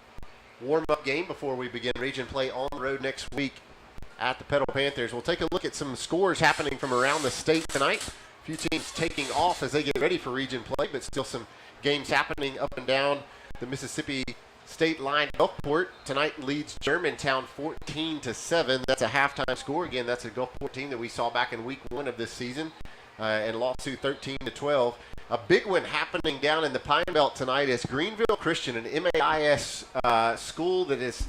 warm-up game before we begin region play on the road next week at the Petal Panthers. We'll take a look at some scores happening from around the state tonight. A few teams taking off as they get ready for region play, but still some games happening up and down the Mississippi state line. Gulfport tonight leads Germantown 14-7. That's a halftime score. Again, that's a Gulfport team that we saw back in week 1 of this season and lost to 13-12. A big one happening down in the Pine Belt tonight is Greenville Christian, an MAIS school that has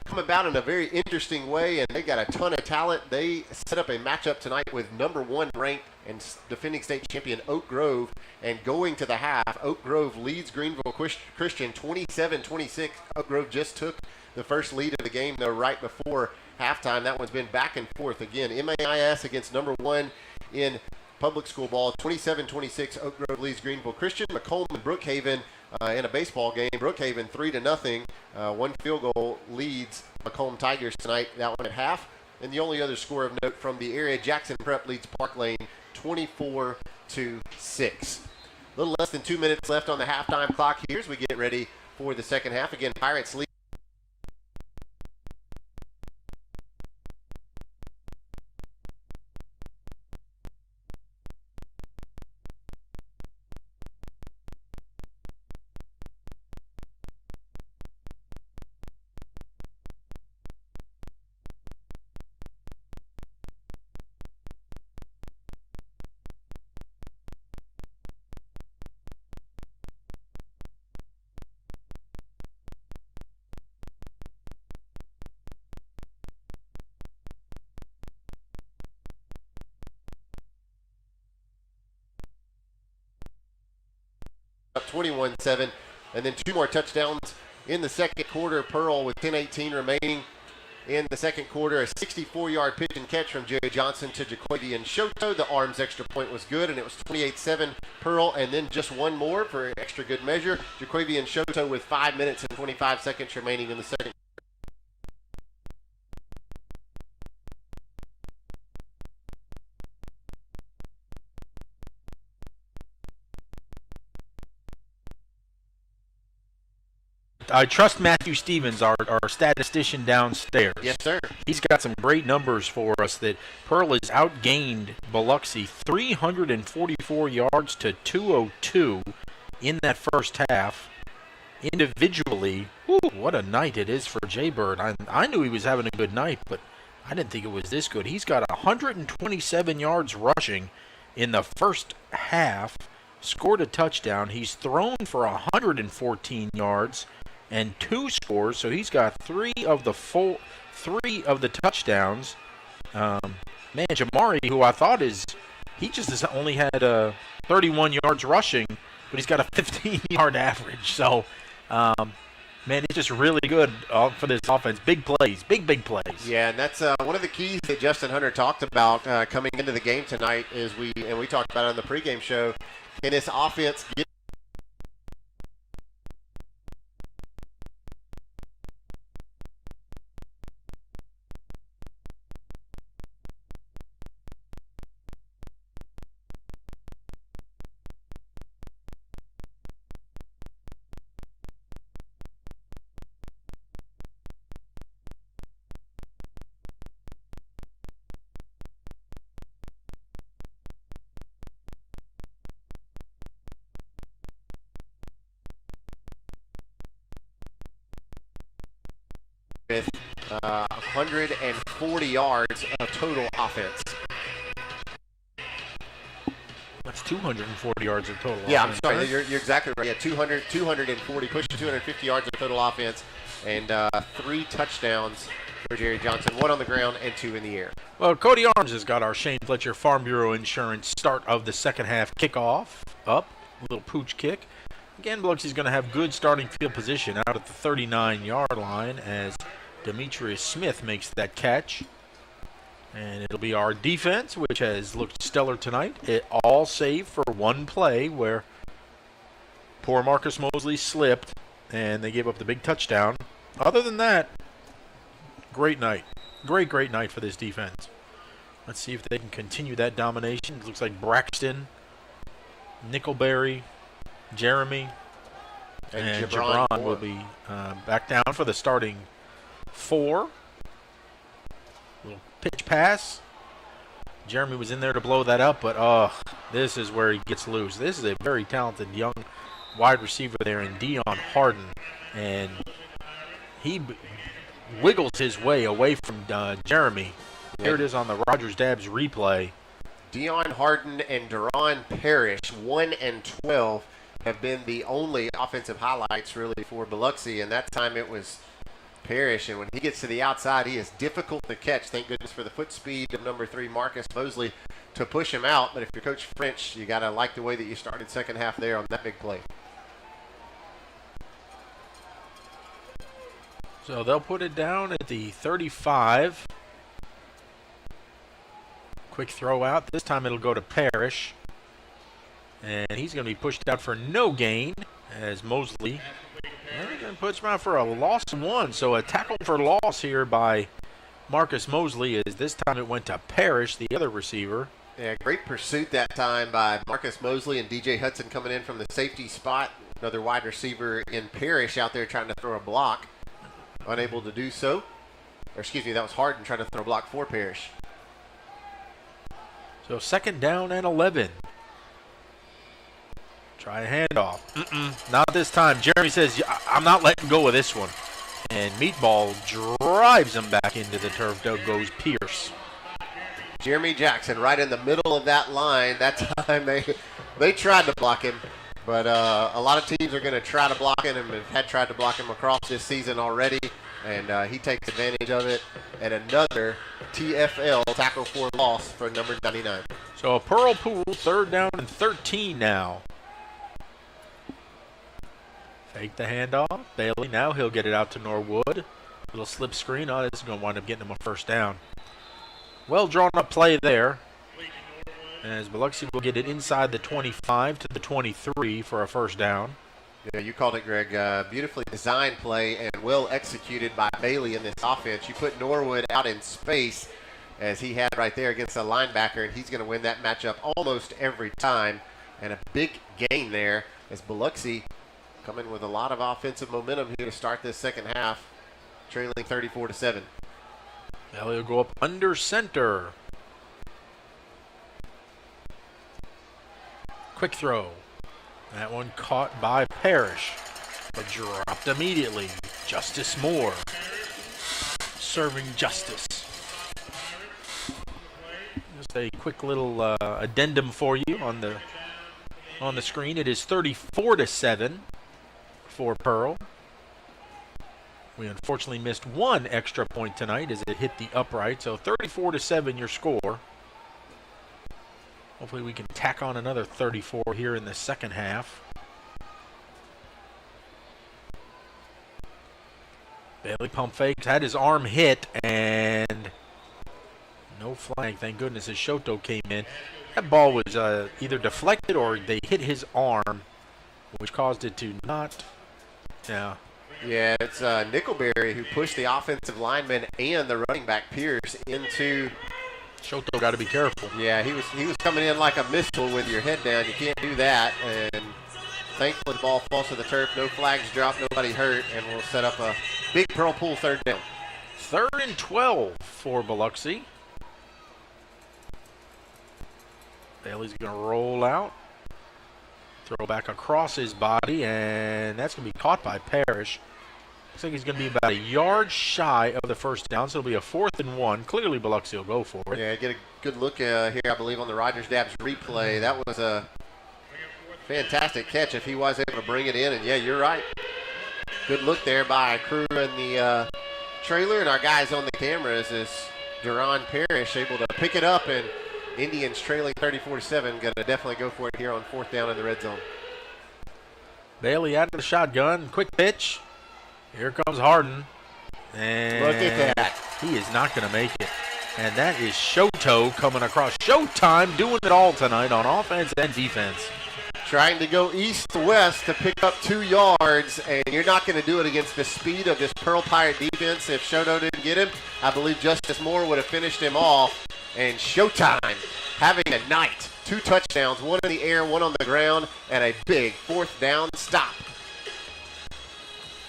come about in a very interesting way, and they got a ton of talent. They set up a matchup tonight with number 1 ranked and defending state champion Oak Grove, and going to the half, Oak Grove leads Greenville Christian 27-26. Oak Grove just took the first lead of the game, though, right before halftime. That one's been back and forth. Again, MAIS against number 1 in public school ball, 27-26. Oak Grove leads Greenville Christian. Macomb and Brookhaven in a baseball game. Brookhaven 3-0. One field goal leads Macomb Tigers tonight. That one at half. And the only other score of note from the area, Jackson Prep leads Park Lane 24-6. A little less than 2 minutes left on the halftime clock here as we get ready for the second half. Again, Pirates lead. Up 21-7, and then 2 more touchdowns in the second quarter. Pearl with 10:18 remaining in the second quarter. A 64-yard pitch and catch from Jerry Johnson to Jacobian Shoto. The arms extra point was good, and it was 28-7 Pearl, and then just one more for extra good measure. Jacobian Shoto with 5 minutes and 25 seconds remaining in the second. I trust Matthew Stevens, our statistician downstairs. Yes, sir. He's got some great numbers for us that Pearl has outgained Biloxi 344 yards to 202 in that first half. Individually, what a night it is for Jay Bird. I knew he was having a good night, but I didn't think it was this good. He's got 127 yards rushing in the first half, scored a touchdown. He's thrown for 114 yards and 2 scores, so he's got 3 of the touchdowns. Man, Jamari, who I thought he just has only had 31 yards rushing, but he's got a 15-yard average. So, man, it's just really good for this offense. Big plays, big plays. Yeah, and that's one of the keys that Justin Hunter talked about coming into the game tonight. We talked about it on the pregame show. Can this offense get with 140 yards of total offense. That's 240 yards of total Yeah, offense. I'm sorry. You're exactly right. Yeah, 240, pushing 250 yards of total offense, and 3 touchdowns for Jerry Johnson, 1 on the ground and 2 in the air. Well, Cody Arms has got our Shane Fletcher Farm Bureau Insurance start of the second half kickoff up. A little pooch kick. Again, Biloxi's going to have good starting field position out at the 39-yard line as Demetrius Smith makes that catch. And it'll be our defense, which has looked stellar tonight. It all save for one play where poor Marcus Mosley slipped and they gave up the big touchdown. Other than that, great night. Great night for this defense. Let's see if they can continue that domination. It looks like Braxton, Nickelberry, Jeremy, and Gibran will be back down for the starting 4. Little pitch pass. Jeremy was in there to blow that up, but this is where he gets loose. This is a very talented young wide receiver there in Dion Harden, and he wiggles his way away from Jeremy. Here it is on the Rogers Dabbs replay. Dion Harden and Deron Parrish, 1 and 12, have been the only offensive highlights really for Biloxi, and that time it was Parrish, and when he gets to the outside, he is difficult to catch. Thank goodness for the foot speed of number 3, Marcus Mosley, to push him out. But if you're Coach French, you got to like the way that you started second half there on that big play. So they'll put it down at the 35. Quick throw out. This time it'll go to Parrish. And he's going to be pushed out for no gain as Mosley going to put him out for a loss of 1. So a tackle for loss here by Marcus Mosley, as this time it went to Parrish, the other receiver. Yeah, great pursuit that time by Marcus Mosley, and DJ Hudson coming in from the safety spot. Another wide receiver in Parrish out there trying to throw a block. Unable to do so. Or excuse me, that was Harden trying to throw a block for Parrish. So second down and 11. Try a handoff. Not this time. Jeremy says, I'm not letting go of this one. And Meatball drives him back into the turf. Doug goes Pierce. Jeremy Jackson right in the middle of that line. That time they tried to block him. But a lot of teams are going to try to block him and had tried to block him across this season already. And he takes advantage of it. And another TFL, tackle for loss, for number 99. So a Pearl Pool, third down and 13 now. Fake the handoff. Bailey now, he'll get it out to Norwood. Little slip screen. Oh, this is going to wind up getting him a first down. Well drawn up play there. As Biloxi will get it inside the 25 to the 23 for a first down. Yeah, you called it, Greg. Beautifully designed play and well executed by Bailey in this offense. You put Norwood out in space as he had right there against a linebacker, and he's going to win that matchup almost every time. And a big gain there as Biloxi coming with a lot of offensive momentum here to start this second half, trailing 34-7. Bailey will go up under center. Quick throw. That one caught by Parrish, but dropped immediately. Justice Moore serving justice. Just a quick little addendum for you on the screen. It is 34-7 for Pearl. We unfortunately missed one extra point tonight as it hit the upright. So 34-7 your score. Hopefully we can tack on another 34 here in the second half. Bailey pump fakes, had his arm hit, and no flag, thank goodness, as Shoto came in. That ball was either deflected or they hit his arm, which caused it to not, Yeah, it's Nickelberry who pushed the offensive lineman and the running back Pierce into. Shoto got to be careful. Yeah, he was coming in like a missile with your head down. You can't do that. And thankfully the ball falls to the turf. No flags dropped, nobody hurt, and we'll set up a big Pearl Pool third down. 3rd and 12 for Biloxi. Bailey's going to roll out. Throw back across his body, and that's going to be caught by Parrish. Looks like he's going to be about a yard shy of the first down, so it'll be a 4th and 1. Clearly, Biloxi will go for it. Yeah, get a good look here, I believe, on the Rogers Dabbs replay. That was a fantastic catch if he was able to bring it in. And, yeah, you're right. Good look there by a crew in the trailer, and our guys on the cameras is Duron Parrish able to pick it up, and Indians trailing 34-7. Going to definitely go for it here on 4th down in the red zone. Bailey out of the shotgun. Quick pitch. Here comes Harden. And look at that. He is not going to make it. And that is Shoto coming across. Showtime doing it all tonight on offense and defense. Trying to go east to west to pick up 2 yards, and you're not going to do it against the speed of this Pearl Pirate defense. If Shoto didn't get him, I believe Justice Moore would have finished him off. And Showtime having a night. 2 touchdowns, 1 in the air, 1 on the ground, and a big 4th down stop.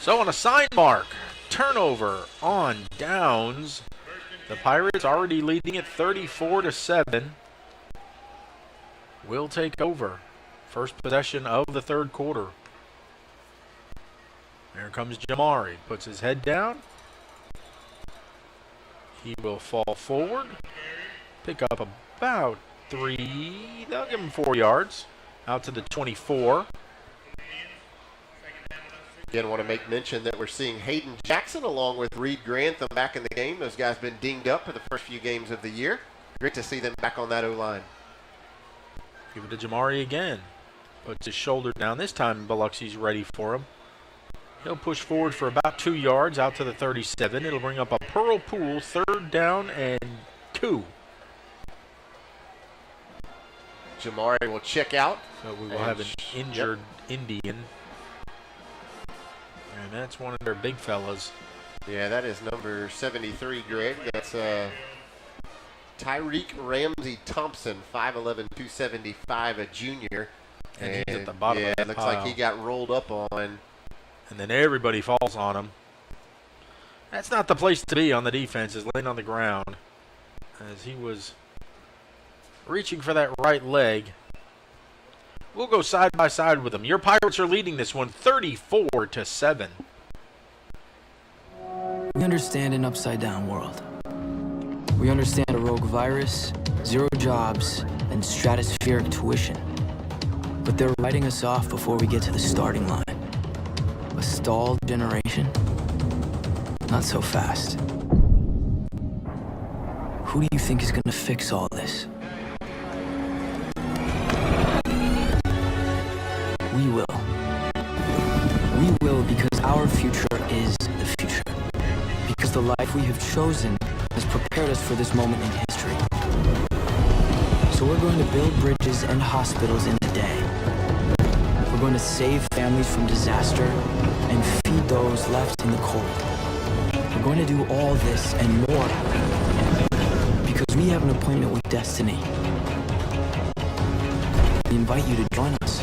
So on a sign mark, turnover on downs. The Pirates already leading at 34-7. Will take over. First possession of the 3rd quarter. There comes Jamari. Puts his head down. He will fall forward. Pick up about 3. They'll give him 4 yards. Out to the 24. Again, want to make mention that we're seeing Hayden Jackson along with Reed Grantham back in the game. Those guys been dinged up for the first few games of the year. Great to see them back on that O-line. Give it to Jamari again. Puts his shoulder down. This time Biloxi's ready for him. He'll push forward for about 2 yards out to the 37. It'll bring up a Pearl Pool 3rd down and 2. Jamari will check out. So we will have an injured Indian. And that's one of their big fellas. Yeah, that is number 73, Greg. That's Tyreek Ramsey Thompson, 5'11", 275, a junior. And he's at the bottom of that looks pile. like he got rolled up on. And then everybody falls on him. That's not the place to be on the defense, is laying on the ground. As he was reaching for that right leg. We'll go side by side with them. Your Pirates are leading this one 34-7. We understand an upside-down world. We understand a rogue virus, 0 jobs, and stratospheric tuition. But they're writing us off before we get to the starting line. A stalled generation? Not so fast. Who do you think is going to fix all this? We will. We will because our future is the future. Because the life we have chosen has prepared us for this moment in history. So we're going to build bridges and hospitals in the day. We're going to save families from disaster and feed those left in the cold. We're going to do all this and more because we have an appointment with destiny. We invite you to join us.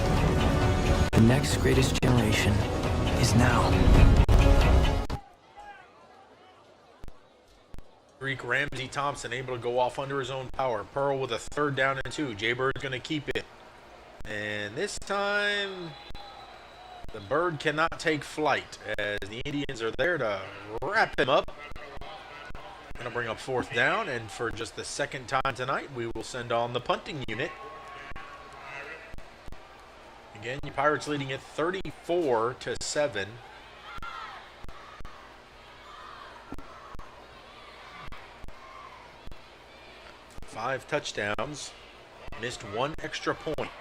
The next greatest generation is now. Greek Ramsey Thompson able to go off under his own power. Pearl with a 3rd down and 2. Jay-Bird's going to keep it. And this time, the Bird cannot take flight as the Indians are there to wrap him up. Going to bring up 4th down, and for just the 2nd time tonight, we will send on the punting unit. Again, your Pirates leading at 34-7. Five touchdowns, missed 1 extra point.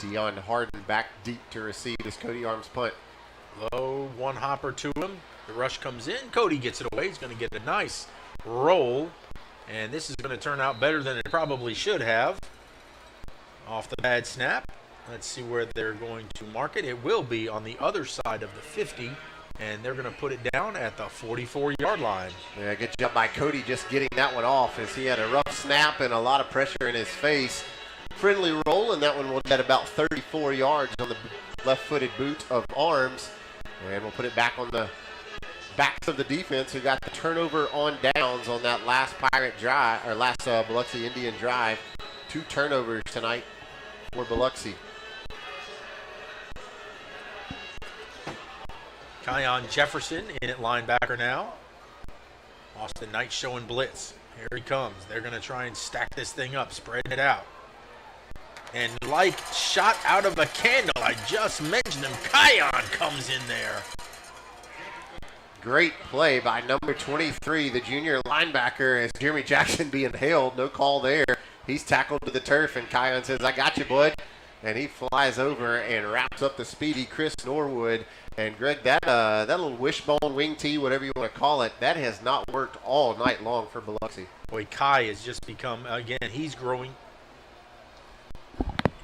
Deion Harden back deep to receive this Cody Arms punt. Low 1 hopper to him. The rush comes in. Cody gets it away. He's going to get a nice roll. And this is going to turn out better than it probably should have. Off the bad snap. Let's see where they're going to mark it. It will be on the other side of the 50. And they're going to put it down at the 44-yard line. Yeah, good job by Cody just getting that one off as he had a rough snap and a lot of pressure in his face. Friendly roll, and that one will get about 34 yards on the left-footed boot of Arms. And we'll put it back on the backs of the defense who got the turnover on downs on that last Pirate drive, or last Biloxi Indian drive. 2 turnovers tonight for Biloxi. Kion Jefferson in at linebacker now. Austin Knight showing blitz. Here he comes. They're going to try and stack this thing up, spreading it out. And like shot out of a candle, I just mentioned him, Kion comes in there. Great play by number 23, the junior linebacker, as Jeremy Jackson being hailed. No call there. He's tackled to the turf, and Kion says, I got you, bud. And he flies over and wraps up the speedy Chris Norwood. And Greg, that little wishbone wing tee, whatever you want to call it, that has not worked all night long for Biloxi. Boy, Kai has just become, again, he's growing.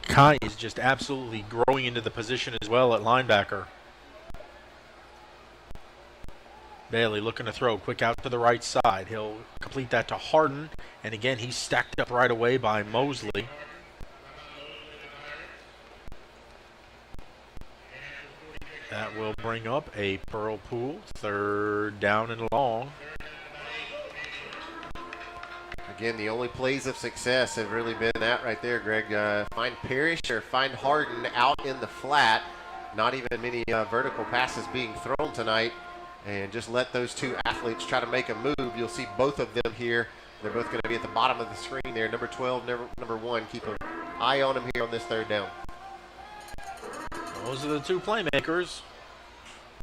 Kai is just absolutely growing into the position as well at linebacker. Bailey looking to throw, quick out to the right side. He'll complete that to Harden. And again, he's stacked up right away by Mosley. That will bring up a Pearl Pool, 3rd down and long. Again, the only plays of success have really been that right there, Greg. Find Parrish or find Harden out in the flat. Not even many vertical passes being thrown tonight. And just let those 2 athletes try to make a move. You'll see both of them here. They're both going to be at the bottom of the screen there. Number 12, number 1. Keep an eye on them here on this 3rd down. Those are the 2 playmakers.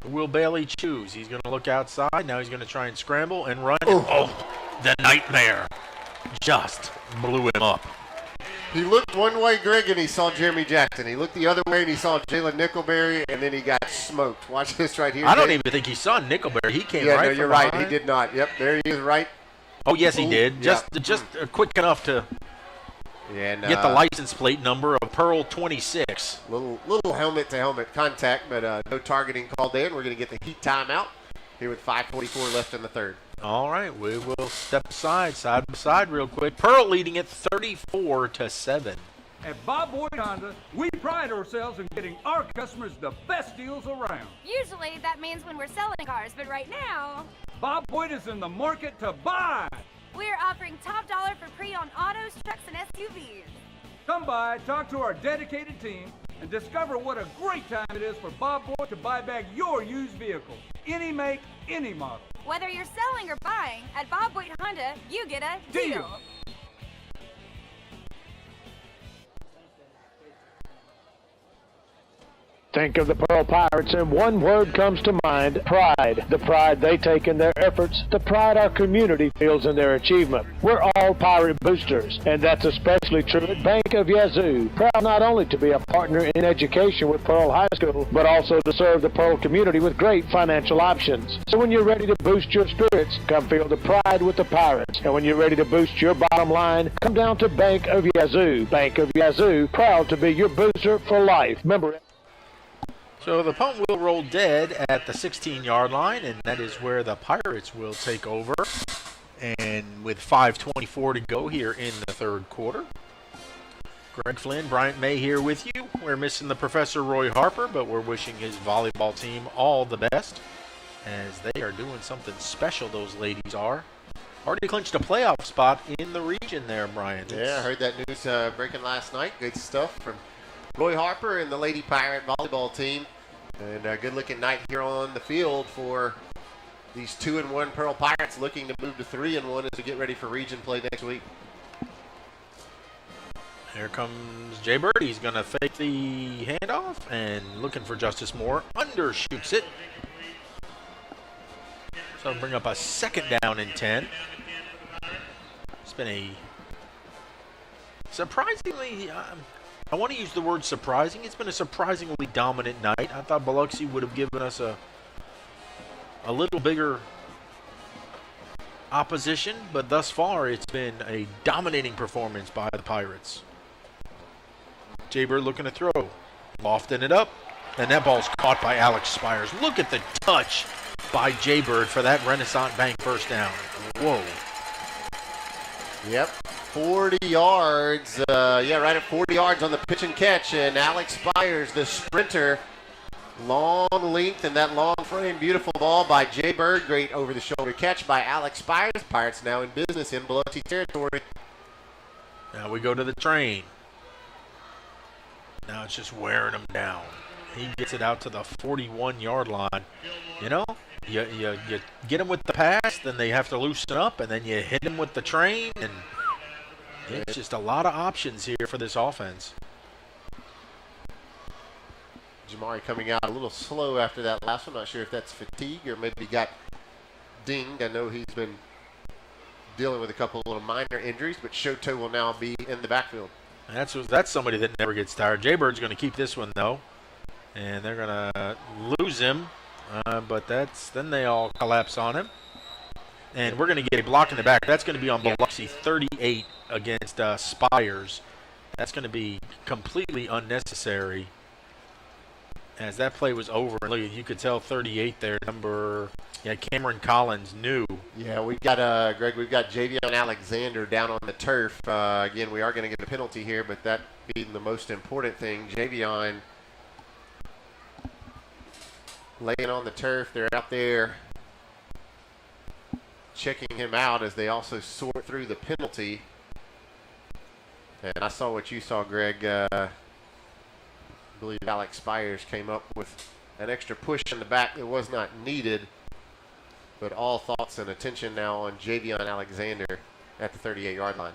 Who will Bailey choose? He's going to look outside. Now he's going to try and scramble and run. Oh, the nightmare just blew him up. He looked one way, Greg, and he saw Jeremy Jackson. He looked the other way, and he saw Jalen Nickelberry, and then he got smoked. Watch this right here. I don't even think he saw Nickelberry. He came right from you're behind. right. He did not. Yep, there he is right. Oh, yes, he did. Just quick enough to get the license plate number of Pearl 26. Little helmet-to-helmet contact, but no targeting called there, and we're going to get the heat timeout here with 5:44 left in the 3rd. All right, we will step aside, side by side real quick. Pearl leading it 34-7. At Bob Boyd Honda, we pride ourselves in getting our customers the best deals around. Usually that means when we're selling cars, but right now, Bob Boyd is in the market to buy. We're offering top dollar for pre-owned autos, trucks, and SUVs. Come by, talk to our dedicated team, and discover what a great time it is for Bob Boyd to buy back your used vehicle. Any make, any model. Whether you're selling or buying, at Bob Boyd Honda, you get a deal. Think of the Pearl Pirates and one word comes to mind: pride. The pride they take in their efforts, the pride our community feels in their achievement. We're all Pirate boosters, and that's especially true at Bank of Yazoo. Proud not only to be a partner in education with Pearl High School, but also to serve the Pearl community with great financial options. So when you're ready to boost your spirits, come feel the pride with the Pirates. And when you're ready to boost your bottom line, come down to Bank of Yazoo. Bank of Yazoo, proud to be your booster for life. Remember. So the punt will roll dead at the 16-yard line, and that is where the Pirates will take over. And with 5:24 to go here in the 3rd quarter. Greg Flynn, Bryant May here with you. We're missing the Professor Roy Harper, but we're wishing his volleyball team all the best, as they are doing something special, those ladies are. Already clinched a playoff spot in the region there, Brian. Yeah, I heard that news breaking last night. Good stuff from Roy Harper and the Lady Pirate volleyball team. And a good-looking night here on the field for these 2-1 Pearl Pirates, looking to move to 3-1 as we get ready for region play next week. Here comes Jay Bird. He's going to fake the handoff and looking for Justice Moore. Undershoots it. So bring up a 2nd down and 10. It's been a surprisingly... I want to use the word surprising. It's been a surprisingly dominant night. I thought Biloxi would have given us a little bigger opposition, but thus far it's been a dominating performance by the Pirates. Jaybird looking to throw. Lofting it up, and that ball's caught by Alex Spires. Look at the touch by Jaybird for that Renaissance Bank first down. Whoa. Yep. 40 yards, right at 40 yards on the pitch and catch, and Alex Spires, the sprinter, long length and that long frame, beautiful ball by Jay Bird, great over-the-shoulder catch by Alex Spires. Pirates now in business in Biloxi territory. Now we go to the train. Now it's just wearing him down. He gets it out to the 41-yard line. You know, you get him with the pass, then they have to loosen up, and then you hit him with the train, and it's just a lot of options here for this offense. Jamari coming out a little slow after that last one. Not sure if that's fatigue or maybe he got dinged. I know he's been dealing with a couple of little minor injuries, but Shoto will now be in the backfield. That's somebody that never gets tired. Jaybird's going to keep this one, though, and they're going to lose him, but then they all collapse on him. And we're going to get a block in the back. That's going to be on Biloxi 38 against Spires. That's going to be completely unnecessary as that play was over. And look, you could tell 38 there, Cameron Collins knew. Yeah, we got Greg. We've got Javion Alexander down on the turf. Again, we are going to get a penalty here, but that being the most important thing. Javion laying on the turf. They're out there checking him out as they also sort through the penalty. And I saw what you saw, Greg. I believe Alex Spires came up with an extra push in the back that was not needed. But all thoughts and attention now on Javion Alexander at the 38-yard line.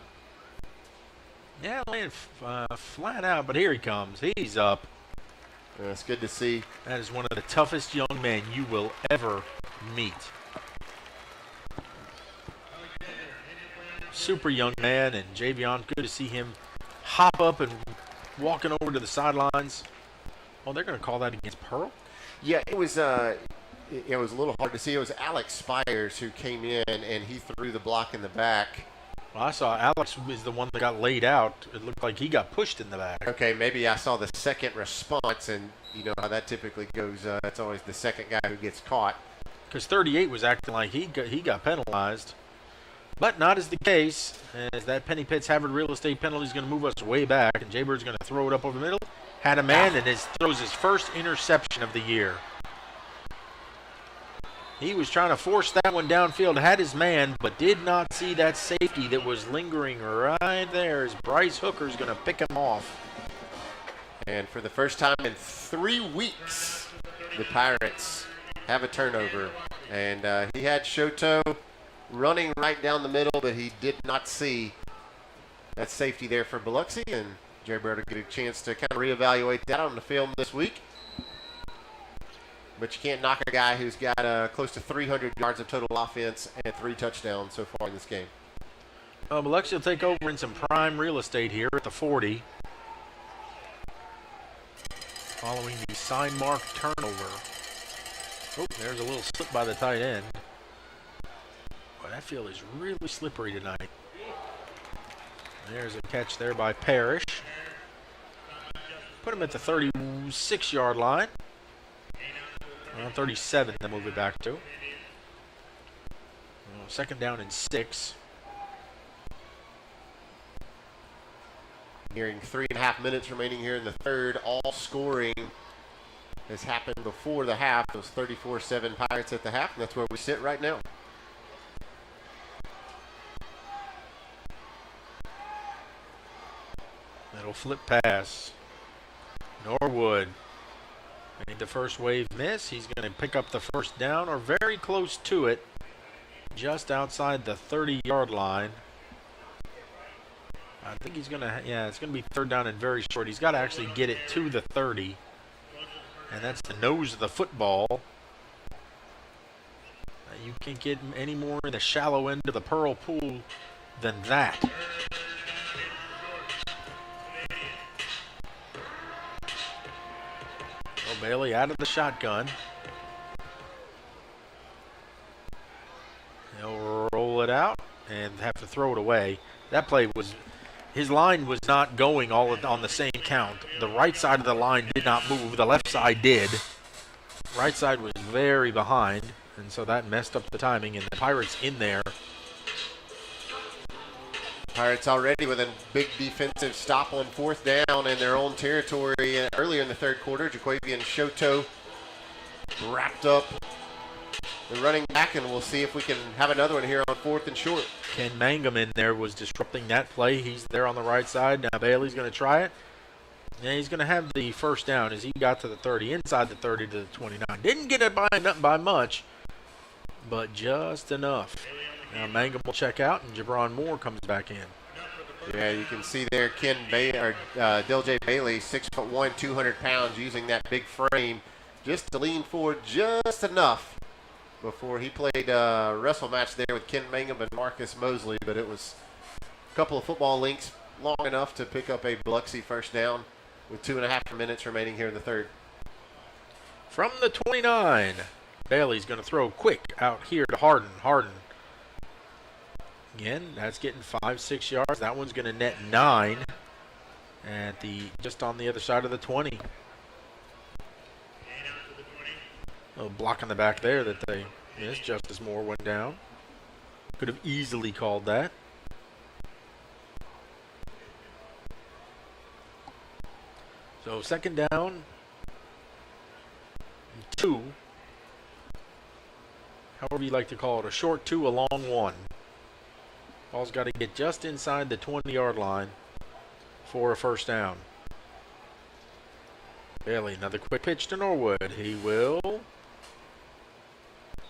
Yeah, laying flat out, but here he comes. He's up. It's good to see. That is one of the toughest young men you will ever meet. Super young man, and Javion, good to see him hop up and walking over to the sidelines. Oh, they're going to call that against Pearl? Yeah, it was a little hard to see. It was Alex Spires who came in, and he threw the block in the back. Well, I saw Alex was the one that got laid out. It looked like he got pushed in the back. Okay, maybe I saw the second response, and you know how that typically goes. It's always the second guy who gets caught. Because 38 was acting like he got penalized. But not as the case, as that Penny Pitts Havard real estate penalty is going to move us way back, and Jaybird's going to throw it up over the middle. Had a man, and throws his first interception of the year. He was trying to force that one downfield, had his man, but did not see that safety that was lingering right there as Bryce Hooker's going to pick him off. And for the first time in 3 weeks, the Pirates have a turnover. And he had Shoto running right down the middle, but he did not see that safety there for Biloxi. And Jaybird will get a chance to kind of reevaluate that on the film this week. But you can't knock a guy who's got close to 300 yards of total offense and 3 touchdowns so far in this game. Biloxi will take over in some prime real estate here at the 40. Following the sign mark turnover. Oh, there's a little slip by the tight end. Boy, that field is really slippery tonight. There's a catch there by Parrish. Put him at the 36-yard line. 37, then move it back to. Second down and 6. Nearing 3.5 minutes remaining here in the third. All scoring has happened before the half. Those 34-7 Pirates at the half, and that's where we sit right now. That'll flip pass. Norwood made the first wave miss. He's going to pick up the first down, or very close to it, just outside the 30-yard line. I think he's going to, it's going to be third down and very short. He's got to actually get it to the 30, and that's the nose of the football. You can't get any more in the shallow end of the Pearl pool than that. Bailey out of the shotgun. He'll roll it out and have to throw it away. That play was, his line was not going all on the same count. The right side of the line did not move. The left side did. Right side was very behind, and so that messed up the timing, and the Pirates in there. Pirates already with a big defensive stop on 4th down in their own territory earlier in the third quarter. Jaquavian Shoto wrapped up the running back, and we'll see if we can have another one here on 4th and short. Ken Mangum in there was disrupting that play. He's there on the right side. Now Bailey's going to try it. And he's going to have the first down as he got to the 30, inside the 30 to the 29. Didn't get it by much, but just enough. Now Mangum will check out, and Jabron Moore comes back in. Yeah, you can see there Diljay Bailey, 6'1", 200 pounds, using that big frame just to lean forward just enough before he played a wrestle match there with Ken Mangum and Marcus Mosley, but it was a couple of football links long enough to pick up a Biloxi first down with 2.5 minutes remaining here in the third. From the 29, Bailey's going to throw quick out here to Harden. Harden. Again, that's getting 5-6 yards. That one's going to net 9 at just on the other side of the 20. A block on the back there that they missed. Justice Moore went down. Could have easily called that. So second down, 2. However you like to call it, a short 2, a long 1. Ball's got to get just inside the 20-yard line for a first down. Bailey, another quick pitch to Norwood. He will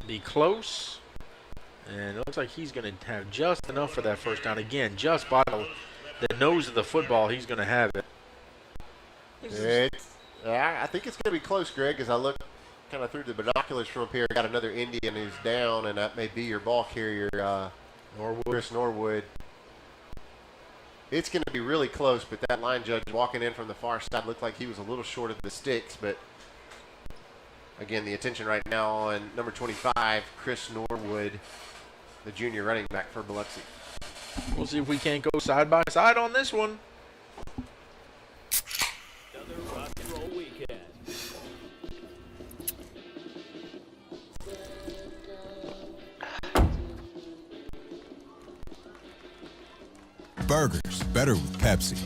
be close. And it looks like he's going to have just enough for that first down. Again, just by the nose of the football, he's going to have it. I think it's going to be close, Greg, as I look kind of through the binoculars from up here. Got another Indian who's down, and that may be your ball carrier, Chris Norwood. It's going to be really close, but that line judge walking in from the far side looked like he was a little short of the sticks. But, again, the attention right now on number 25, Chris Norwood, the junior running back for Biloxi. We'll see if we can't go side by side on this one. Burgers, better with Pepsi.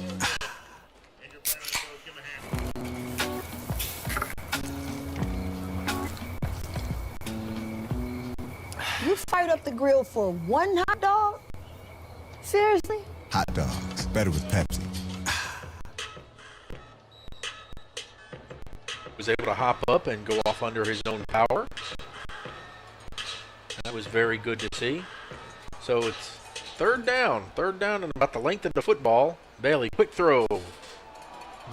You fired up the grill for one hot dog? Seriously? Hot dogs, better with Pepsi. Was able to hop up and go off under his own power. That was very good to see. So it's third down and about the length of the football. Bailey, quick throw.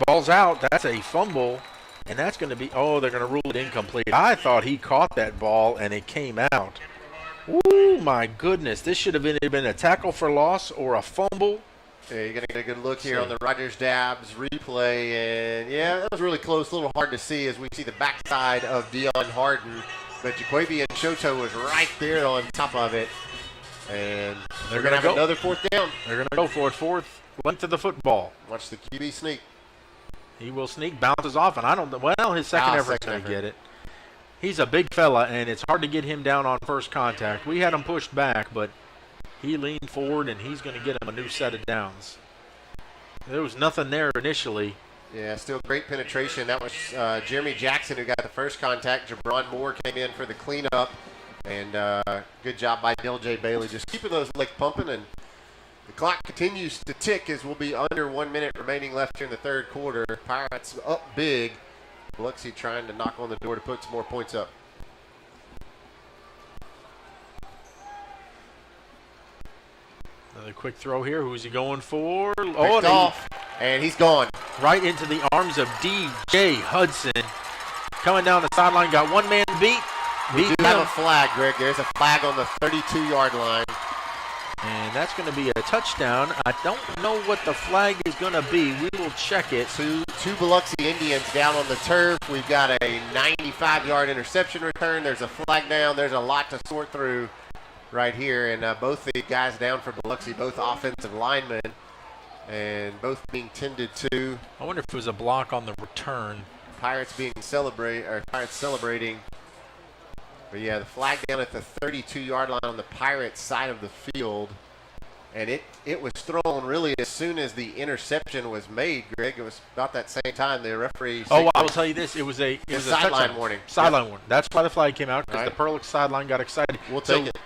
Ball's out. That's a fumble, and that's going to be, they're going to rule it incomplete. I thought he caught that ball, and it came out. Ooh, my goodness. This should have been a tackle for loss or a fumble. Yeah, you're going to get a good look here on the Rogers Dabbs replay, and yeah, that was really close. A little hard to see as we see the backside of Dion Harden, but Jaquavian Shoto was right there on top of it. And they're going to have another fourth down. They're going to go for it. Fourth, length of the football. Watch the QB sneak. He will sneak, bounces off, and I don't know. Well, his second effort's going to get it. He's a big fella, and it's hard to get him down on first contact. We had him pushed back, but he leaned forward, and he's going to get him a new set of downs. There was nothing there initially. Yeah, still great penetration. That was Jeremy Jackson who got the first contact. Jabron Moore came in for the cleanup. And good job by Diljay Bailey just keeping those legs pumping. And the clock continues to tick as we'll be under 1 minute remaining left here in the third quarter. Pirates up big. Biloxi trying to knock on the door to put some more points up. Another quick throw here. Who's he going for? Picked off, and he's gone. Right into the arms of DJ Hudson. Coming down the sideline, got one man beat. We do have a flag, Greg. There's a flag on the 32-yard line. And that's going to be a touchdown. I don't know what the flag is going to be. We will check it. Two Biloxi Indians down on the turf. We've got a 95-yard interception return. There's a flag down. There's a lot to sort through right here. And both the guys down for Biloxi, both offensive linemen, and both being tended to. I wonder if it was a block on the return. Pirates celebrating. But yeah, the flag down at the 32-yard line on the Pirates side of the field. And it was thrown really as soon as the interception was made, Greg. It was about that same time the referee. Oh, well, I will tell you this: it was a sideline warning. Sideline warning. That's why the flag came out, because the Perlich sideline got excited. We'll take it.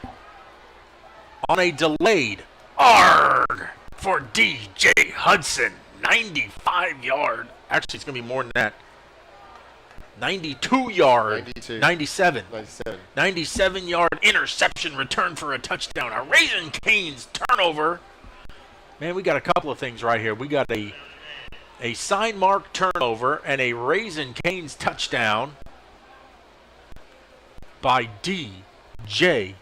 On a delayed ARG for DJ Hudson, 95-yard. Actually, it's going to be more than that. 92-yard. 97-yard interception return for a touchdown. A Raising Cane's turnover. Man, we got a couple of things right here. We got a sign mark turnover and a Raising Cane's touchdown by DJ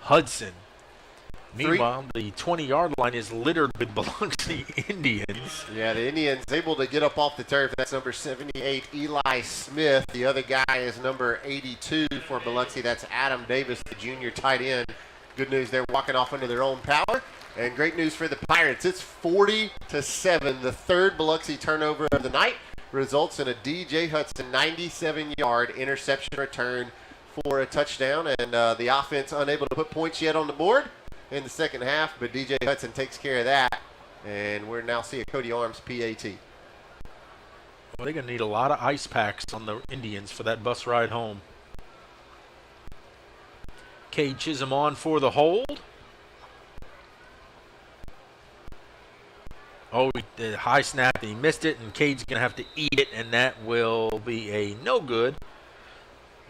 Hudson. Meanwhile, the 20-yard line is littered with Biloxi Indians. Yeah, the Indians able to get up off the turf. That's number 78, Eli Smith. The other guy is number 82 for Biloxi. That's Adam Davis, the junior tight end. Good news, they're walking off under their own power. And great news for the Pirates. It's 40-7. The third Biloxi turnover of the night results in a DJ Hudson 97-yard interception return for a touchdown. And the offense unable to put points yet on the board in the second half, but DJ Hudson takes care of that, and we're now seeing Cody Arms PAT. Well, they're going to need a lot of ice packs on the Indians for that bus ride home. Cade Chisholm on for the hold. Oh, the high snap, and he missed it, and Cade's going to have to eat it, and that will be a no good.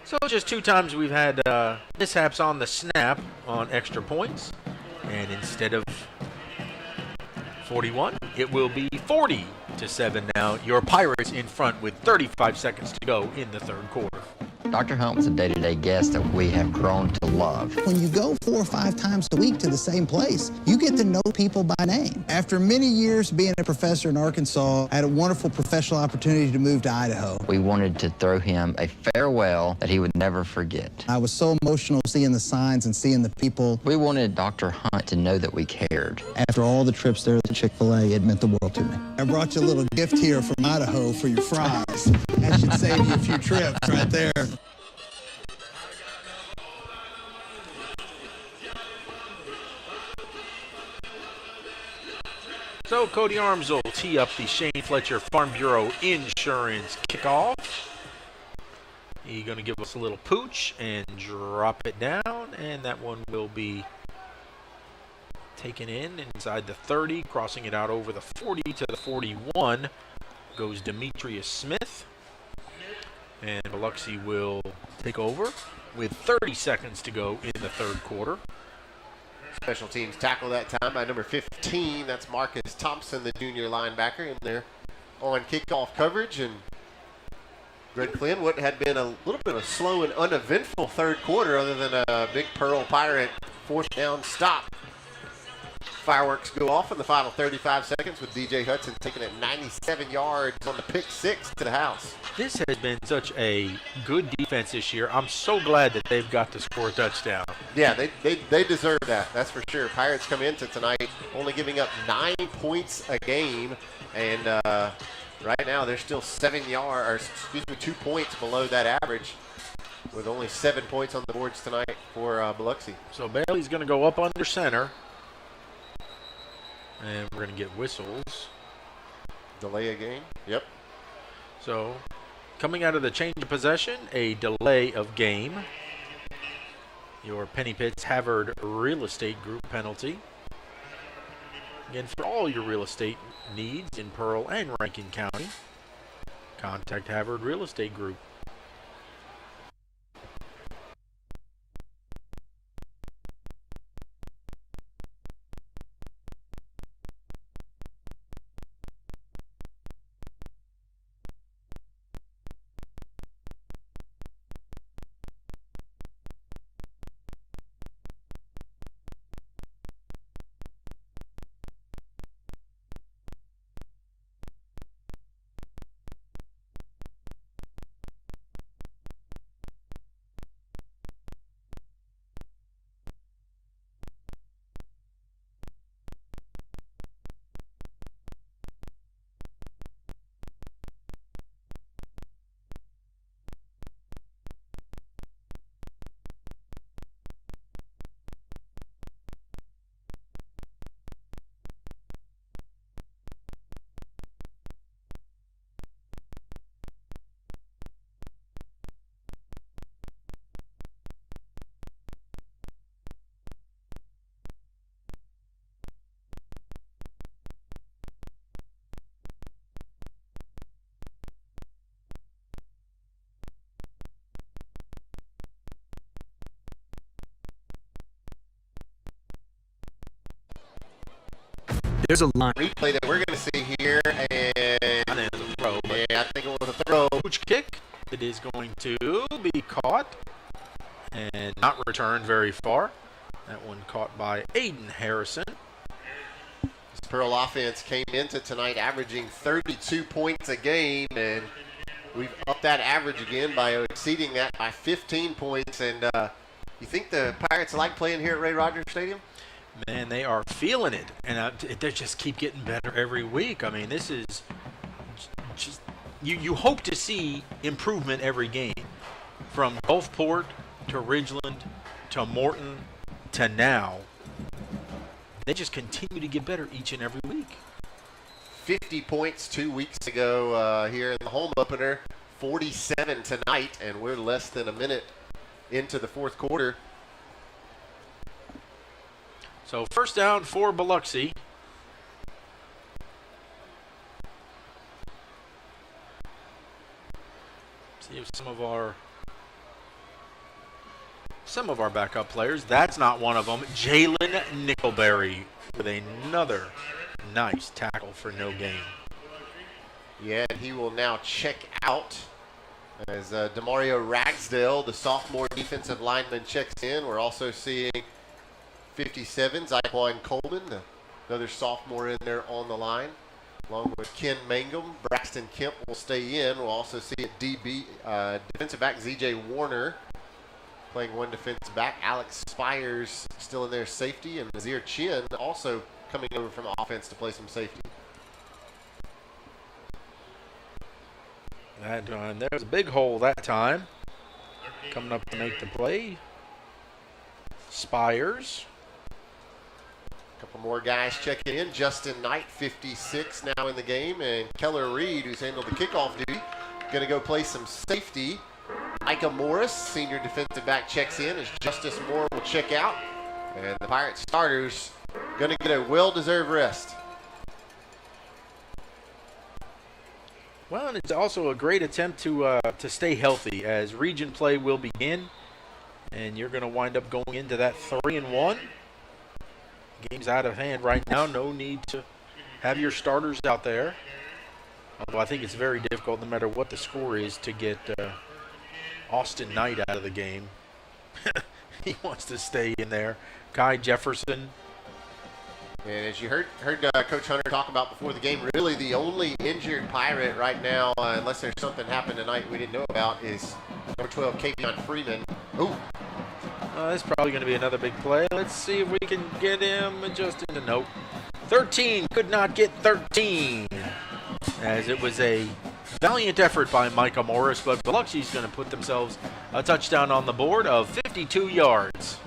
So just 2 times we've had mishaps on the snap on extra points. And instead of 41, it will be 40-7 now. Your Pirates in front with 35 seconds to go in the third quarter. Dr. Hunt was a day-to-day guest that we have grown to love. When you go 4 or 5 times a week to the same place, you get to know people by name. After many years being a professor in Arkansas, I had a wonderful professional opportunity to move to Idaho. We wanted to throw him a farewell that he would never forget. I was so emotional seeing the signs and seeing the people. We wanted Dr. Hunt to know that we cared. After all the trips there to Chick-fil-A, it meant the world to me. I brought you a little gift here from Idaho for your fries. That should save you a few trips right there. So Cody Arms will tee up the Shane Fletcher Farm Bureau Insurance kickoff. He's going to give us a little pooch and drop it down, and that one will be taken in inside the 30, crossing it out over the 40 to the 41 goes Demetrius Smith. And Biloxi will take over with 30 seconds to go in the third quarter. Special teams tackle that time by number 15. That's Marcus Thompson, the junior linebacker, in there on kickoff coverage. And Greg Flynn, what had been a little bit of a slow and uneventful third quarter other than a big Pearl Pirate 4th down stop. Fireworks go off in the final 35 seconds with DJ Hudson taking it 97 yards on the pick 6 to the house. This has been such a good defense this year. I'm so glad that they've got to score a touchdown. Yeah, they deserve that. That's for sure. Pirates come into tonight only giving up 9 points a game, and right now they're still 2 points below that average, with only 7 points on the boards tonight for Biloxi. So Bailey's going to go up under center, and we're going to get whistles. Delay a game. Yep. So coming out of the change of possession, a delay of game. Your Penny Pitts Havard Real Estate Group penalty. Again, for all your real estate needs in Pearl and Rankin County, contact Havard Real Estate Group. There's a line. Replay that we're going to see here, and I think it was a throw. I think it was a throw. Huge kick. It is going to be caught and not returned very far. That one caught by Aiden Harrison. This Pearl offense came into tonight averaging 32 points a game, and we've upped that average again by exceeding that by 15 points. And you think the Pirates like playing here at Ray Rogers Stadium? Man, they are feeling it, and they just keep getting better every week. I mean, this is just you hope to see improvement every game, from Gulfport to Ridgeland to Morton to now. They just continue to get better each and every week. 50 points 2 weeks ago here in the home opener, 47 tonight, and we're less than a minute into the fourth quarter. So first down for Biloxi. See if some of our backup players. That's not one of them. Jalen Nickelberry with another nice tackle for no gain. Yeah, and he will now check out as Demario Ragsdale, the sophomore defensive lineman, checks in. We're also seeing 57, Zyquan Coleman, another sophomore in there on the line, along with Ken Mangum. Braxton Kemp will stay in. We'll also see a DB, defensive back ZJ Warner playing one defensive back. Alex Spires still in there, safety, and Nazir Chin also coming over from offense to play some safety. There was a big hole that time. Coming up to make the play, Spires. Couple more guys checking in. Justin Knight, 56 now in the game, and Keller Reed, who's handled the kickoff duty, going to go play some safety. Micah Morris, senior defensive back, checks in as Justice Moore will check out, and the Pirates starters going to get a well-deserved rest. Well, and it's also a great attempt to stay healthy as region play will begin, and you're going to wind up going into that 3-1. Game's out of hand right now. No need to have your starters out there. Although I think it's very difficult, no matter what the score is, to get Austin Knight out of the game. He wants to stay in there. Kai Jefferson. And as you heard Coach Hunter talk about before the game, really the only injured Pirate right now, unless there's something happened tonight we didn't know about, is number 12, Kavion Freeman. Ooh. That's probably going to be another big play. Let's see if we can get him adjusted to nope. 13 could not get 13. As it was a valiant effort by Micah Morris, but Biloxi's going to put themselves a touchdown on the board of 52 yards.